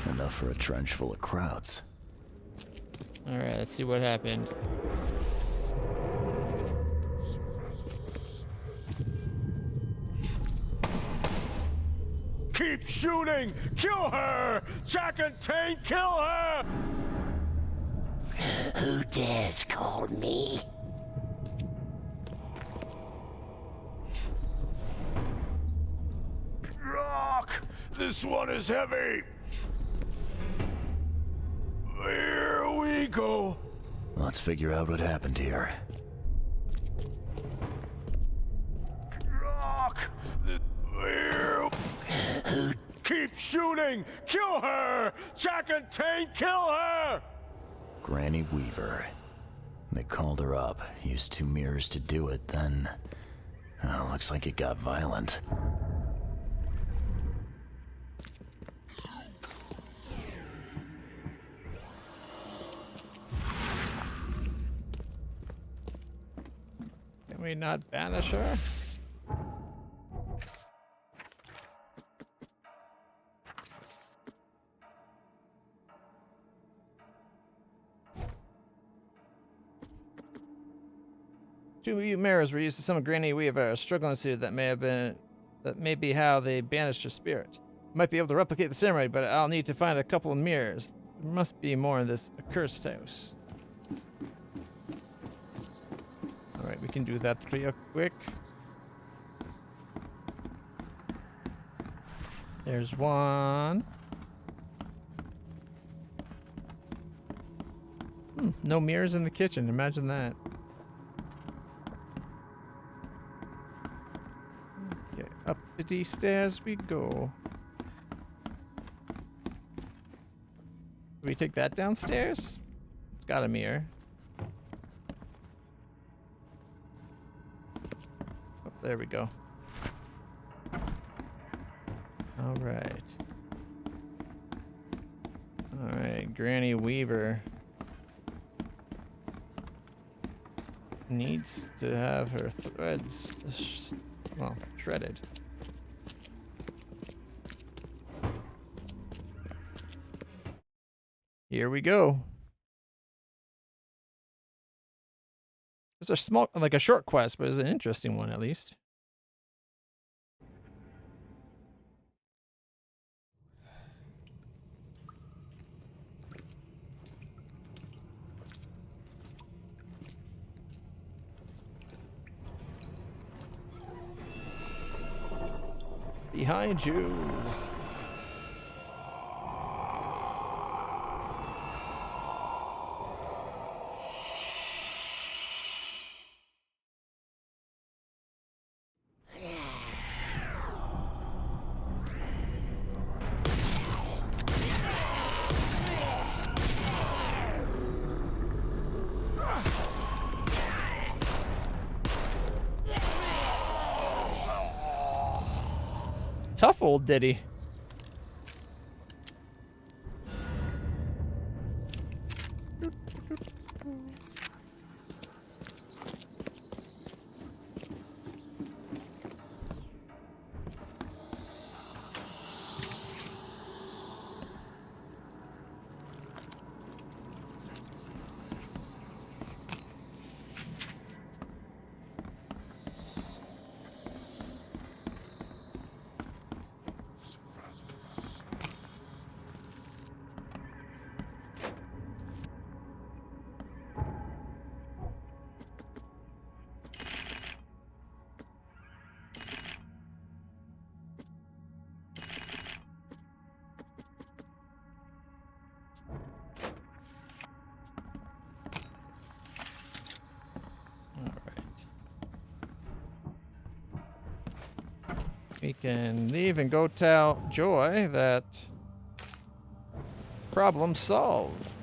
Enough for a trench full of krauts. Alright, let's see what happened. Keep shooting! Kill her! Jack and Tane, kill her! Who dares call me? This one is heavy. Here we go. Let's figure out what happened here. Rock. Here. Keep shooting. Kill her. Jack and Tane, kill her. Granny Weaver. They called her up, used 2 mirrors to do it, then... Oh, looks like it got violent. Can we not banish her? Two mirrors were used to summon Granny Weaver, a struggling suit that may be how they banished her spirit. Might be able to replicate the ceremony, but I'll need to find a couple of mirrors. There must be more in this accursed house. Alright, we can do that real quick. There's one. No mirrors in the kitchen, imagine that. Okay, up the stairs we go. Do we take that downstairs? It's got a mirror. Oh, there we go. Alright. Alright, Granny Weaver needs to have her threads, well, shredded. Here we go. It's a small, like a short quest, but it's an interesting one at least. Behind you. Tough old ditty. We can leave and go tell Joy that problem solved.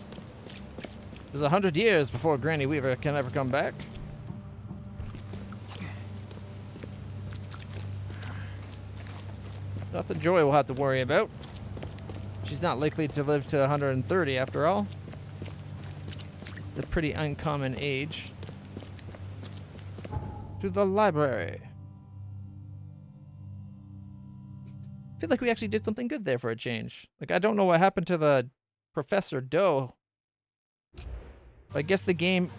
There's 100 years before Granny Weaver can ever come back. Nothing Joy will have to worry about. She's not likely to live to 130 after all. It's a pretty uncommon age. To the library. I feel like we actually did something good there for a change. Like, I don't know what happened to the Professor Doe. But I guess the game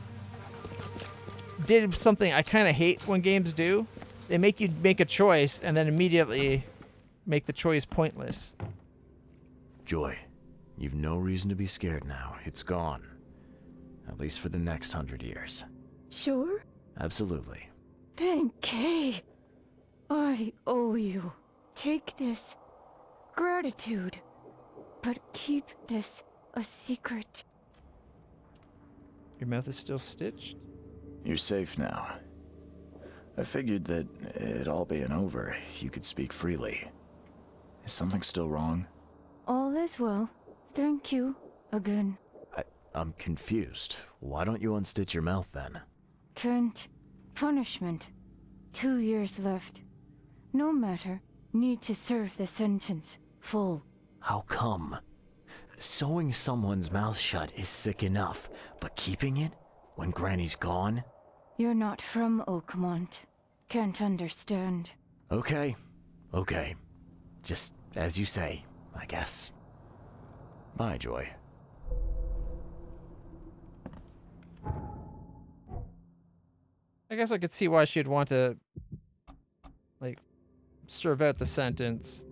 did something I kind of hate when games do. They make you make a choice and then immediately make the choice pointless. Joy, you've no reason to be scared now. It's gone. At least for the next 100 years. Sure? Absolutely. Then, Kay, I owe you. Take this. gratitude. But keep this a secret. Your mouth is still stitched? You're safe now. I figured that it all being over, you could speak freely. Is something still wrong? All is well. Thank you again. I'm confused. Why don't you unstitch your mouth then? Can't. Punishment. 2 years left. No matter. Need to serve the sentence. Full. How come? Sewing someone's mouth shut is sick enough, but keeping it when Granny's gone? You're not from Oakmont. Can't understand. Okay. Just as you say, I guess. Bye, Joy. I guess I could see why she'd want to, like, serve out the sentence.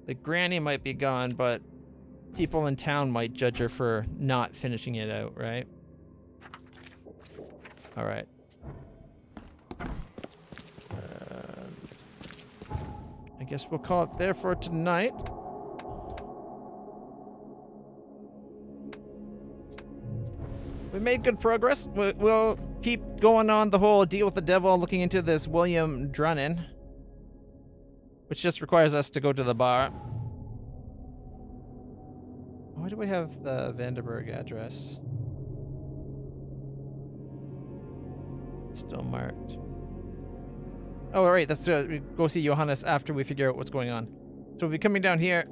Like, Granny might be gone, but people in town might judge her for not finishing it out, right? Alright. I guess we'll call it there for tonight. We made good progress. We'll keep going on the whole deal with the devil, looking into this William Drunin, which just requires us to go to the bar. Why do we have the Vandenberg address still marked? Oh, right, that's go see Johannes after we figure out what's going on. So we'll be coming down here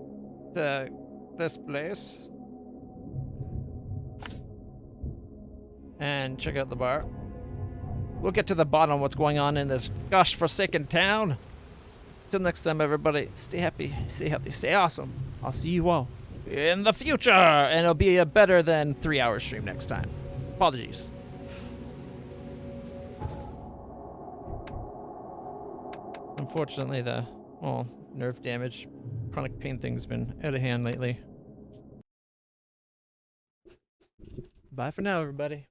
to this place and check out the bar. We'll get to the bottom of what's going on in this gosh-forsaken town. Till next time, everybody, stay happy, stay healthy, stay awesome. I'll see you all in the future, and it'll be a better than 3-hour stream next time. Apologies. Unfortunately, the nerve damage, chronic pain thing's been out of hand lately. Bye for now, everybody.